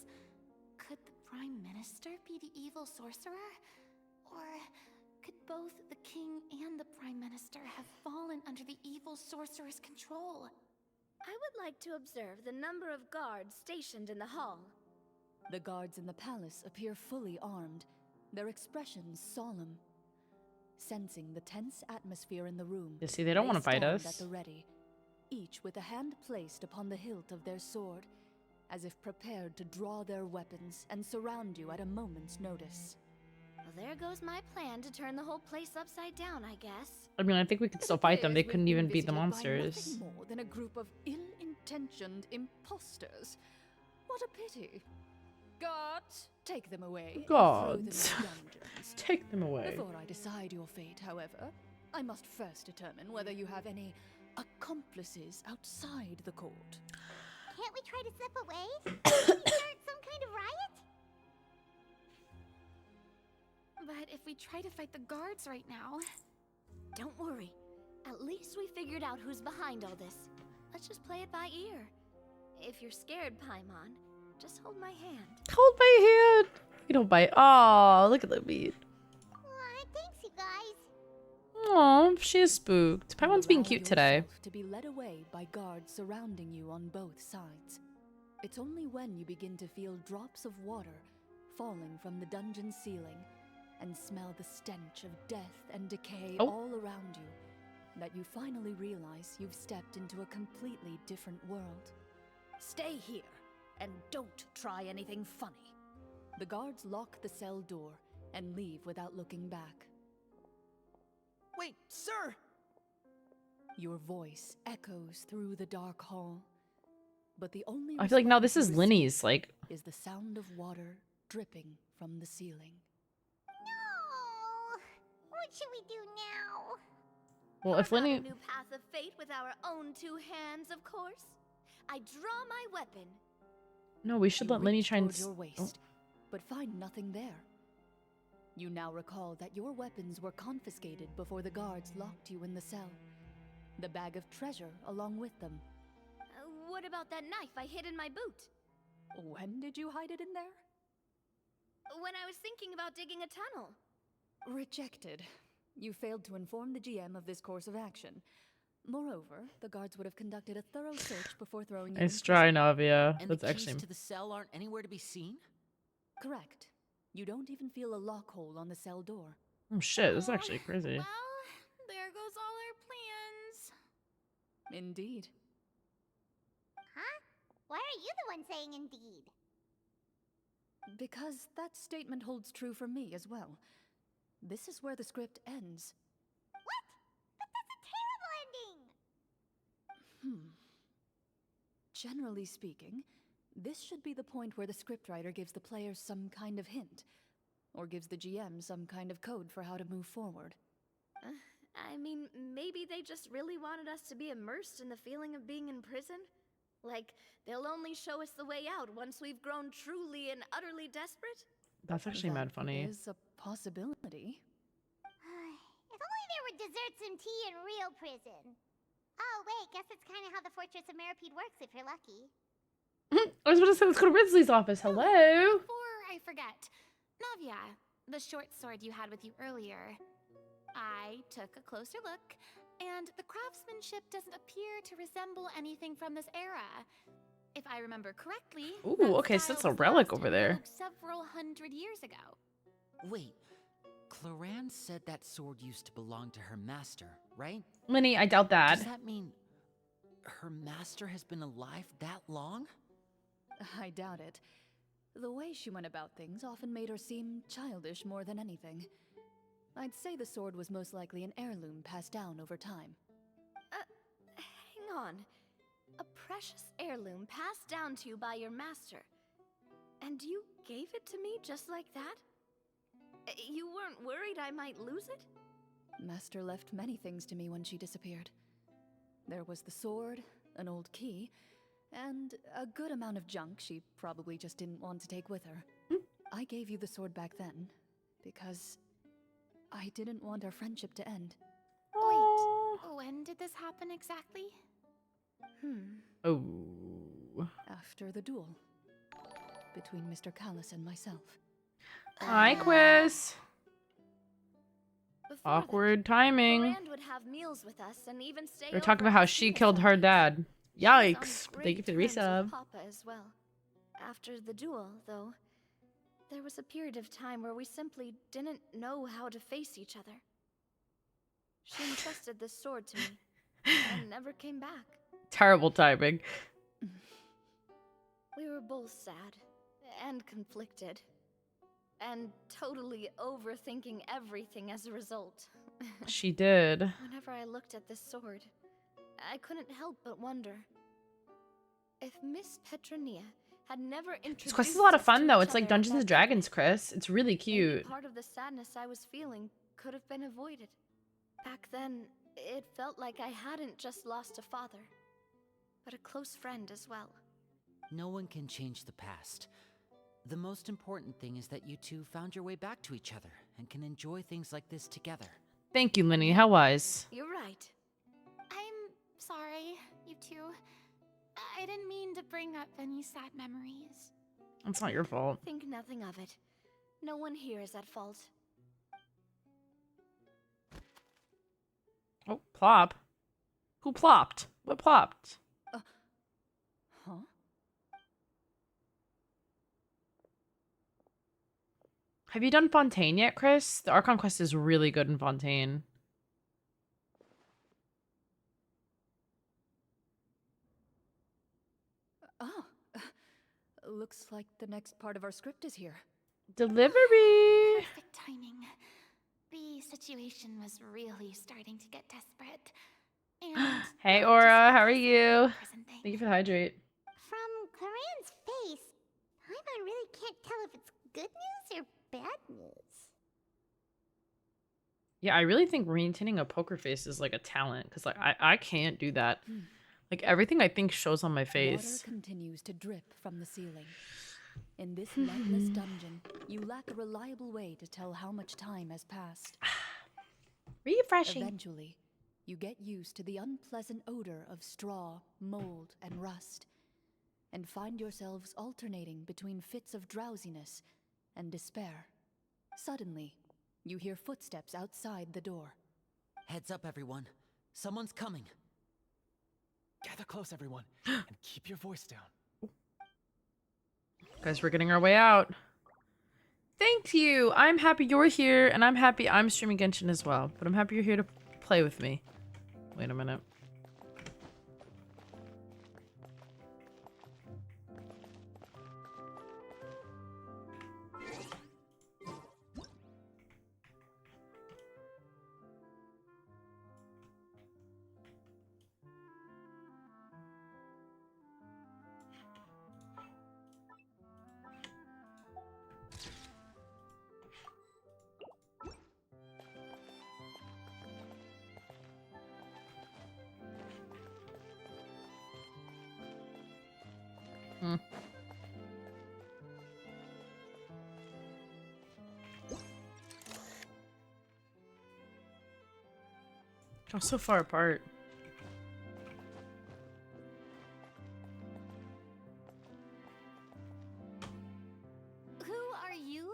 could the Prime Minister be the evil sorcerer? Or could both the King and the Prime Minister have fallen under the evil sorcerer's control? I would like to observe the number of guards stationed in the hall. The guards in the palace appear fully armed, their expressions solemn. Sensing the tense atmosphere in the room, You see, they don't want to fight stand us. at the ready, each with a hand placed upon the hilt of their sword, as if prepared to draw their weapons and surround you at a moment's notice. Well, there goes my plan to turn the whole place upside down, I guess. I mean, I think we could still fight them. They couldn't even beat the monsters. Nothing more than a group of ill-intentioned imposters. What a pity. Guards, take them away. and throw them in Guards. dungeons. Take them away. Before I decide your fate, however, I must first determine whether you have any accomplices outside the court. Can't we try to slip away? Start some kind of riot? But if we try to fight the guards right now... Don't worry. At least we figured out who's behind all this. Let's just play it by ear. If you're scared, Paimon, just hold my hand. Hold my hand. You don't bite. Oh, look at the bead. Aw, thanks, you guys. Oh, she is spooked. Paimon's being Allow cute today. yourself to be led away by guards surrounding you on both sides. It's only when you begin to feel drops of water falling from the dungeon ceiling and smell the stench of death and decay all around you that you finally realize you've stepped into a completely different world. Stay here, and don't try anything funny. The guards lock the cell door and leave without looking back. Wait, sir! Your voice echoes through the dark hall, but the only I feel like now this response is you Linny's, receive like... is the sound of water dripping from the ceiling. No! What should we do now? Well, if Carve out Linny... a new path of fate with our own two hands, of course. I draw my weapon. No, we should You let Linny reach try and... toward your waist, but find nothing there. You now recall that your weapons were confiscated before the guards locked you in the cell. The bag of treasure along with them. What about that knife I hid in my boot? When did you hide it in there? When I was thinking about digging a tunnel. Rejected. You failed to inform the GM of this course of action. Moreover, the guards would have conducted a thorough search before throwing you Nice in try, prison. Navia. And That's the keys actually... to the cell aren't anywhere to be seen? Correct. You don't even feel a lock hole on the cell door. Oh shit, this is actually crazy. Well, there goes all our plans. Indeed. Huh? Why are you the one saying indeed? Because that statement holds true for me as well. This is where the script ends. What? But that's a terrible ending! Generally speaking, this should be the point where the scriptwriter gives the players some kind of hint, or gives the GM some kind of code for how to move forward. I mean, maybe they just really wanted us to be immersed in the feeling of being in prison? Like, they'll only show us the way out once we've grown truly and utterly desperate? That's actually mad funny. Is a possibility. If only there were desserts and tea in real prison. Oh, wait, guess it's kind of how the Fortress of Meripede works if you're lucky. I was about to say, let's go to Ridsley's office. Hello? Before I forget, Navia, the short sword you had with you earlier. I took a closer look, and the craftsmanship doesn't appear to resemble anything from this era. If I remember correctly, Ooh, that okay, so style that's a was relic lost over in there. vogue several hundred years ago. Wait, chlroinde said that sword used to belong to her master, right? Linny, I doubt that. Does that mean her master has been alive that long? I doubt it. The way she went about things often made her seem childish more than anything. I'd say the sword was most likely an heirloom passed down over time. Hang on. A precious heirloom passed down to you by your master. And you gave it to me just like that? You weren't worried I might lose it? Master left many things to me when she disappeared. There was the sword, an old key, and a good amount of junk she probably just didn't want to take with her. I gave you the sword back then, because I didn't want our friendship to end. Aw. Wait, when did this happen exactly? Oh. After the duel between Mr. Callis and myself. Hi, Quiz. Before Awkward that, timing. Chlorinde would have meals with us and even stay They're talking over about how to she see us killed her sometimes. dad. She was on Yikes. Thank you for the great terms resub. with Papa as well. After the duel, though, there was a period of time where we simply didn't know how to face each other. She entrusted this sword to me and never came back. Terrible timing. We were both sad and conflicted and totally overthinking everything as a result. She did. Whenever I looked at this sword, I couldn't help but wonder if Miss Petronia had never introduced This quest is a lot of us fun to though. each It's like other at Dungeons that and Dragons, moment. Chris. It's really Maybe cute. part of the sadness I was feeling could have been avoided. Back then, it felt like I hadn't just lost a father, but a close friend as well. No one can change the past. The most important thing is that you two found your way back to each other and can enjoy things like this together. Thank you, Linny. How wise. You're right. I'm sorry, you two. I didn't mean to bring up any sad memories. It's not your fault. Think nothing of it. No one here is at fault. Oh, plop. Who plopped? What plopped? Huh? Have you done Fontaine yet, Chris? The Archon quest is really good in Fontaine. Oh, looks like the next part of our script is here. Delivery! Perfect timing. The situation was really starting to get desperate. And Hey, not Aura. just How are because of the you? prison thing. Thank you for the hydrate. From Clarenne's face, Paimon really can't tell if it's good news or bad news. Yeah, I really think maintaining a poker face is like a talent. Because like I can't do that. Like everything I think shows on my face. Water continues to drip from the ceiling. In this lightless dungeon, you lack a reliable way to tell how much time has passed. Refreshing. Eventually, you get used to the unpleasant odor of straw, mold, and rust, and find yourselves alternating between fits of drowsiness and despair. Suddenly, you hear footsteps outside the door. Heads up, everyone. Someone's coming. Gather close, everyone, and keep your voice down. Guys, we're getting our way out. Thank you. I'm happy you're here, and I'm happy I'm streaming Genshin as well. But I'm happy you're here to play with me. Wait a minute. We're so far apart. Who are you?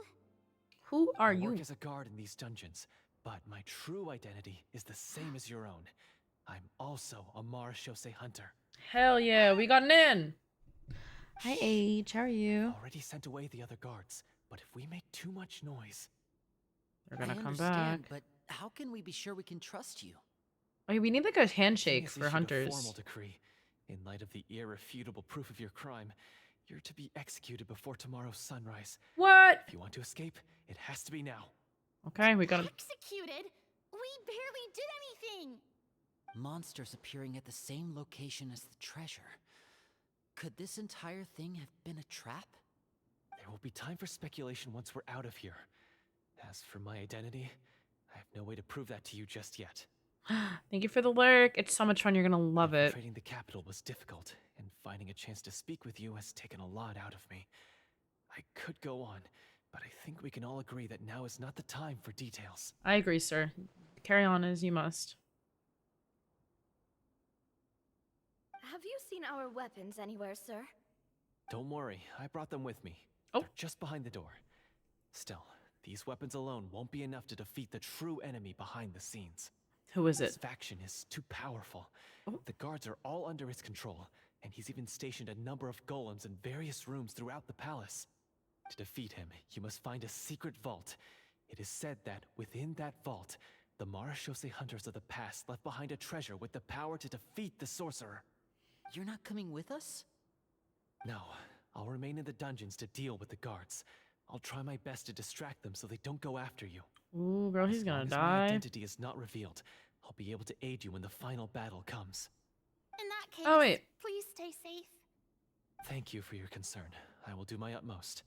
Who are I you? work as a guard in these dungeons, but my true identity is the same as your own. I'm also a Marashose hunter. Hell yeah, we got an in. Hi, Age. How are you? Already sent away the other guards, but if we make too much noise, They're gonna I come understand, back. but how can we be sure we can trust you? Okay, we need like a King handshake has for issued a hunters. formal decree. In light of the irrefutable proof of your crime, you're to be executed before tomorrow's sunrise. What? If you want to escape, it has to be now. Okay, we gotta. Executed? We barely did anything! Monsters appearing at the same location as the treasure. Could this entire thing have been a trap? There will be time for speculation once we're out of here. As for my identity, I have no way to prove that to you just yet. Thank you for the lurk. It's so much fun. You're gonna love it. Infiltrating the capital was difficult, and finding a chance to speak with you has taken a lot out of me. I could go on, but I think we can all agree that now is not the time for details. I agree, sir. Carry on as you must. Have you seen our weapons anywhere, sir? Don't worry, I brought them with me. Oh. They're just behind the door. Still, these weapons alone won't be enough to defeat the true enemy behind the scenes. Who is This it? faction is too powerful. Oh. The guards are all under his control, and he's even stationed a number of golems in various rooms throughout the palace. To defeat him, you must find a secret vault. It is said that within that vault, the Marashose hunters of the past left behind a treasure with the power to defeat the sorcerer. You're not coming with us? No, I'll remain in the dungeons to deal with the guards. I'll try my best to distract them so they don't go after you. Ooh, girl, he's As gonna long as my die. identity is not revealed, I'll be able to aid you when the final battle comes. In that case, Oh, wait. please stay safe. Thank you for your concern. I will do my utmost.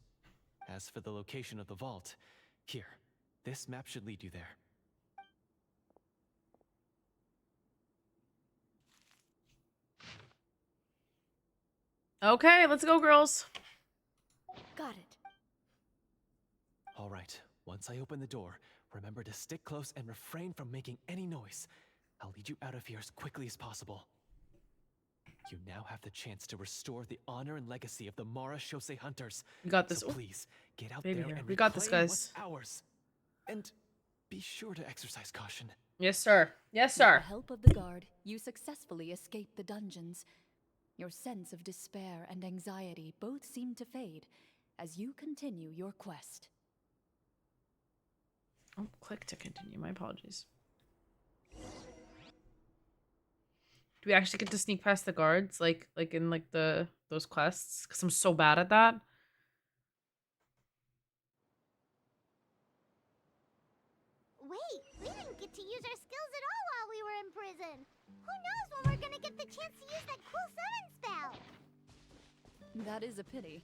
As for the location of the vault, here, this map should lead you there. Okay, let's go, girls. Got it. All right, once I open the door, remember to stick close and refrain from making any noise. I'll lead you out of here as quickly as possible. You now have the chance to restore the honor and legacy of the Marashose hunters. We got this. So Ooh, please, get out baby there here. and We got this, reclaim guys. what's ours. And be sure to exercise caution. Yes, sir. Yes, With sir. the help of the guard, you successfully escape the dungeons. Your sense of despair and anxiety both seem to fade as you continue your quest. Oh, click to continue. My apologies. Do we actually get to sneak past the guards, like in like those quests? Because I'm so bad at that. Wait, we didn't get to use our skills at all while we were in prison. Who knows when we're gonna get the chance to use that cool summon spell? That is a pity,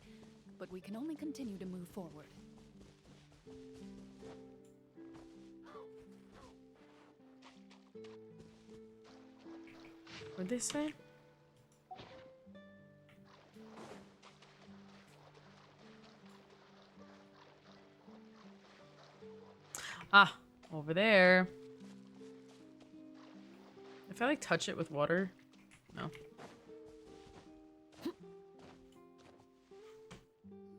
but we can only continue to move forward. What'd they say? Ah, over there. If I like touch it with water, no.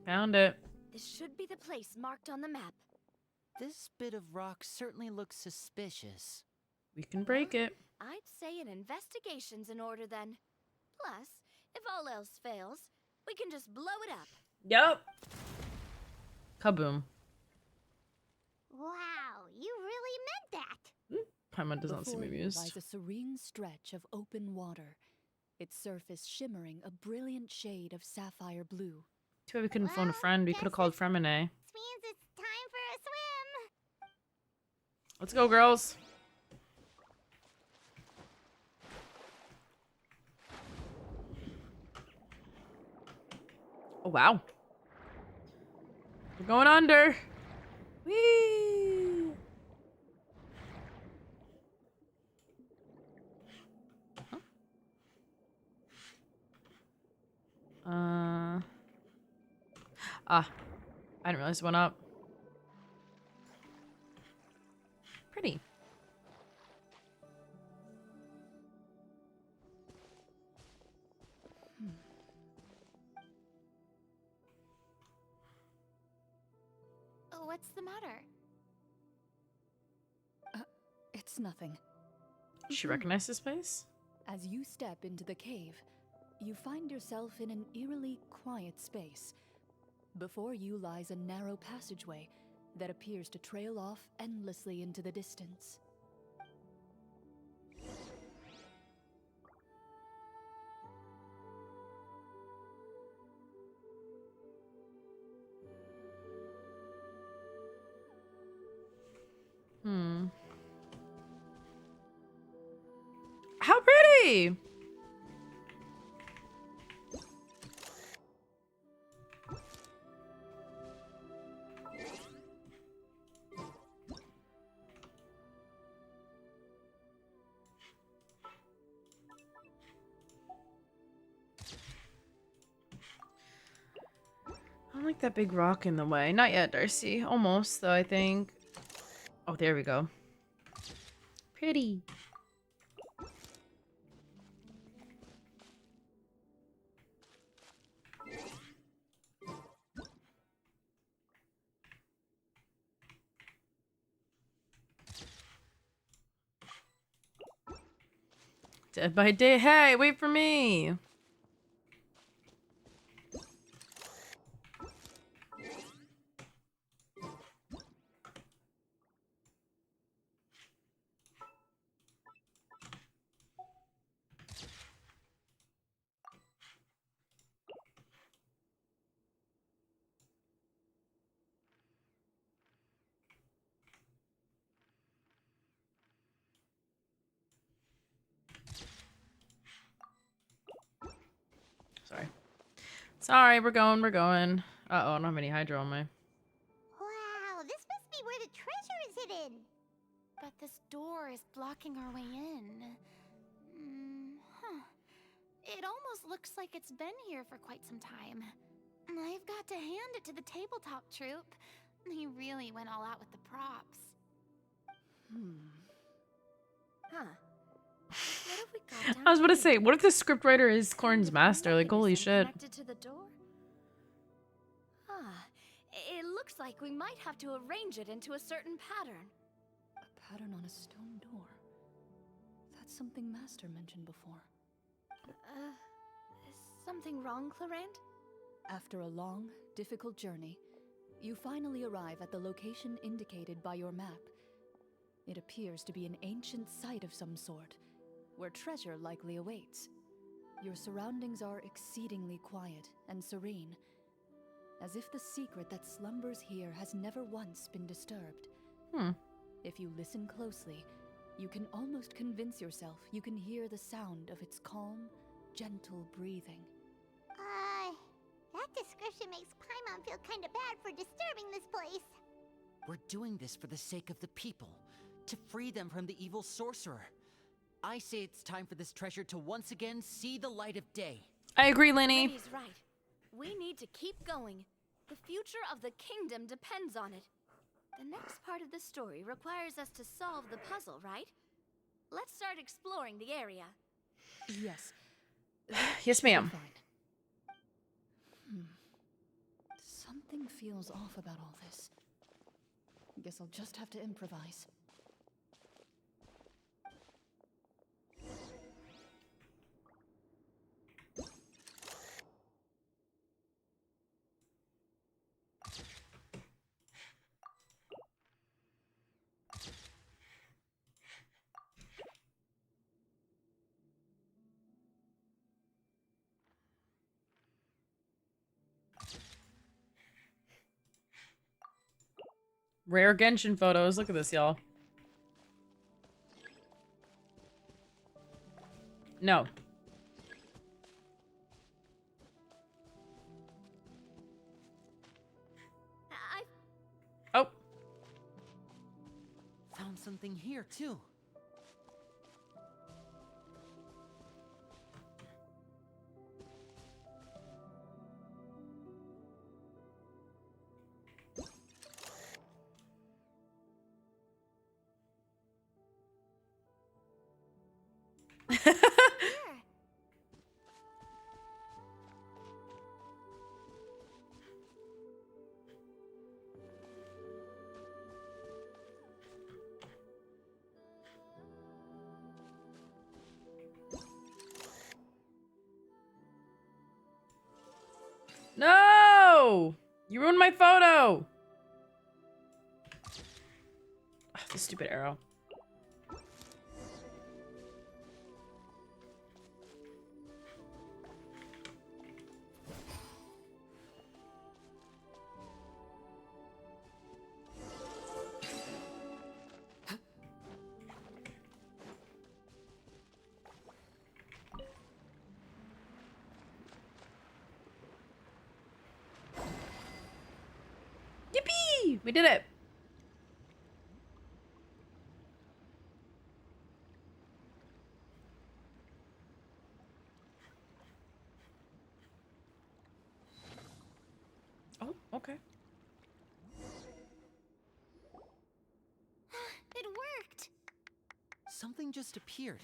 Found it. This should be the place marked on the map. This bit of rock certainly looks suspicious. We can break it. I'd say an investigation's in order then. Plus, if all else fails, we can just blow it up. Yep. Kaboom. Wow, you really meant that. Paimon does not seem Before you amused. lies a serene stretch of open water, its surface shimmering a brilliant shade of sapphire blue. Too bad we couldn't phone a Well, friend. We guess could have called Fremine. This means it's time for a swim. Let's go, girls. Oh, wow. We're going under. Whee! Huh? Ah, I didn't realize it went up. Pretty. What's the matter? It's nothing. Did she recognize this place? As you step into the cave, you find yourself in an eerily quiet space. Before you lies a narrow passageway that appears to trail off endlessly into the distance. How pretty! don't like that big rock in the way. Not yet, Darcy. Almost, though, I think. Oh, there we go. Pretty. Dead by day. Hey, wait for me. Sorry. Sorry, we're going, we're going. Uh-oh, I don't have any hydro on my... Wow, this must be where the treasure is hidden. But this door is blocking our way in. Huh. It almost looks like it's been here for quite some time. I've got to hand it to the tabletop troupe. They really went all out with the props. Huh. What have we got down I was about to here? say, what if the scriptwriter is Kind Chlorine's of master? Like, holy mechanism shit. Connected to the door? Ah, it looks like we might have to arrange it into a certain pattern. A pattern on a stone door. That's something Master mentioned before. Is something wrong, chlroinde? After a long, difficult journey, you finally arrive at the location indicated by your map. It appears to be an ancient site of some sort, where treasure likely awaits. Your surroundings are exceedingly quiet and serene, as if the secret that slumbers here has never once been disturbed. If you listen closely, you can almost convince yourself you can hear the sound of its calm, gentle breathing. That description makes Paimon feel kinda bad for disturbing this place. We're doing this for the sake of the people, to free them from the evil sorcerer. I say it's time for this treasure to once again see the light of day. I agree, Lenny. He's right. We need to keep going. The future of the kingdom depends on it. The next part of the story requires us to solve the puzzle, right? Let's start exploring the area. Yes. Yes, ma'am. Fine. Something feels off about all this. Guess I'll just have to improvise. Rare Genshin photos. Look at this, y'all. No. Oh. Found something here, too. No! You ruined my photo! Ugh, the stupid arrow. Yippee! We did it! Oh. Okay. It worked. Something just appeared.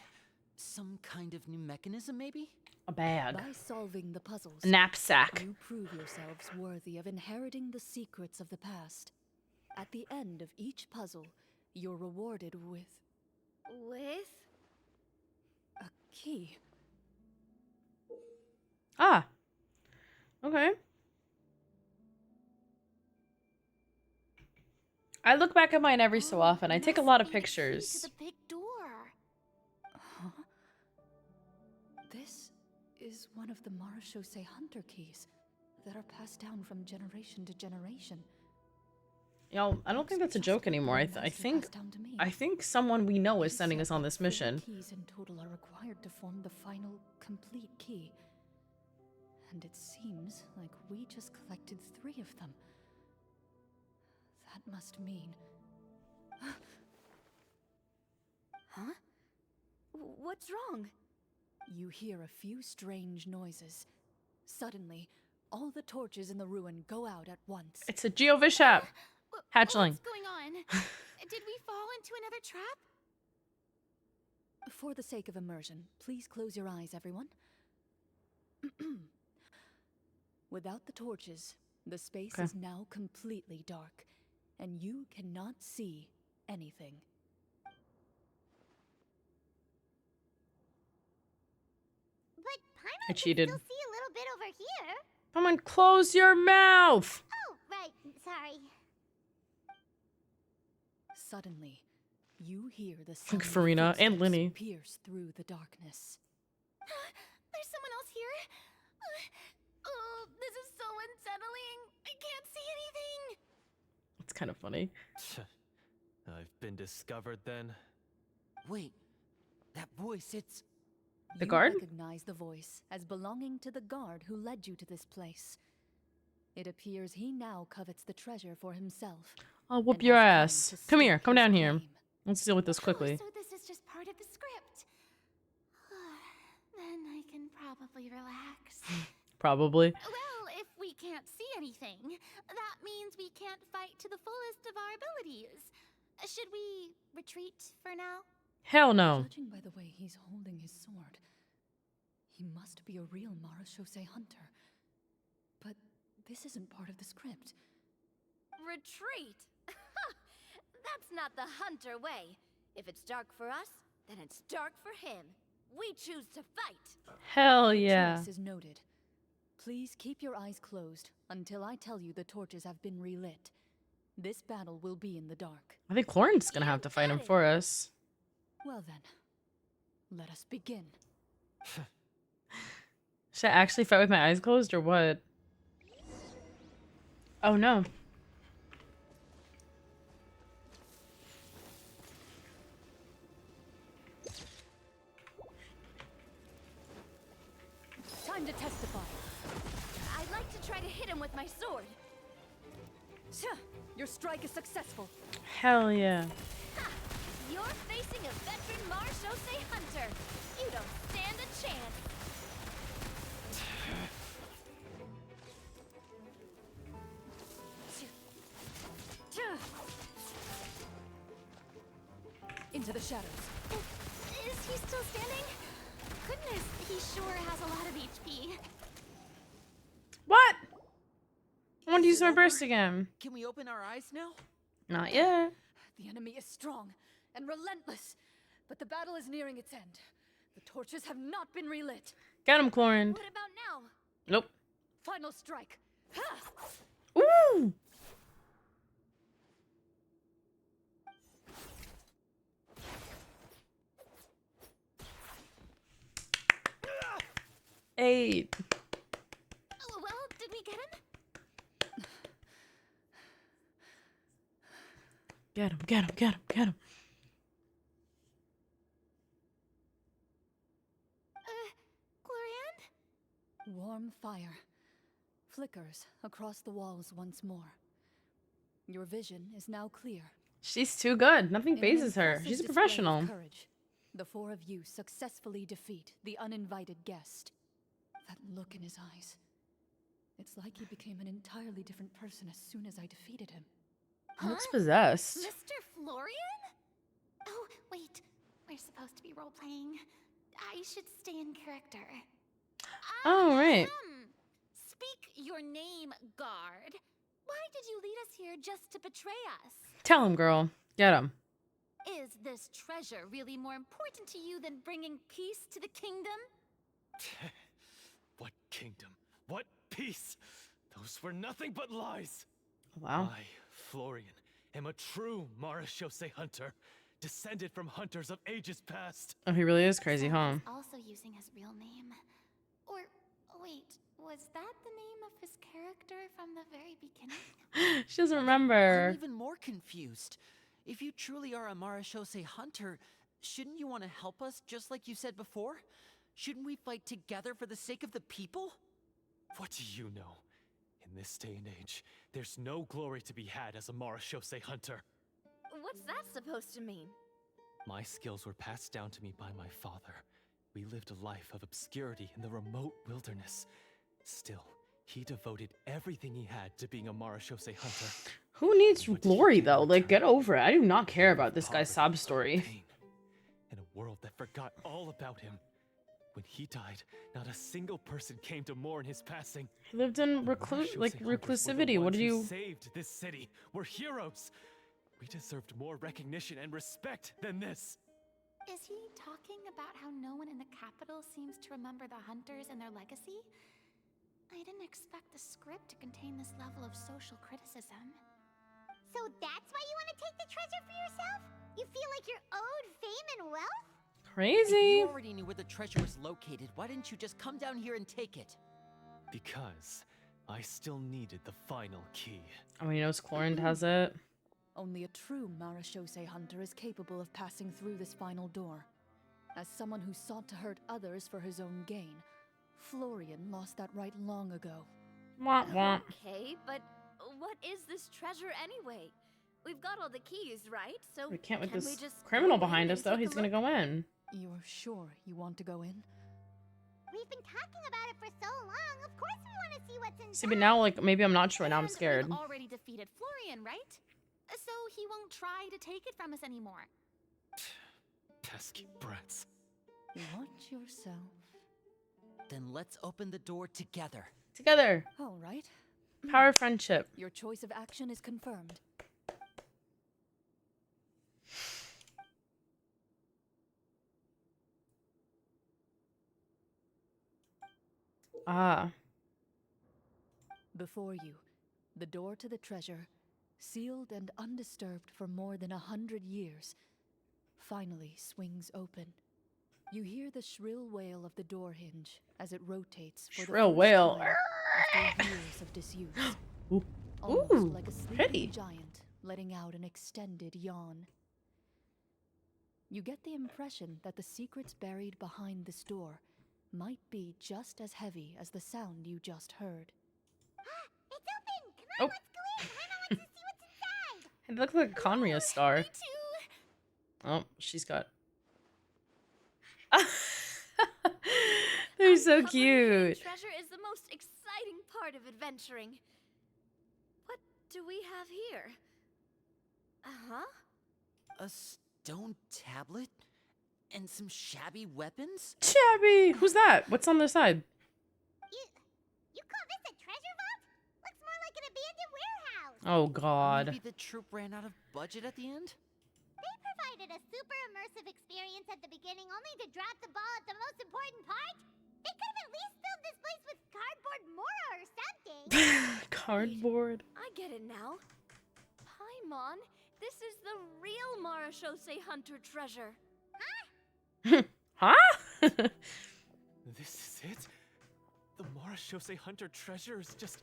Some kind of new mechanism, maybe? A bag. By solving the puzzles, A knapsack. you prove yourselves worthy of inheriting the secrets of the past. At the end of each puzzle, you're rewarded with With? a key. Ah. Okay. I look back at mine every so often. I take a lot of pictures. To the big door. Huh? This is one of the Marachose Hunter keys that are passed down from generation to generation. Y'all, I don't think that's a joke anymore. I think someone we know is sending us on this mission. 4 keys in total are required to form the final complete key. And it seems like we just collected 3 of them. That must mean... Huh? What's wrong? You hear a few strange noises. Suddenly, all the torches in the ruin go out at once. It's a Geovishap. Hatchling. What's going on? Did we fall into another trap? For the sake of immersion, please close your eyes, everyone. Without the torches, the space is now completely dark, and you cannot see anything. But Paimon I can cheated. still see a little bit over here. Come on, close your mouth. Oh, right. Sorry. Suddenly, you hear the sound Like of Farina and footsteps Linny. pierce through the darkness. There's someone else here. Oh, this is so unsettling. I can't see anything. It's kind of funny. I've been discovered then. Wait, that voice, it's... The You guard? recognize the voice as belonging to the guard who led you to this place. It appears he now covets the treasure for himself. I'll whoop and your has ass. come to Come here. stake Come his down here. claim. Let's deal with this quickly. So this is just part of the script. Then I can probably relax. Probably. Well, if we can't see anything, that means we can't fight to the fullest of our abilities. Should we retreat for now? Hell no. Judging by the way he's holding his sword, he must be a real Marachose hunter. But this isn't part of the script. Retreat? That's not the hunter way. If it's dark for us, then it's dark for him. We choose to fight. Hell yeah. Choice is noted. Please keep your eyes closed until I tell you the torches have been relit. This battle will be in the dark. I think Chlorine's gonna have to fight him for us. Well then, let us begin. Should I actually fight with my eyes closed or what? Oh no. Time to testify. I'd like to try to hit him with my sword. Your strike is successful. Hell yeah. Ha! You're facing a veteran Marachose hunter. You don't stand a chance. Into the shadows. Is he still standing? Goodness, he sure has a lot of HP. What? I want to use my burst again. Can we open our eyes now? Not yet. The enemy is strong and relentless, but the battle is nearing its end. The torches have not been relit. Get him, Chlorine. What about now? Nope. Final strike. Ha! Ooh! Eight. Oh, well, did we get him? Get him, get him, get him, get him. Glorian? Warm fire flickers across the walls once more. Your vision is now clear. She's too good. Nothing In an phases her. impressive She's a display of professional. Courage, the 4 of you successfully defeat the uninvited guest. That look in his eyes. It's like he became an entirely different person as soon as I defeated him. He looks possessed. Mr. Florian? Oh, wait. We're supposed to be role-playing. I should stay in character. Oh, right. Speak your name, guard. Why did you lead us here just to betray us? Tell him, girl. Get him. Is this treasure really more important to you than bringing peace to the kingdom? What kingdom? What peace? Those were nothing but lies. Wow. I, Florian, am a true Marashose hunter, descended from hunters of ages past. Oh, he really is crazy, huh? He's also using his real name. Or, wait, was that the name of his character from the very beginning? She doesn't remember. I'm even more confused. If you truly are a Marashose hunter, shouldn't you want to help us just like you said before? Shouldn't we fight together for the sake of the people? What do you know? In this day and age, there's no glory to be had as a Marashose hunter. What's that supposed to mean? My skills were passed down to me by my father. We lived a life of obscurity in the remote wilderness. Still, he devoted everything he had to being a Marashose hunter. Who needs What did glory, he do in though? Like, get return? over it. I do not care about this guy's Poverty, sob story. pain, in a world that forgot all about him. When he died, not a single person came to mourn his passing. He lived in Marashose like hunters were the reclusivity. What ones do who you... saved this city? We're heroes. We deserved more recognition and respect than this. Is he talking about how no one in the capital seems to remember the hunters and their legacy? I didn't expect the script to contain this level of social criticism. So that's why you want to take the treasure for yourself? You feel like you're owed fame and wealth? If Crazy. you already knew where the treasure was located, why didn't you just come down here and take it? Because I still needed the final key. Oh, he knows chlroinde has it. Only a true Marashose hunter is capable of passing through this final door. As someone who sought to hurt others for his own gain, Florian lost that right long ago. Wah, wah. Okay, but what is this treasure anyway? We've got all the keys, right? So We can't with can this we just criminal go in behind and us, though. take a He's gonna look? go in. You're sure you want to go in? We've been talking about it for so long. Of course we want to see what's inside. See, but now, like, maybe I'm not sure. Now I'm And scared. We've already defeated Florian, right? So he won't try to take it from us anymore. Pesky brats. Watch yourself. Then let's open the door together. Together. All right. Power of friendship. Your choice of action is confirmed. Ah. Before you, the door to the treasure, sealed and undisturbed for more than 100 years, finally swings open. You hear the shrill wail of the door hinge as it rotates for Shrill the first wail. time after years of disuse. Ooh. Almost Ooh, like a sleeping pretty. giant letting out an extended yawn. You get the impression that the secrets buried behind this door might be just as heavy as the sound you just heard. It's open! Come on, Oh. let's go in! Paimon wants to see what's inside! It looks like a Conria star. Me too. Oh, she's got... They're so Uncovering hidden cute. Treasure is the most exciting part of adventuring. What do we have here? Uh-huh. A stone tablet? And some shabby weapons? Shabby. Who's that? What's on the side? You call this a treasure vault? Looks more like an abandoned warehouse! Oh, God. Maybe the troop ran out of budget at the end? They provided a super immersive experience at the beginning only to drop the ball at the most important part? They could have at least filled this place with cardboard mora or something! Cardboard. I get it now. Paimon, this is the real Marashose hunter treasure. Huh? This is it? The Marashose hunter treasure is just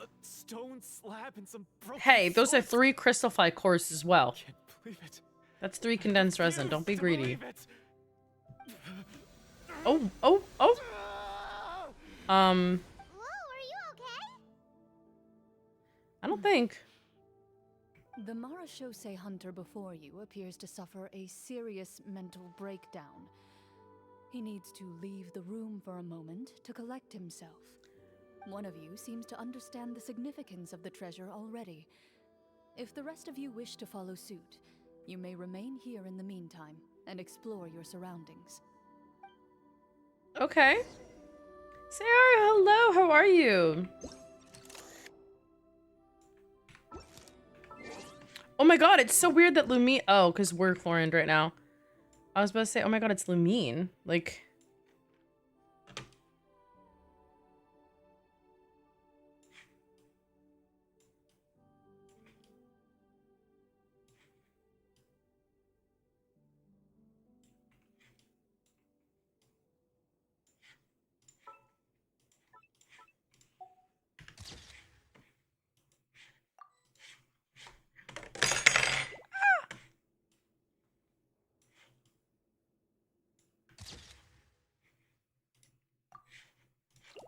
a stone slab and some broken Hey, those are swords. 3 crystalfy cores as well. Can't believe it. That's 3 condensed resin. Don't be Refuse to greedy. believe it. Oh, oh, oh. Whoa, are you okay? I don't think. The Marashose hunter before you appears to suffer a serious mental breakdown. He needs to leave the room for a moment to collect himself. One of you seems to understand the significance of the treasure already. If the rest of you wish to follow suit, you may remain here in the meantime and explore your surroundings. Okay. Sarah, hello, how are you? Oh my god, it's so weird that Lumine— oh, because we're chlroinde right now. I was about to say, oh my god, it's Lumine. Like...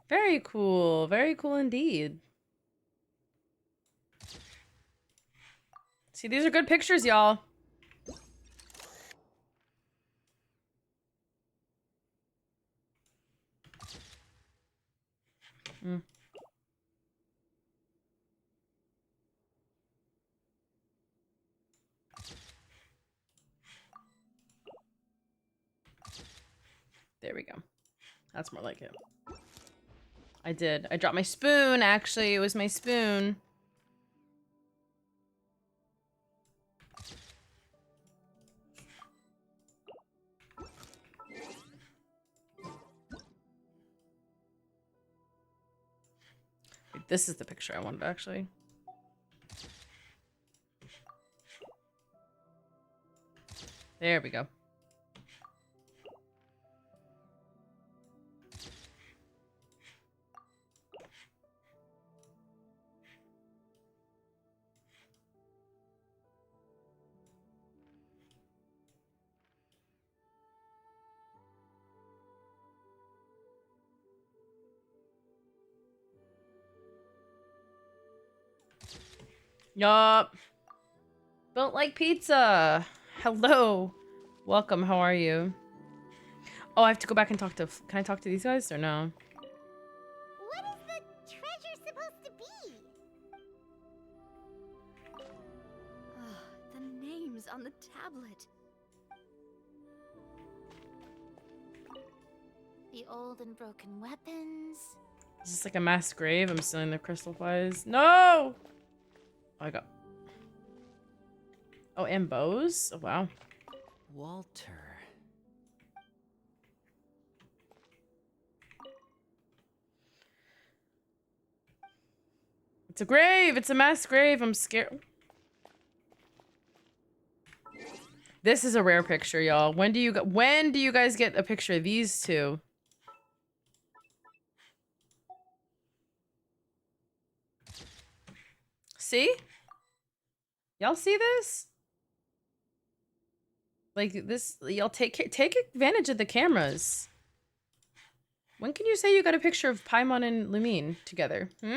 very cool. Very cool indeed. See, these are good pictures, y'all. Mm. There we go. That's more like it. I did. I dropped my spoon, actually. It was my spoon. Wait, this is the picture I wanted, actually. There we go. Yup. Don't like pizza. Hello. Welcome. How are you? Oh, I have to go back and talk to... Can I talk to these guys or no? What is the treasure supposed to be? The names on the tablet. The old and broken weapons. Is this like a mass grave? I'm stealing the crystal flies. No! Oh, I got... Oh, and bows? Oh, wow. Walter. It's a grave! It's a mass grave! I'm scared. This is a rare picture, y'all. When do you guys get a picture of these two? See? Y'all see this? Like this, y'all take advantage of the cameras. When can you say you got a picture of Paimon and Lumine together? Hmm?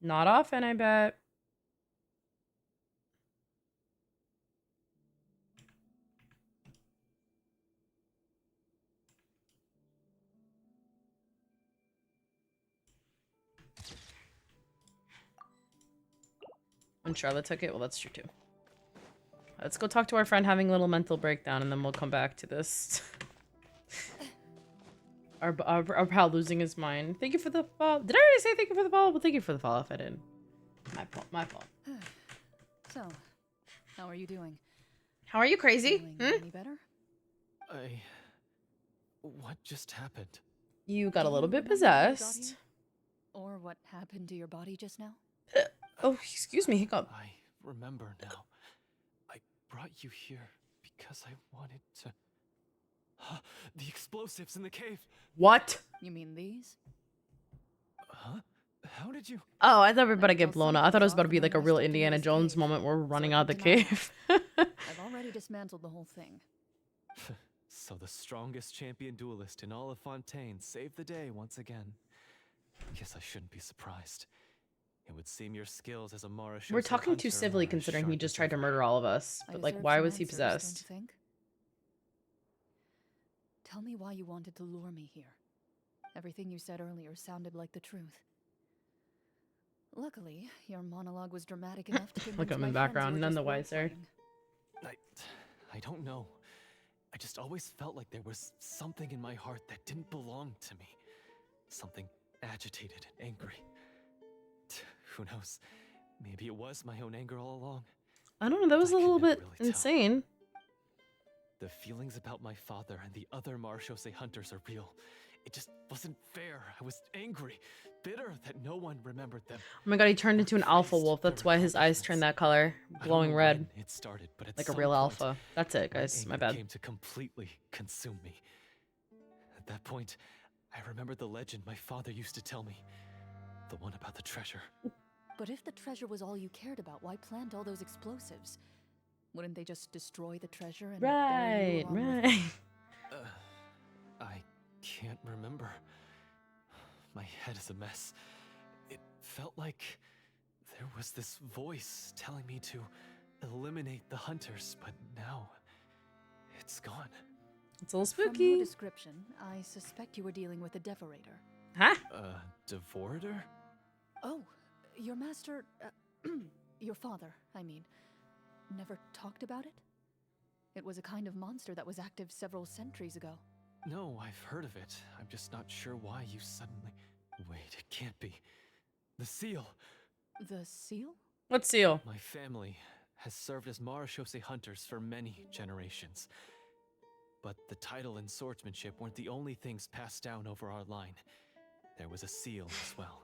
Not often, I bet. When Charlotte took it? Well, that's true too. Let's go talk to our friend having a little mental breakdown and then we'll come back to this. our pal losing his mind. Thank you for the follow. Did I already say thank you for the follow? Well, thank you for the follow if I didn't. My fault. My fault. So, how are you doing? How are you, crazy? Feeling Hmm? any better? What just happened? You got a little bit remember how you got possessed. here? Or what happened to your body just now? Oh, excuse me, hiccup. I remember now. I brought you here because I wanted to... The explosives in the cave! What? You mean these? Huh? How did you... Oh, I thought we were about to get Well, blown up. I thought it was about to be something's like a off real when I Indiana stepped into Jones this moment where we're cave, running so out of the I deny cave. I've already dismantled the whole thing. So the strongest champion duelist in all of Fontaine saved the day once again. Guess I shouldn't be surprised. It would seem your skills as a Marashose We're talking too hunter civilly are as considering he sharp just as tried to ever. murder all of us. I But like, deserve why some was he answers, don't possessed? you think? Tell me why you wanted to lure me here. Everything you said earlier sounded like the truth. Luckily, your monologue was dramatic enough to convince Look at him my in friends background, you were none just the wiser. role-playing. I don't know. I just always felt like there was something in my heart that didn't belong to me. Something agitated and angry. Who knows? Maybe it was my own anger all along. I don't know, that was a I could little never bit really tell. insane. The feelings about my father and the other Marshose hunters are real. It just wasn't fair. I was angry, bitter that no one remembered them. Oh my god, he turned into an alpha praised wolf. That's their why his eyes accomplishments. turned that color, I don't glowing know red, when it started, but at like a some real point, alpha. That's it, guys. My anger bad. came to completely consume me. At that point, I remembered the legend my father used to tell me. The one about the treasure. But if the treasure was all you cared about, why plant all those explosives? Wouldn't they just destroy the treasure and bury you Right, along with right. I can't remember. My head is a mess. It felt like there was this voice telling me to eliminate the hunters, but now it's gone. It's a little From your spooky. description, I suspect you were dealing with a Devorator. Huh? Devorator? Oh, your master, your father, I mean, never talked about it? It was a kind of monster that was active several centuries ago. No, I've heard of it. I'm just not sure why you suddenly... Wait, it can't be. The seal! The seal? What seal? My family has served as Marashose hunters for many generations. But the title and swordsmanship weren't the only things passed down over our line. There was a seal as well.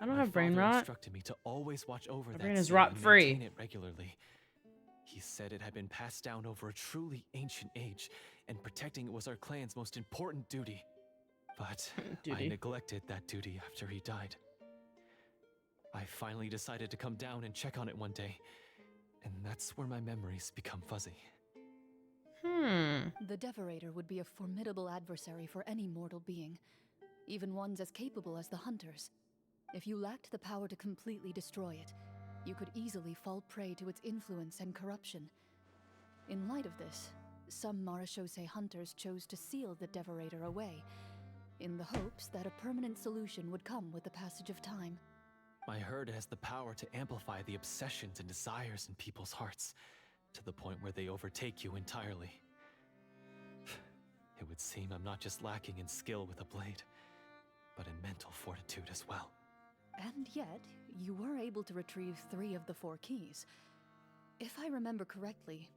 I don't My have brain father rot. instructed me to always watch over My that brain is seal and rot-free. maintain it regularly. He said it had been passed down over a truly ancient age, and protecting it was our clan's most important duty. But I neglected that duty after he died. I finally decided to come down and check on it one day, and that's where my memories become fuzzy. The Devorator would be a formidable adversary for any mortal being, even ones as capable as the Hunters. If you lacked the power to completely destroy it, you could easily fall prey to its influence and corruption. In light of this, some Marashose hunters chose to seal the Devorator away, in the hopes that a permanent solution would come with the passage of time. I heard it has the power to amplify the obsessions and desires in people's hearts, to the point where they overtake you entirely. It would seem I'm not just lacking in skill with a blade, but in mental fortitude as well. And yet, you were able to retrieve 3 of the 4 keys. If I remember correctly,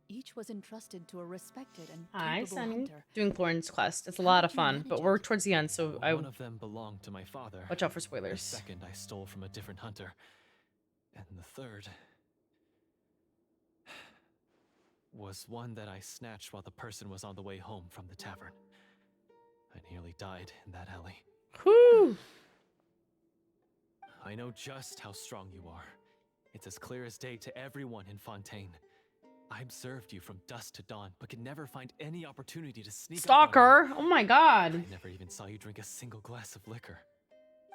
each was entrusted to a respected and Hi, capable Sunny. hunter. Doing Chlorine's quest. It's a How lot did of you fun, manage but it? we're towards the end, so One of them belonged to my father. watch out for The spoilers. second I stole from a different hunter. And the third was one that I snatched while the person was on the way home from the tavern. I nearly died in that alley. Whew! I know just how strong you are. It's as clear as day to everyone in Fontaine. I observed you from dusk to dawn, but could never find any opportunity to sneak up on Stalker! Oh my you. god. I never even saw you drink a single glass of liquor.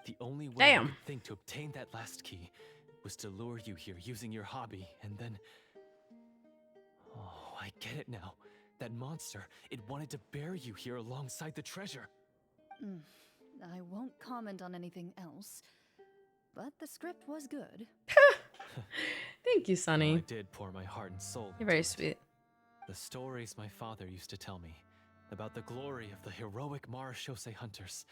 The only way Damn. I could think to obtain that last key was to lure you here using your hobby, and then... Oh, I get it now. That monster, it wanted to bury you here alongside the treasure. I won't comment on anything else, but the script was good. Thank you, I Sunny. did pour my heart and soul You're into very it. sweet. The stories my father used to tell me about the glory of the heroic Marashose hunters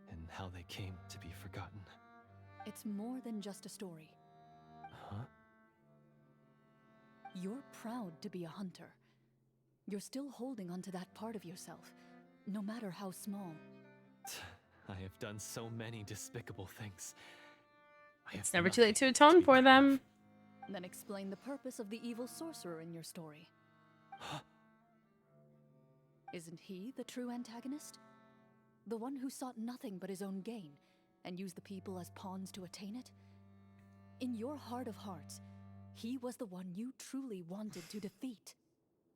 and how they came to be forgotten. It's more than just a story. Huh? You're proud to be a hunter. You're still holding onto that part of yourself, no matter how small. I have done so many despicable things. It's never too late to atone for them. Then explain the purpose of the evil sorcerer in your story. Isn't he the true antagonist? The one who sought nothing but his own gain, and used the people as pawns to attain it? In your heart of hearts, he was the one you truly wanted to defeat.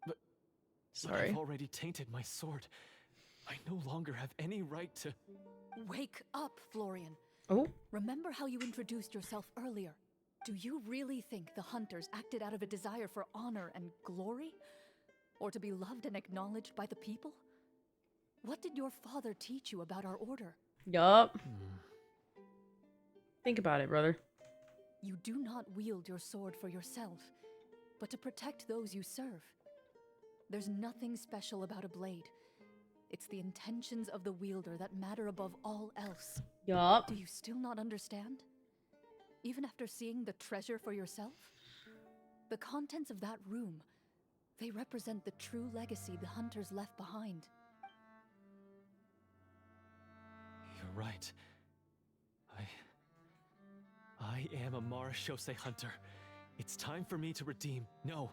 But Sorry. I've already tainted my sword. I no longer have any right to... Wake up, Florian. Oh. Remember how you introduced yourself earlier? Do you really think the hunters acted out of a desire for honor and glory? Or to be loved and acknowledged by the people? What did your father teach you about our order? Yup. Think about it, brother. You do not wield your sword for yourself, but to protect those you serve. There's nothing special about a blade. It's the intentions of the wielder that matter above all else. Yup. Do you still not understand? Even after seeing the treasure for yourself? The contents of that room, they represent the true legacy the hunters left behind. You're right. I am a Marashose hunter. It's time for me to redeem, no,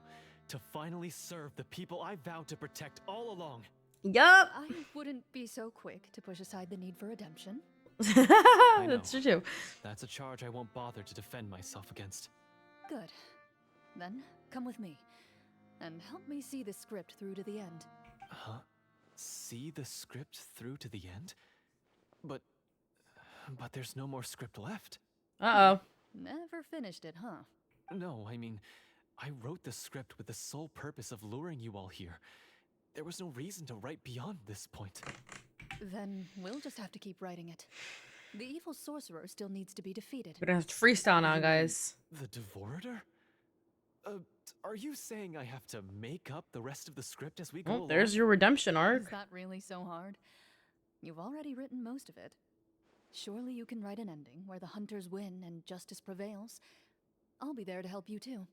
to finally serve the people I vowed to protect all along. Yup. I wouldn't be so quick to push aside the need for redemption. That's true. That's a charge I won't bother to defend myself against. Good. Then, come with me, and help me see the script through to the end. Huh? See the script through to the end? But there's no more script left. Uh-oh. Never finished it, huh? No, I mean, I wrote the script with the sole purpose of luring you all here. There was no reason to write beyond this point. Then we'll just have to keep writing it. The evil sorcerer still needs to be defeated. We're gonna have to freestyle now, guys. The Devorator? Are you saying I have to make up the rest of the script as we go along? There's your redemption arc. Is that really so hard? You've already written most of it. Surely you can write an ending where the hunters win and justice prevails. I'll be there to help you too.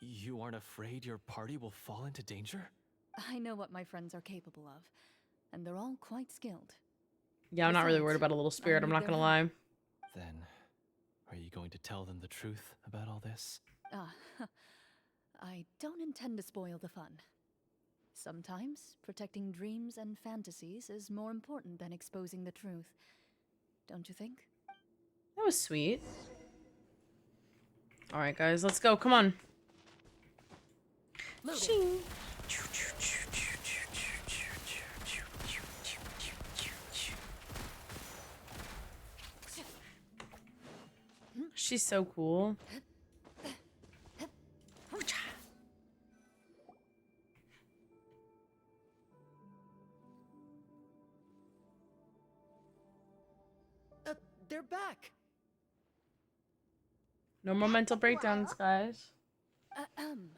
You aren't afraid your party will fall into danger? I know what my friends are capable of, and they're all quite skilled. Yeah, I'm not really Besides, worried about a little spirit, I'm need not their gonna help. lie. Then, are you going to tell them the truth about all this? I don't intend to spoil the fun. Sometimes, protecting dreams and fantasies is more important than exposing the truth. Don't you think? That was sweet. Alright, guys, let's go. Come on. Shing. She's so cool. They're back. No more mental breakdowns, guys. Ahem!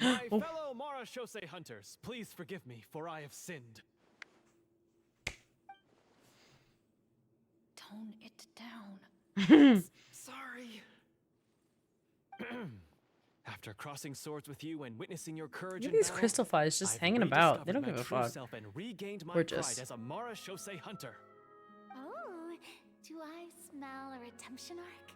My Oh. fellow Marashose hunters, please forgive me, for I have sinned. Tone it down. Sorry. After crossing swords with you and witnessing your courage Look in at these battle, crystal flies just I've hanging about. They don't rediscovered give my a true fuck. self and regained my Gorgeous. pride as a Marashose hunter. Oh, do I smell a redemption arc?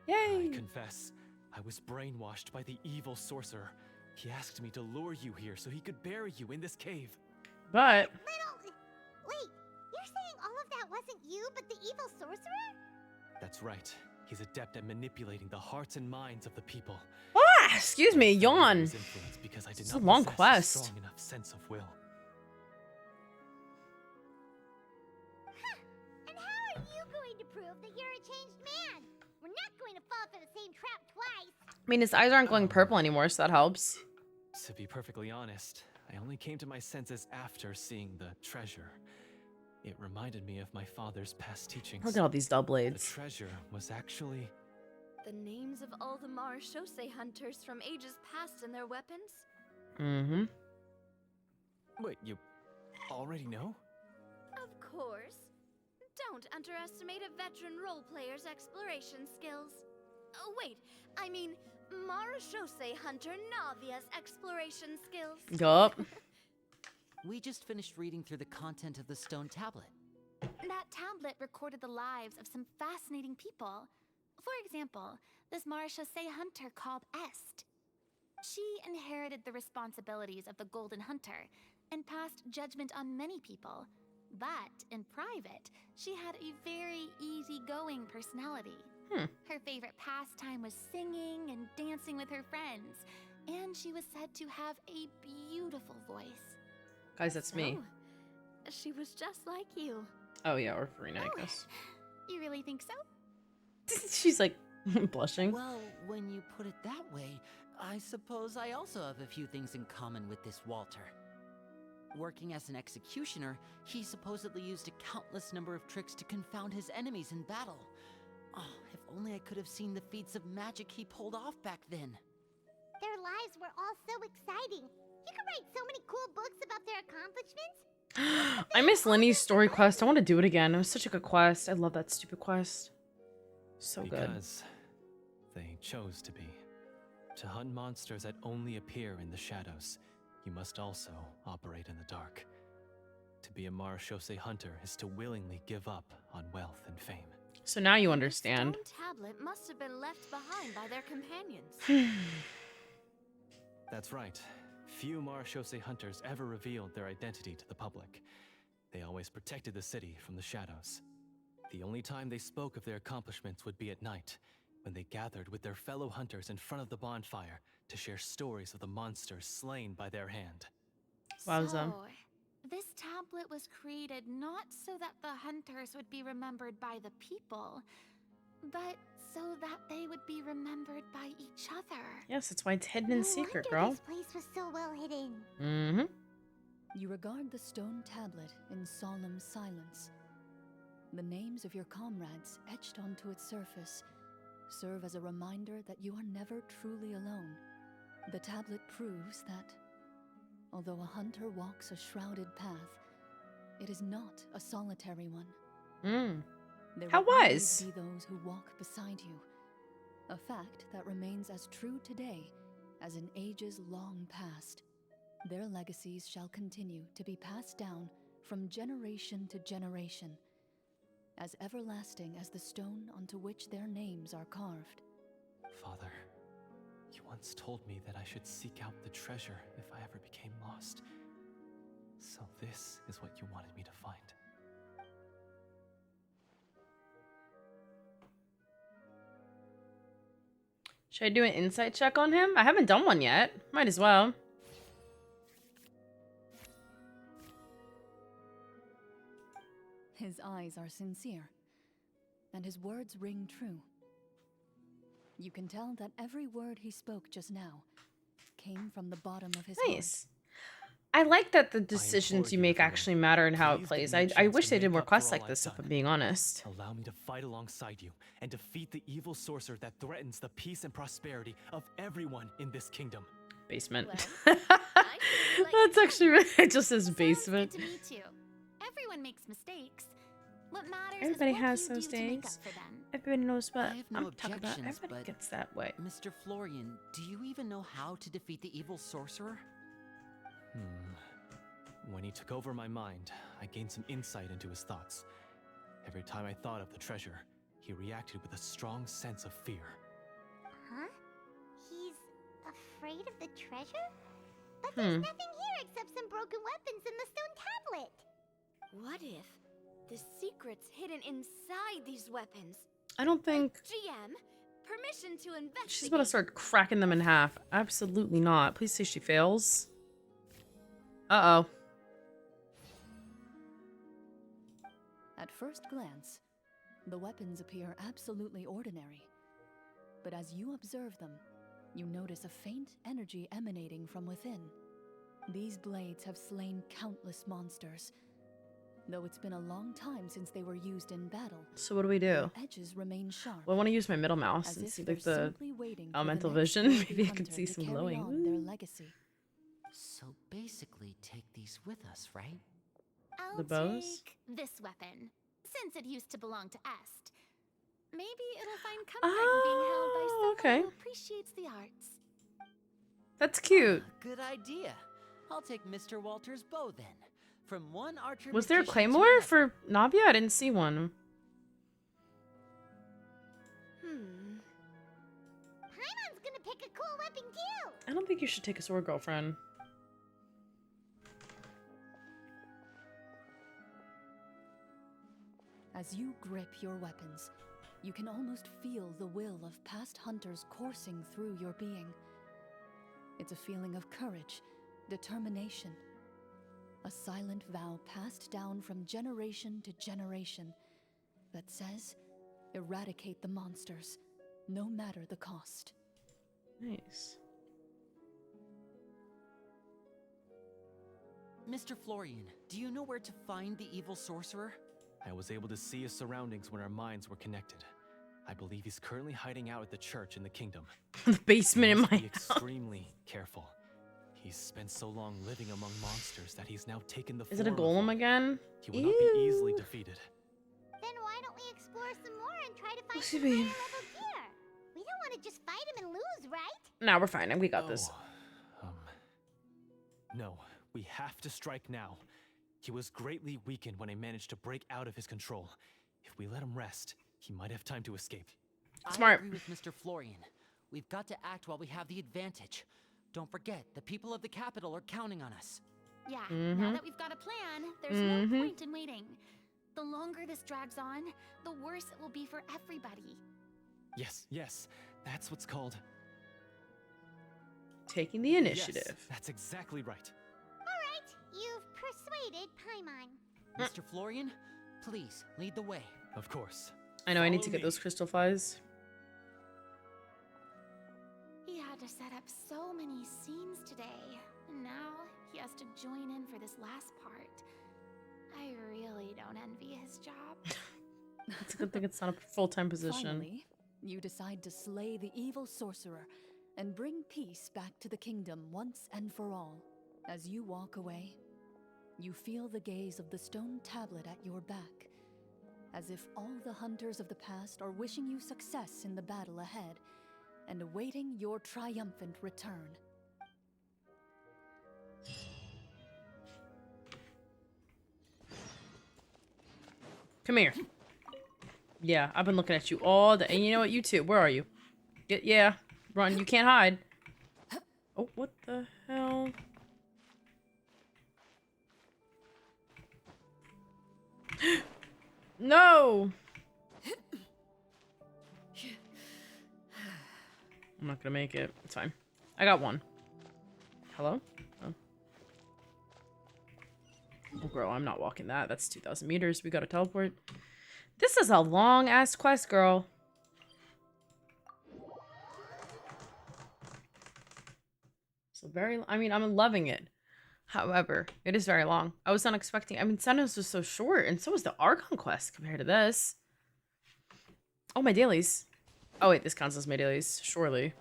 I Yay! confess, I was brainwashed by the evil sorcerer. He asked me to lure you here so he could bury you in this cave. But Wait, you're saying all of that wasn't you, but the evil sorcerer? That's right. He's adept at manipulating the hearts and minds of the people. excuse me, yawn. His influence because I did It's not a long possess quest. a strong enough sense of will. And how are you going to prove that you're a changed man? We're not going to fall for the same trap twice. I mean, his eyes aren't glowing purple anymore, so that helps. To be perfectly honest, I only came to my senses after seeing the treasure. It reminded me of my father's past teachings. Look at all these double The blades. treasure was actually... The names of all the Marashose hunters from ages past and their weapons? Mm-hmm. Wait, you already know? Of course. Don't underestimate a veteran role player's exploration skills. Oh, wait, I mean Marashose hunter Navia's exploration skills. Yup. We just finished reading through the content of the stone tablet. That tablet recorded the lives of some fascinating people. For example, this Marashose hunter called Est. She inherited the responsibilities of the Golden Hunter and passed judgment on many people. But in private, she had a very easygoing personality. Her favorite pastime was singing and dancing with her friends, and she was said to have a beautiful voice. Guys, that's me. Oh, she was just like you. Oh, yeah, or Farina, I guess. You really think so? She's like blushing. Well, when you put it that way, I suppose I also have a few things in common with this Walter. Working as an executioner, he supposedly used a countless number of tricks to confound his enemies in battle. Oh, if only I could have seen the feats of magic he pulled off back then. Their lives were all so exciting. You could write so many cool books about their accomplishments. I miss Lenny's story quest. I want to do it again. It was such a good quest. I love that stupid quest. So good. Because they chose to be. To hunt monsters that only appear in the shadows, you must also operate in the dark. To be a Marechaussee hunter is to willingly give up on wealth and fame. So now you understand. The stone tablet must have been left behind by their companions. That's right. Few Marechaussee hunters ever revealed their identity to the public. They always protected the city from the shadows. The only time they spoke of their accomplishments would be at night, when they gathered with their fellow hunters in front of the bonfire to share stories of the monsters slain by their hand. Wowza. So, this tablet was created not so that the hunters would be remembered by the people, but so that they would be remembered by each other. Yes, that's why it's hidden in No secret, wonder girl. this place was so well hidden. Mm-hmm. You regard the stone tablet in solemn silence. The names of your comrades etched onto its surface serve as a reminder that you are never truly alone. The tablet proves that, although a hunter walks a shrouded path, it is not a solitary one. There How will always wise. be those who walk beside you. A fact that remains as true today as in ages long past. Their legacies shall continue to be passed down from generation to generation, as everlasting as the stone onto which their names are carved. Father, you once told me that I should seek out the treasure if I ever became lost. So this is what you wanted me to find. Should I do an insight check on him? I haven't done one yet. Might as well. His eyes are sincere, and his words ring true. You can tell that every word he spoke just now came from the bottom of his Nice. I like that the implore decisions you you, make everyone, actually matter in how it please give plays. me a I chance wish to they did make more up for quests all like this, I've if I'm done. being honest. Allow me to fight alongside you and defeat the evil sorcerer that threatens the peace and prosperity of everyone in this kingdom. Basement. Well, I feel like That's actually really, it just says sounds basement. good to me too. Everyone makes mistakes. What matters Everybody is what has you those do to make up days. for them. Everybody knows what I have no I'm talking about. objections, Everybody but gets that way. Mr. Florian, do you even know how to defeat the evil sorcerer? When he took over my mind, I gained some insight into his thoughts. Every time I thought of the treasure, he reacted with a strong sense of fear. Huh? He's afraid of the treasure? But there's nothing here except some broken weapons and the stone tablet. What if the secret's hidden inside these weapons? I don't think GM, permission to investigate. she's about to start cracking them in half. Absolutely not. Please say she fails. Uh-oh. At first glance, the weapons appear absolutely ordinary. But as you observe them, you notice a faint energy emanating from within. These blades have slain countless monsters. Though it's been a long time since they were used in battle, So what do we do? their edges remain sharp. Well, I want to use my middle mouse as and if see they're like the simply waiting for the elemental next vision. worthy Maybe I can hunter see to some carry glowing. on their Ooh. legacy. So basically, take these with us, right? I'll The bows? take this weapon, since it used to belong to Est. Maybe it'll find comfort in being held by Oh, someone okay. who appreciates the arts. That's cute. Good idea. I'll take Mr. Walter's bow then. From one archer Was there a magician to claymore another. for Navia? I didn't see one. Paimon's gonna pick a cool weapon too. I don't think you should take a sword, girlfriend. As you grip your weapons, you can almost feel the will of past hunters coursing through your being. It's a feeling of courage, determination, a silent vow passed down from generation to generation that says, eradicate the monsters, no matter the cost. Nice. Mr. Florian, do you know where to find the evil sorcerer? I was able to see his surroundings when our minds were connected. I believe he's currently hiding out at the church in the kingdom. The basement in Must my be house. extremely careful. He's spent so long living among monsters that he's now taken the Is it a form of golem one. again? He will not be easily Ew. defeated. Then why don't we explore some more and try to find What's some he higher mean? level gear? We don't want to just fight him and lose, right? Nah, we're fine. We got this. No, we have to strike now. He was greatly weakened when I managed to break out of his control. If we let him rest, he might have time to escape. Smart. I agree with Mr. Florian. We've got to act while we have the advantage. Don't forget, the people of the capital are counting on us. Yeah, now that we've got a plan, there's no point in waiting. The longer this drags on, the worse it will be for everybody. Yes, that's what's called... Taking the initiative. Yes, that's exactly right. Alright, you've persuaded Paimon. Mr. Florian, please lead the way. Of course. I know I need to Follow get me. those crystal flies. He had to set up so many scenes today, and now he has to join in for this last part. I really don't envy his job. It's a good thing it's not a full-time position. Finally, you decide to slay the evil sorcerer and bring peace back to the kingdom once and for all. As you walk away, you feel the gaze of the stone tablet at your back, as if all the hunters of the past are wishing you success in the battle ahead and awaiting your triumphant return. Come here. Yeah, I've been looking at you all day. And you know what? You too. Where are you? Yeah, run. You can't hide. Oh, what the hell? No! I'm not gonna make it. It's fine. I got one. Hello? Oh. Oh, girl, I'm not walking that. That's 2,000 meters. We gotta teleport. This is a long-ass quest, girl. So I mean, I'm loving it. However, it is very long. I was not expecting... I mean, Sentinels was so short, and so was the Archon quest compared to this. Oh, my dailies. Oh, wait, this counts as my dailies. Surely.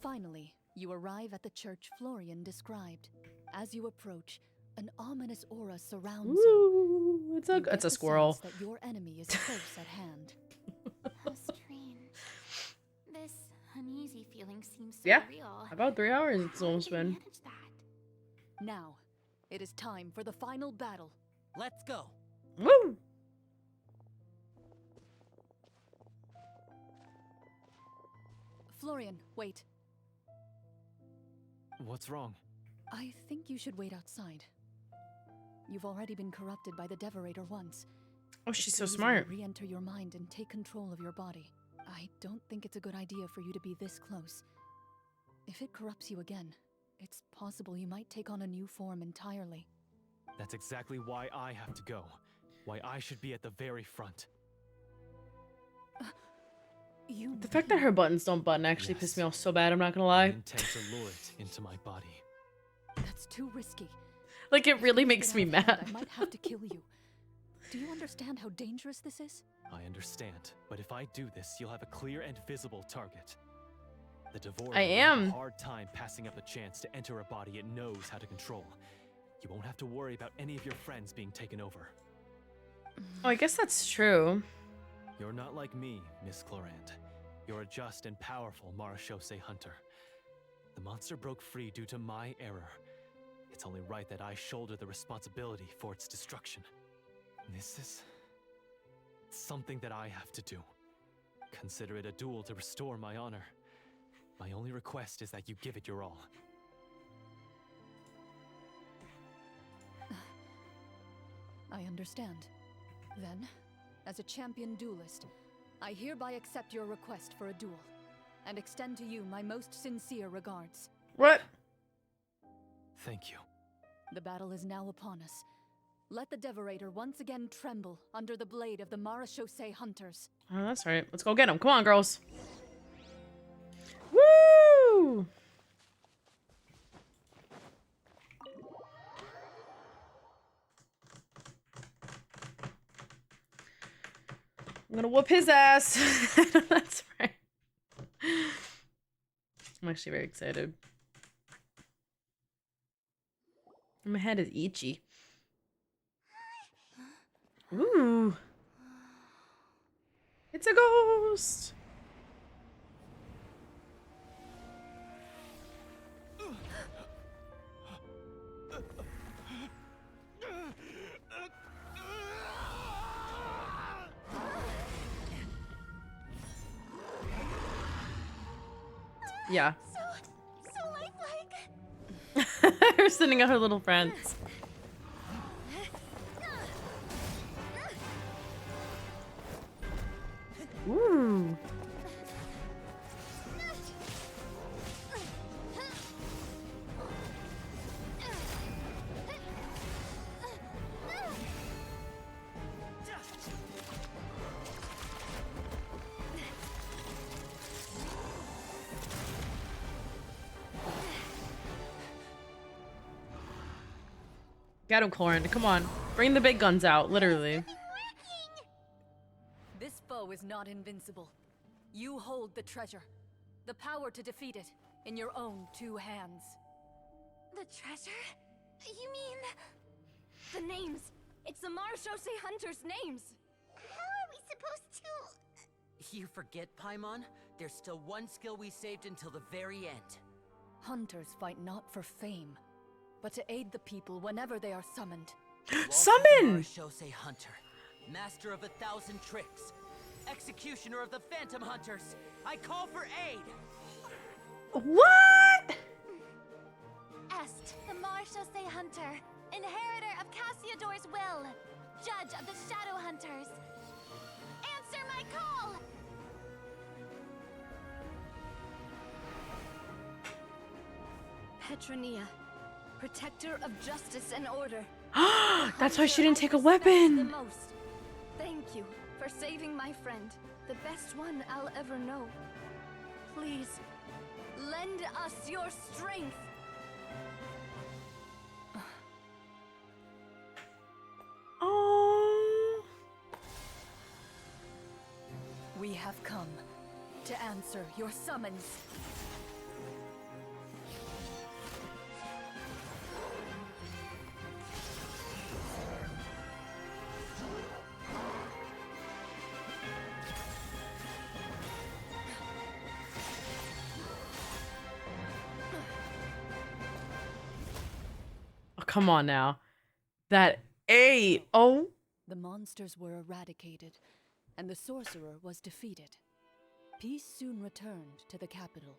Finally, you arrive at the church Florian described. As you approach, an ominous aura surrounds you. Ooh, it's You a get the squirrel. sense that your enemy is close at hand. How strange. This uneasy feeling seems so Yeah. real. About 3 hours it's How almost did he been. manage that? Now, it is time for the final battle. Let's go. Woo! Florian, wait. What's wrong? I think you should wait outside. You've already been corrupted by the Devorator once. Oh, It's she's so easy to smart. re-enter your mind and take control of your body. I don't think it's a good idea for you to be this close. If it corrupts you again, it's possible you might take on a new form entirely. That's exactly why I have to go. Why I should be at the very front. The fact that her buttons don't button actually pissed me off so bad, I'm not gonna I lie. intend to lure it into my body. That's too risky. Like, it really If you makes get me out of hand, mad. I might have to kill you. Do you understand how dangerous this is? I understand, but if I do this, you'll have a clear and visible target. The Devorer I will have am. a hard time passing up a chance to enter a body it knows how to control. You won't have to worry about any of your friends being taken over. Oh, I guess that's true. You're not like me, Miss chlroinde. You're a just and powerful Marechaussee hunter. The monster broke free due to my error. It's only right that I shoulder the responsibility for its destruction. This is something that I have to do. Consider it a duel to restore my honor. My only request is that you give it your all. I understand. Then, as a champion duelist, I hereby accept your request for a duel, and extend to you my most sincere regards. What? Thank you. The battle is now upon us. Let the Devorator once again tremble under the blade of the Marechaussee hunters. Oh, that's right. Let's go get him. Come on, girls. Woo! I'm gonna whoop his ass. That's right. I'm actually very excited. My head is itchy. Ooh. It's a ghost. Yeah. So lifelike. Her sending out her little friends. Ooh. Get him, chlroinde. Come on. Bring the big guns out, literally. This foe is not invincible. You hold the treasure. The power to defeat it in your own 2 hands. The treasure? You mean... The names. It's the Marechaussee hunters' names. How are we supposed to... You forget, Paimon? There's still one skill we saved until the very end. Hunters fight not for fame, but to aid the people whenever they are summoned. Summon! Marechaussee Hunter, master of 1,000 tricks, executioner of the Phantom Hunters. I call for aid! What? Est, the Marechaussee Hunter, inheritor of Cassiodor's will, judge of the Shadow Hunters. Answer my call! Petronia, protector of justice and order. That's why she didn't take a I respect the weapon. most. Thank you for saving my friend, the best one I'll ever know. Please, lend us your strength. Oh. We have come to answer your summons. Oh, come on now. That 8. Oh. The monsters were eradicated, and the sorcerer was defeated. Peace soon returned to the capital.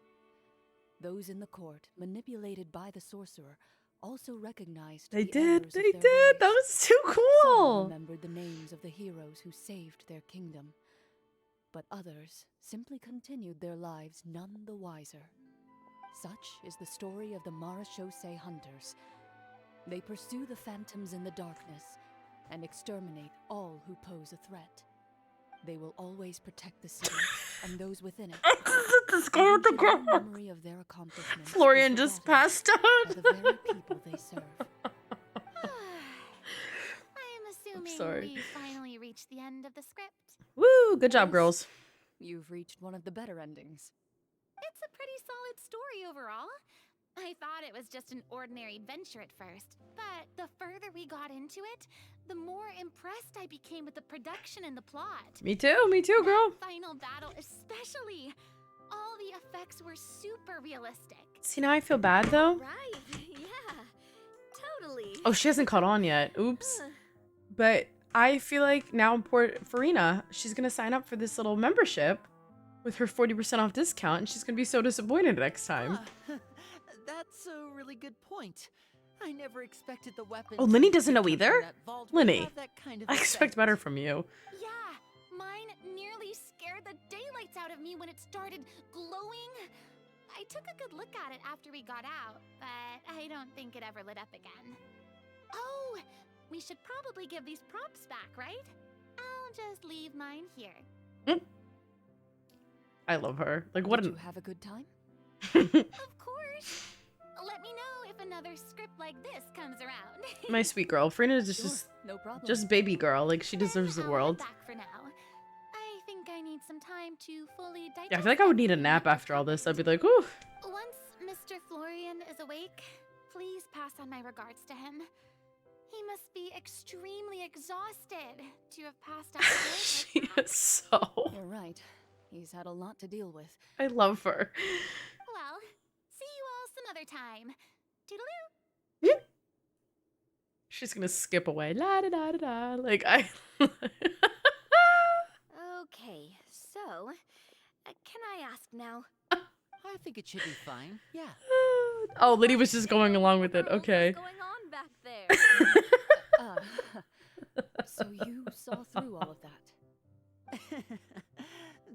Those in the court, manipulated by the sorcerer, also recognized They the did. errors of They their did. ways. That was too Some cool. remembered the names of the heroes who saved their kingdom, but others simply continued their lives none the wiser. Such is the story of the Marechaussee Hunters. They pursue the phantoms in the darkness and exterminate all who pose a threat. They will always protect the city and those within it. This guy with the No gun. memory of their accomplishments Florian is just forgotten passed by out. the very people they serve. I am assuming sorry. we finally reached the end of the script. Woo! Good job, girls. You've reached one of the better endings. It's a pretty solid story overall. I thought it was just an ordinary adventure at first, but the further we got into it, the more impressed I became with the production and the plot. Me too, girl. That final battle especially. All the effects were super realistic. See, now I feel bad though. Right, yeah, totally. Oh, she hasn't caught on yet. Oops. But I feel like now poor Farina, she's gonna sign up for this little membership with her 40% off discount, and she's gonna be so disappointed next time. That's a really good point. I never expected the weapon. Oh, Linny doesn't know either? Linny, Kind of I expect better from you. Yeah, mine nearly scared the daylights out of me when it started glowing. I took a good look at it after we got out, but I don't think it ever lit up again. Oh, we should probably give these props back, right? I'll just leave mine here. I love her. Like, what Did an... you have a good time? Of course. Let me know if another script like this comes around. My sweet girl. Frina is Sure, just no problem. just baby girl. Like, she deserves the I'll world. head back for now. I think I need some time to fully digest. Yeah, I feel like I would need a nap after all this. I'd be like, ooh. Once Mr. Florian is awake, please pass on my regards to him. He must be extremely exhausted to have passed out. She is so... You're right. He's had a lot to deal with. I love her. Well, see you all some other time. Toodaloo. She's gonna skip away. La da da da da. Like, I... Okay, so, can I ask now? I think it should be fine. Yeah. Oh, Liddy was just going along with it. Okay. What's going on back there? So you saw through all of that.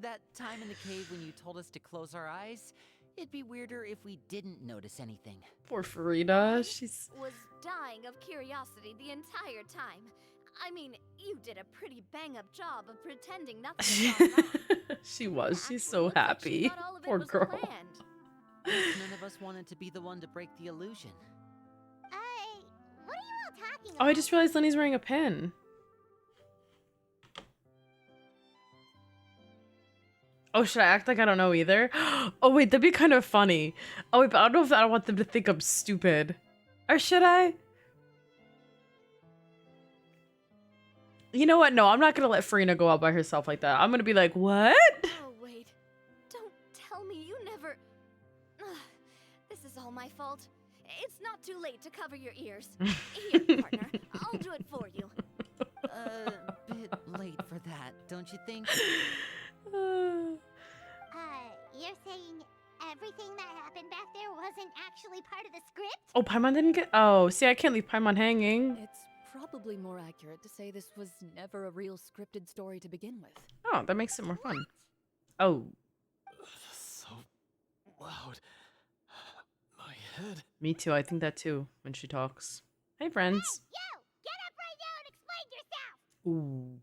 That time in the cave when you told us to close our eyes, it'd be weirder if we didn't notice anything. Poor Farida. She's... Was dying of curiosity the entire time. I mean, you did a pretty bang-up job of pretending nothing had gone wrong. She was. She's so Looked like she happy. thought all of it Poor was girl. planned. None of us wanted to be the one to break the illusion. What are you all talking Oh, about? I just realized Lenny's wearing a pin. Oh, should I act like I don't know either? Oh, wait, that'd be kind of funny. Oh, wait, but I don't know if I want them to think I'm stupid. Or should I? You know what? No, I'm not gonna let Farina go out by herself like that. I'm gonna be like, what? Oh, wait. Don't tell me you never... Ugh, this is all my fault. It's not too late to cover your ears. Here, partner. I'll do it for you. A bit late for that, don't you think? You're saying everything that happened back there wasn't actually part of the script? Oh, Paimon didn't get... Oh, see, I can't leave Paimon hanging. It's probably more accurate to say this was never a real scripted story to begin with. Oh, that makes it more fun. Oh, So loud. My head. me too. I think that too when she talks. Hey, friends. You! Get up right now and explain yourself! Ooh.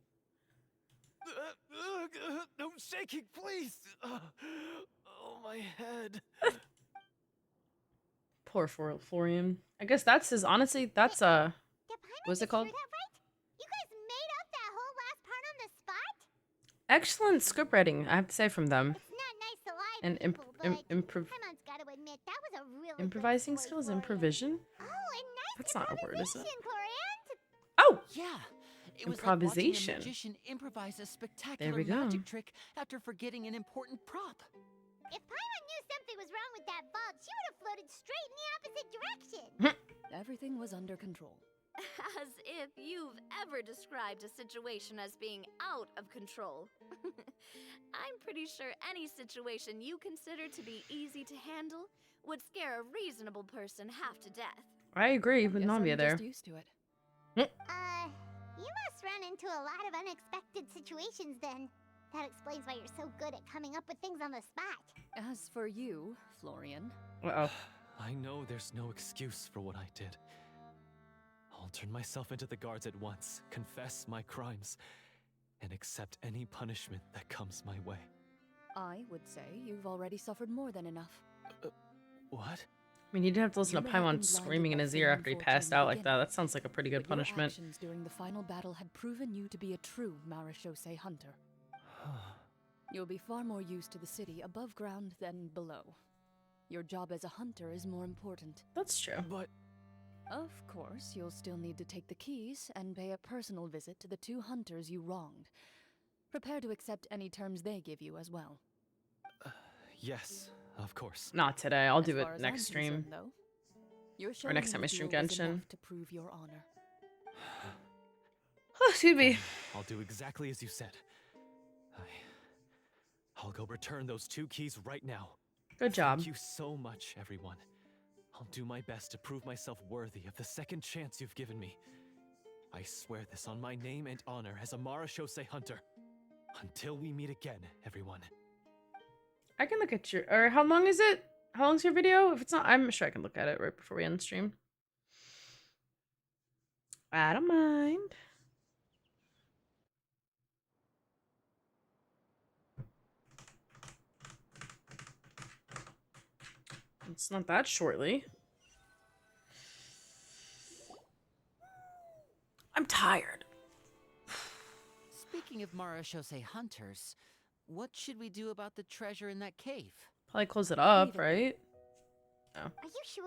No shaking, please. Oh, my head. Poor Florian. I guess that's his... Honestly, that's Did Paimon what's it just called? hear that right? You guys made up that whole last part on the spot? Excellent script writing, I have to say, from them. It's not nice to lie to And people, but Paimon's gotta admit, that was a really good improvising story, skills, Florian. improvision? Oh, and nice That's not a word, is it? improvisation, Chlorinde. Oh! Yeah. It was Improvisation. like watching a magician improvise a spectacular There we go. magic trick after forgetting an important prop. If Paimon knew something was wrong with that vault, she would have floated straight in the opposite direction. Everything was under control. As if you've ever described a situation as being out of control. I'm pretty sure any situation you consider to be easy to handle would scare a reasonable person half to death. I agree with Guess Nambia I'm there. just used to it. You must run into a lot of unexpected situations then. That explains why you're so good at coming up with things on the spot. As for you, Florian, Uh-oh. I know there's no excuse for what I did. I'll turn myself into the guards at once, confess my crimes, and accept any punishment that comes my way. I would say you've already suffered more than enough. What? I mean, you didn't have to listen to You may have Paimon been screaming in blinded by his ear fear after he and passed fortune in out the like that. beginning. That sounds like a pretty good But your punishment. actions during the final battle had proven you to be a true Marechaussee hunter. You'll be far more used to the city above ground than below. Your job as a hunter is more important. That's true. But Of course, you'll still need to take the keys and pay a personal visit to the 2 hunters you wronged. Prepare to accept any terms they give you as well. yes, of course. Not today. I'll As do far it as next I'm stream. concerned, though, your Or next showing time I of stream duel was Genshin. enough to prove your honor. Oh, excuse me. I'll do exactly as you said. I'll go return those 2 keys right now. Good job. Thank you so much, everyone. I'll do my best to prove myself worthy of the second chance you've given me. I swear this on my name and honor as a Marechaussee hunter. Until we meet again, everyone. I can look at your... Or how long is it? How long's your video? If it's not... I'm sure I can look at it right before we end stream. I don't mind. It's not that shortly. I'm tired. Speaking of Marashose hunters, what should we do about the treasure in that cave? Probably close it up, Leave it right? Are you sure?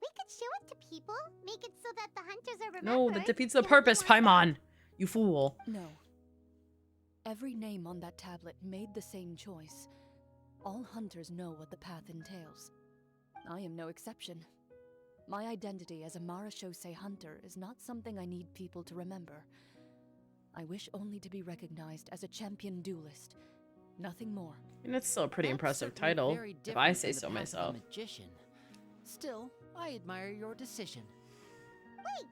We could show it to people, make it so that the hunters are remembered. No, that defeats the Give them purpose, more- Paimon. You fool. No. Every name on that tablet made the same choice. All hunters know what the path entails. I am no exception. My identity as a Marashose hunter is not something I need people to remember. I wish only to be recognized as a champion duelist. Nothing more. I mean, it's still a pretty That's impressive certainly title, very if I different say than the so path of a myself. magician. Still, I admire your decision. Wait,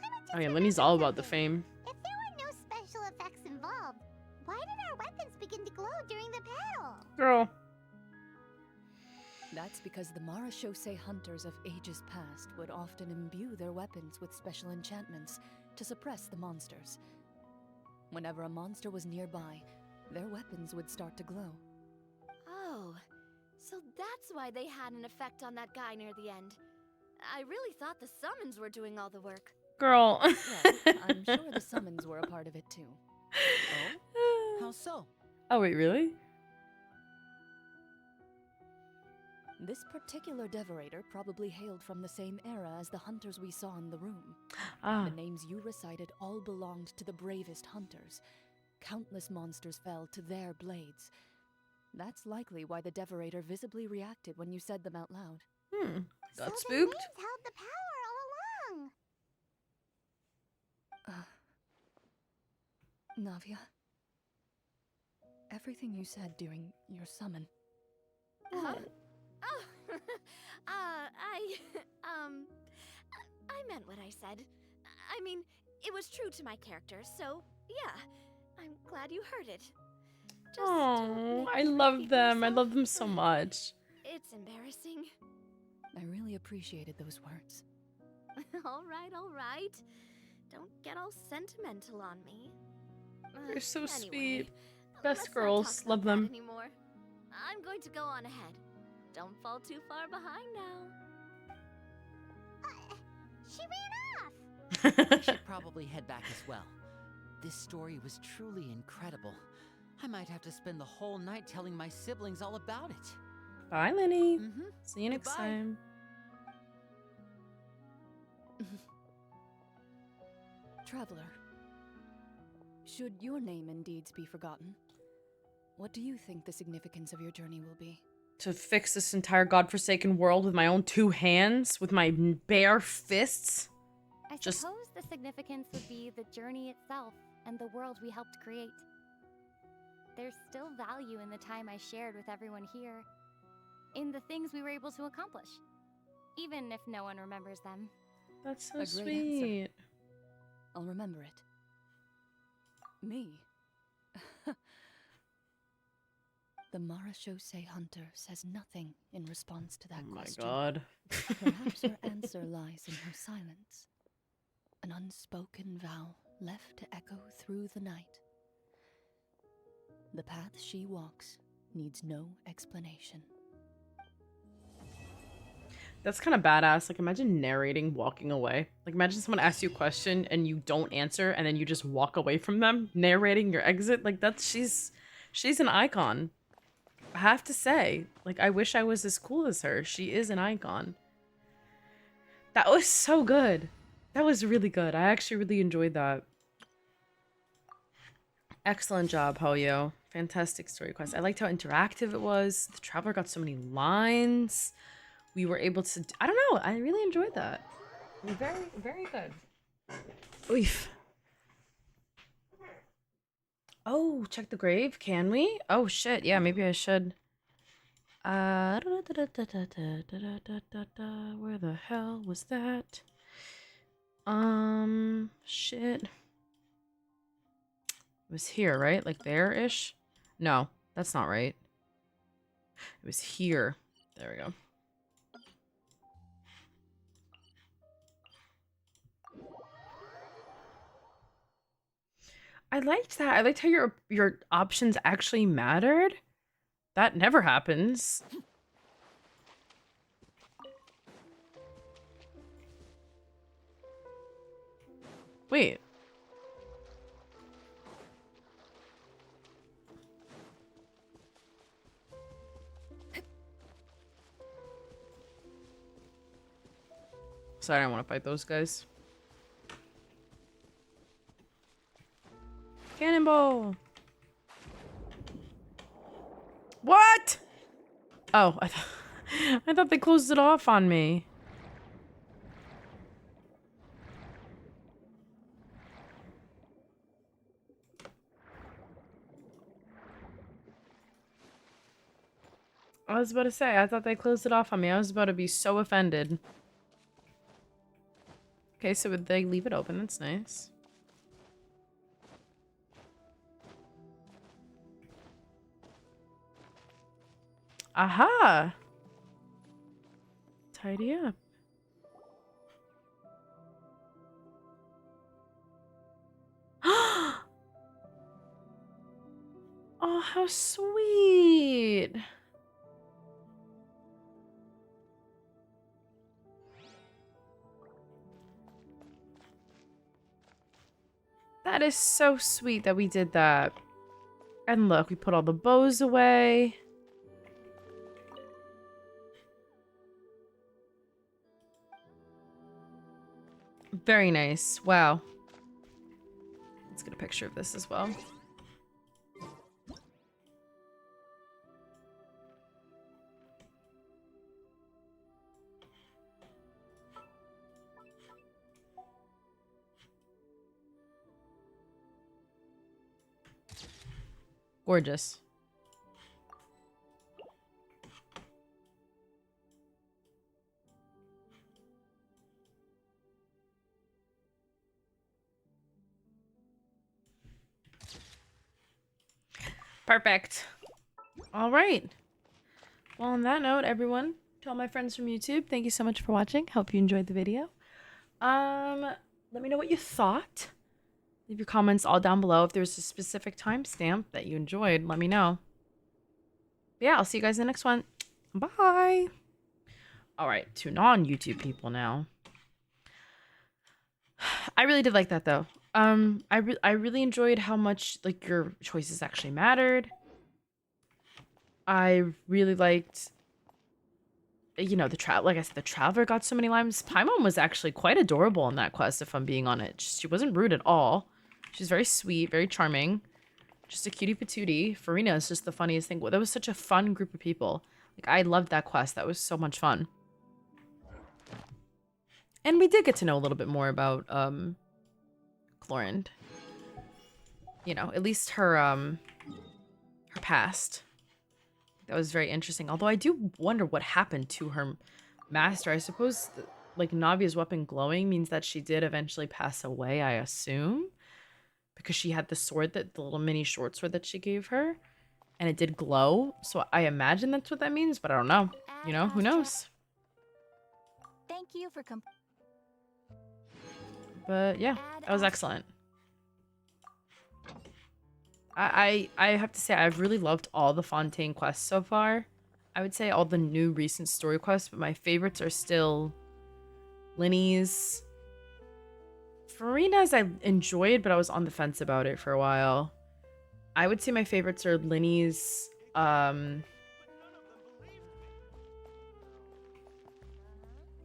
Paimon I mean, just Lenny's all remembered about the something. fame. If there were no special effects involved, why did our weapons begin to glow during the battle? Girl. That's because the Marashose hunters of ages past would often imbue their weapons with special enchantments to suppress the monsters. Whenever a monster was nearby, their weapons would start to glow. Oh, so that's why they had an effect on that guy near the end. I really thought the summons were doing all the work. Girl. Well, I'm sure the summons were a part of it too. How so? Oh, wait, really? This particular devorator probably hailed from the same era as the hunters we saw in the room. Ah. The names you recited all belonged to the bravest hunters. Countless monsters fell to their blades. That's likely why the devorator visibly reacted when you said them out loud. Hmm. So Got their spooked? names held the power all along. Navia, everything you said during your summon. Huh? Oh, I meant what I said. I mean, it was true to my character, so yeah. I'm glad you heard it. Just don't Oh, make I me love repeat them. I myself. love them so much. It's embarrassing. I really appreciated those words. All right. Don't get all sentimental on me. They're so Anyway, sweet. Best let's not girls. talk Love about that them. anymore. I'm going to go on ahead. Don't fall too far behind now. She ran off. I should probably head back as well. This story was truly incredible. I might have to spend the whole night telling my siblings all about it. Bye, Lenny. Mm-hmm. See you next Goodbye. time. Traveler, should your name and deeds be forgotten, what do you think the significance of your journey will be? To fix this entire godforsaken world with my own two hands, with my bare fists. I Just- suppose the significance would be the journey itself and the world we helped create. There's still value in the time I shared with everyone here, in the things we were able to accomplish, even if no one remembers them. That's so A great answer. sweet. I'll remember it. Me? The Marashose hunter says nothing in response to that Oh my question. god. Perhaps her answer lies in her silence. An unspoken vow left to echo through the night. The path she walks needs no explanation. That's kind of badass. Like, imagine narrating walking away. Like, imagine someone asks you a question and you don't answer, and then you just walk away from them, narrating your exit. Like, she's an icon. I have to say, like, I wish I was as cool as her. She is an icon. That was so good. That was really good. I actually really enjoyed that. Excellent job, Hoyo. Fantastic story quest. I liked how interactive it was. The Traveler got so many lines. We were able to... I don't know. I really enjoyed that. Very, very good. Oof. Oh, check the grave. Can we? Oh, shit. Yeah, maybe I should. Where the hell was that? Shit. It was here, right? Like there-ish? No, that's not right. It was here. There we go. I liked that. I liked how your options actually mattered. That never happens. Wait. Sorry, I don't want to fight those guys. Cannonball! What? Oh, I thought they closed it off on me. I was about to say, I thought they closed it off on me. I was about to be so offended. Okay, so would they leave it open? That's nice. Aha! Tidy up. Oh, how sweet! That is so sweet that we did that. And look, we put all the bows away. Very nice. Wow. Let's get a picture of this as well. Gorgeous. Perfect. All right. Well, on that note, everyone, to all my friends from YouTube, thank you so much for watching. Hope you enjoyed the video. Let me know what you thought. Leave your comments all down below. If there's a specific timestamp that you enjoyed, let me know. But yeah, I'll see you guys in the next one. Bye. All right, to non-YouTube people now. I really did like that though. I really enjoyed how much like your choices actually mattered. I really liked, you know, like I said, the Traveler got so many lines. Paimon was actually quite adorable in that quest, if I'm being honest. She wasn't rude at all. She's very sweet, very charming. Just a cutie patootie. Farina is just the funniest thing. That was such a fun group of people. Like, I loved that quest. That was so much fun. And we did get to know a little bit more about, chlroinde. You know, at least her past. That was very interesting. Although I do wonder what happened to her master. I suppose, like, Navia's weapon glowing means that she did eventually pass away, I assume. Because she had the sword, the little mini short sword that she gave her. And it did glow. So I imagine that's what that means, but I don't know. You know, who knows? Thank you for But yeah, that was excellent. I have to say, I've really loved all the Fontaine quests so far. I would say all the new recent story quests, but my favorites are still Linny's. Farina's I enjoyed, but I was on the fence about it for a while. I would say my favorites are Linny's,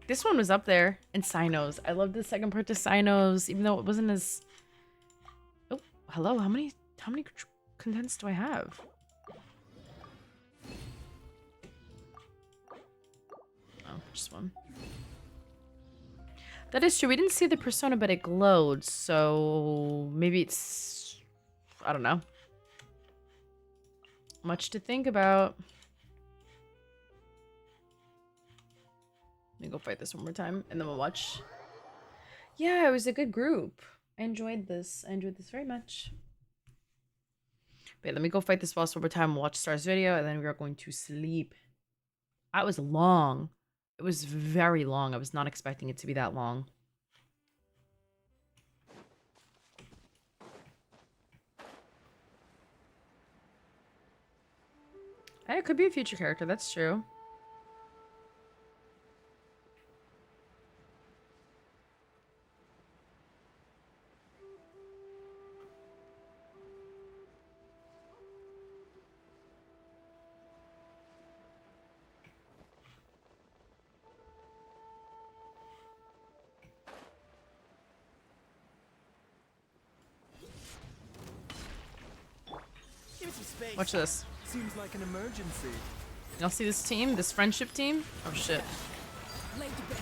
this one was up there, and Cynos. I love the second part to Cynos, even though it wasn't as... Oh, hello, how many contents do I have? Oh, just one. That is true. We didn't see the persona, but it glowed, so maybe it's... I don't know. Much to think about. Let me go fight this one more time, and then we'll watch. Yeah, it was a good group. I enjoyed this. I enjoyed this very much. Wait, let me go fight this boss one more time, watch Star's video, and then we are going to sleep. That was long. It was very long. I was not expecting it to be that long. Hey, it could be a future character. That's true. Give me some space. Watch this. Seems like an emergency. Y'all see this team? This friendship team? Oh shit. Lay to bed.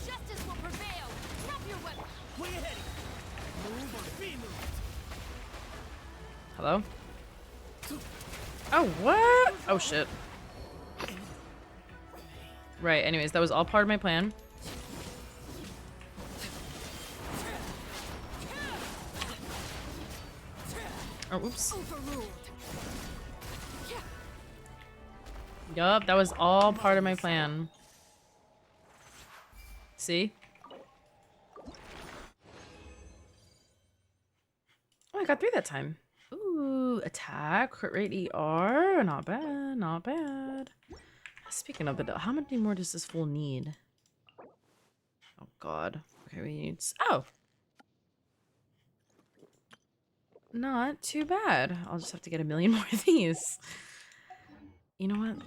Justice will prevail. Drop your weapon. Where you heading? Move or be moved. Hello? Oh, what? Oh shit. Right, anyways, that was all part of my plan. Oh, oops. Yup, that was all part of my plan. See? Oh, I got through that time. Ooh, attack, crit rate ER. Not bad, not bad. Speaking of the, how many more does this fool need? Oh god. Okay, we need. Oh! Not too bad. I'll just have to get a million more of these. You know what?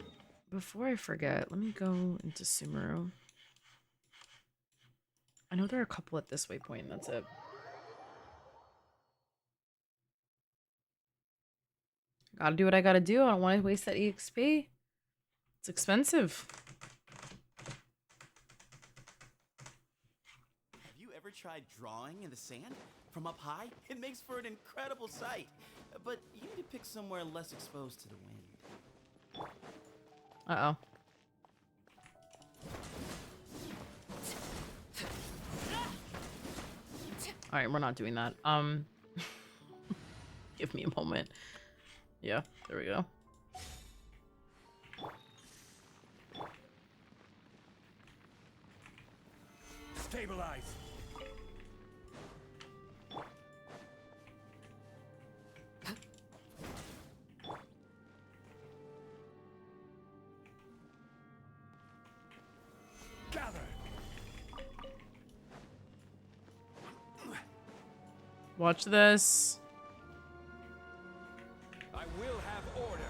Before I forget, let me go into Sumeru. I know there are a couple at this waypoint, that's it. Gotta do what I gotta do. I don't want to waste that EXP. It's expensive. Have you ever tried drawing in the sand? From up high, it makes for an incredible sight. But you need to pick somewhere less exposed to the wind. Uh-oh. Alright, we're not doing that. Give me a moment. Yeah, there we go. Stabilize. Gather. Watch this. I will have order.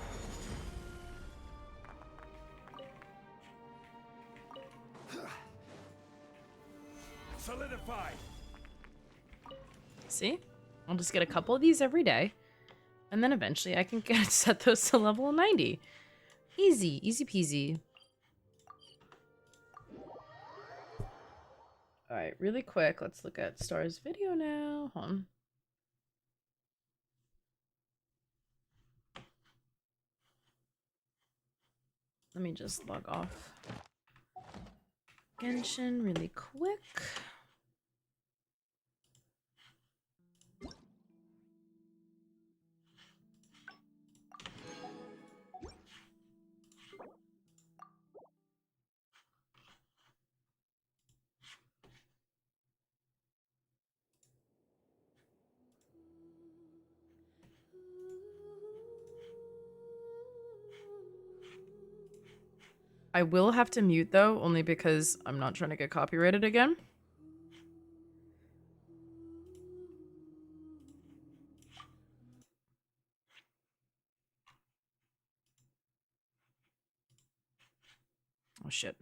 Solidify. See? I'll just get a couple of these every day. And then eventually I can get set those to level 90. Easy. Easy peasy. Alright, really quick. Let's look at Star's video now. Hold on. Let me just log off Genshin really quick. I will have to mute though, only because I'm not trying to get copyrighted again. Oh shit.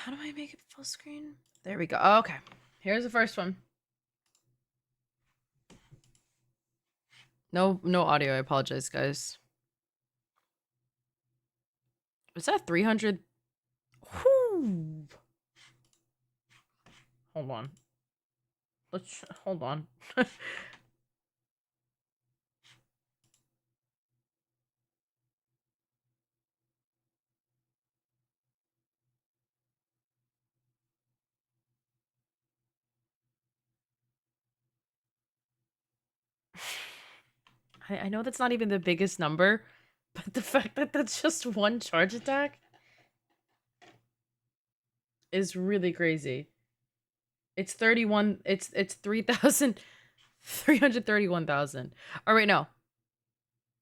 How do I make it full screen? There we go. Okay. Here's the first one. No audio. I apologize, guys. Was that 300? Whew. Hold on. Let's hold on. I know that's not even the biggest number, but the fact that that's just one charge attack is really crazy. It's 31. It's 3,000. 331,000. Oh, wait, no.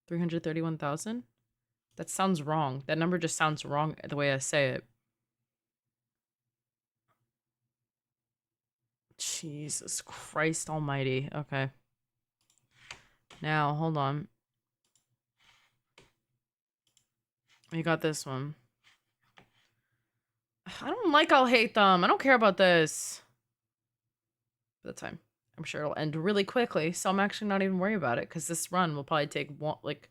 331,000? That sounds wrong. That number just sounds wrong the way I say it. Jesus Christ almighty. Okay. Now, hold on. You got this one. I don't like I'll hate them. I don't care about this. That's fine. I'm sure it'll end really quickly, so I'm actually not even worried about it, because this run will probably take like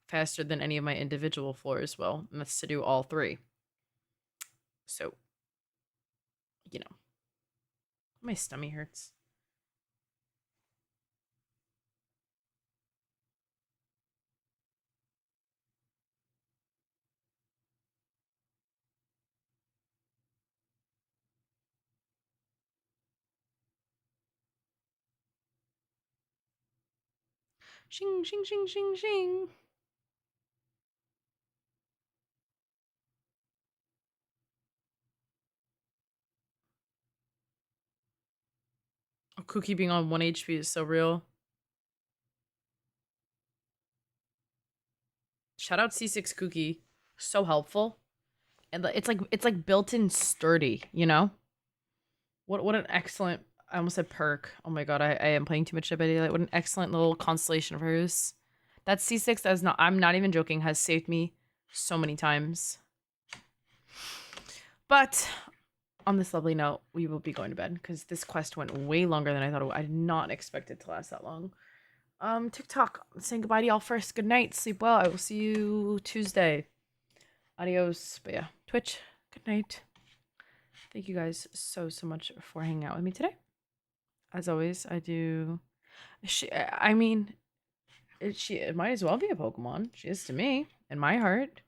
faster than any of my individual floors will, and that's to do all 3. So, you know. My stomach hurts. Shing, shing, shing, shing, shing. Oh, Cookie being on 1 HP is so real. Shout out C6 Cookie. So helpful. And it's like built-in sturdy, you know? What an excellent, I almost said perk. Oh my god, I am playing too much Dead by Daylight. What an excellent little constellation of hers. That C6 is not, I'm not even joking, has saved me so many times. But on this lovely note, we will be going to bed because this quest went way longer than I thought it would. I did not expect it to last that long. TikTok, saying goodbye to y'all first. Good night, sleep well. I will see you Tuesday. Adios. But yeah, Twitch, good night. Thank you guys so much for hanging out with me today. As always, I do. I mean, it might as well be a Pokemon. She is to me, in my heart.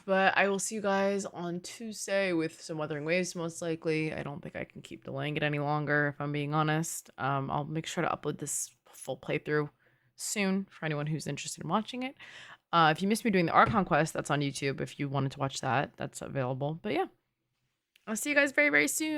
But I will see you guys on Tuesday with some Wuthering Waves, most likely. I don't think I can keep delaying it any longer, if I'm being honest. I'll make sure to upload this full playthrough soon for anyone who's interested in watching it. If you missed me doing the Archon quest, that's on YouTube. If you wanted to watch that, that's available. But yeah, I'll see you guys very soon.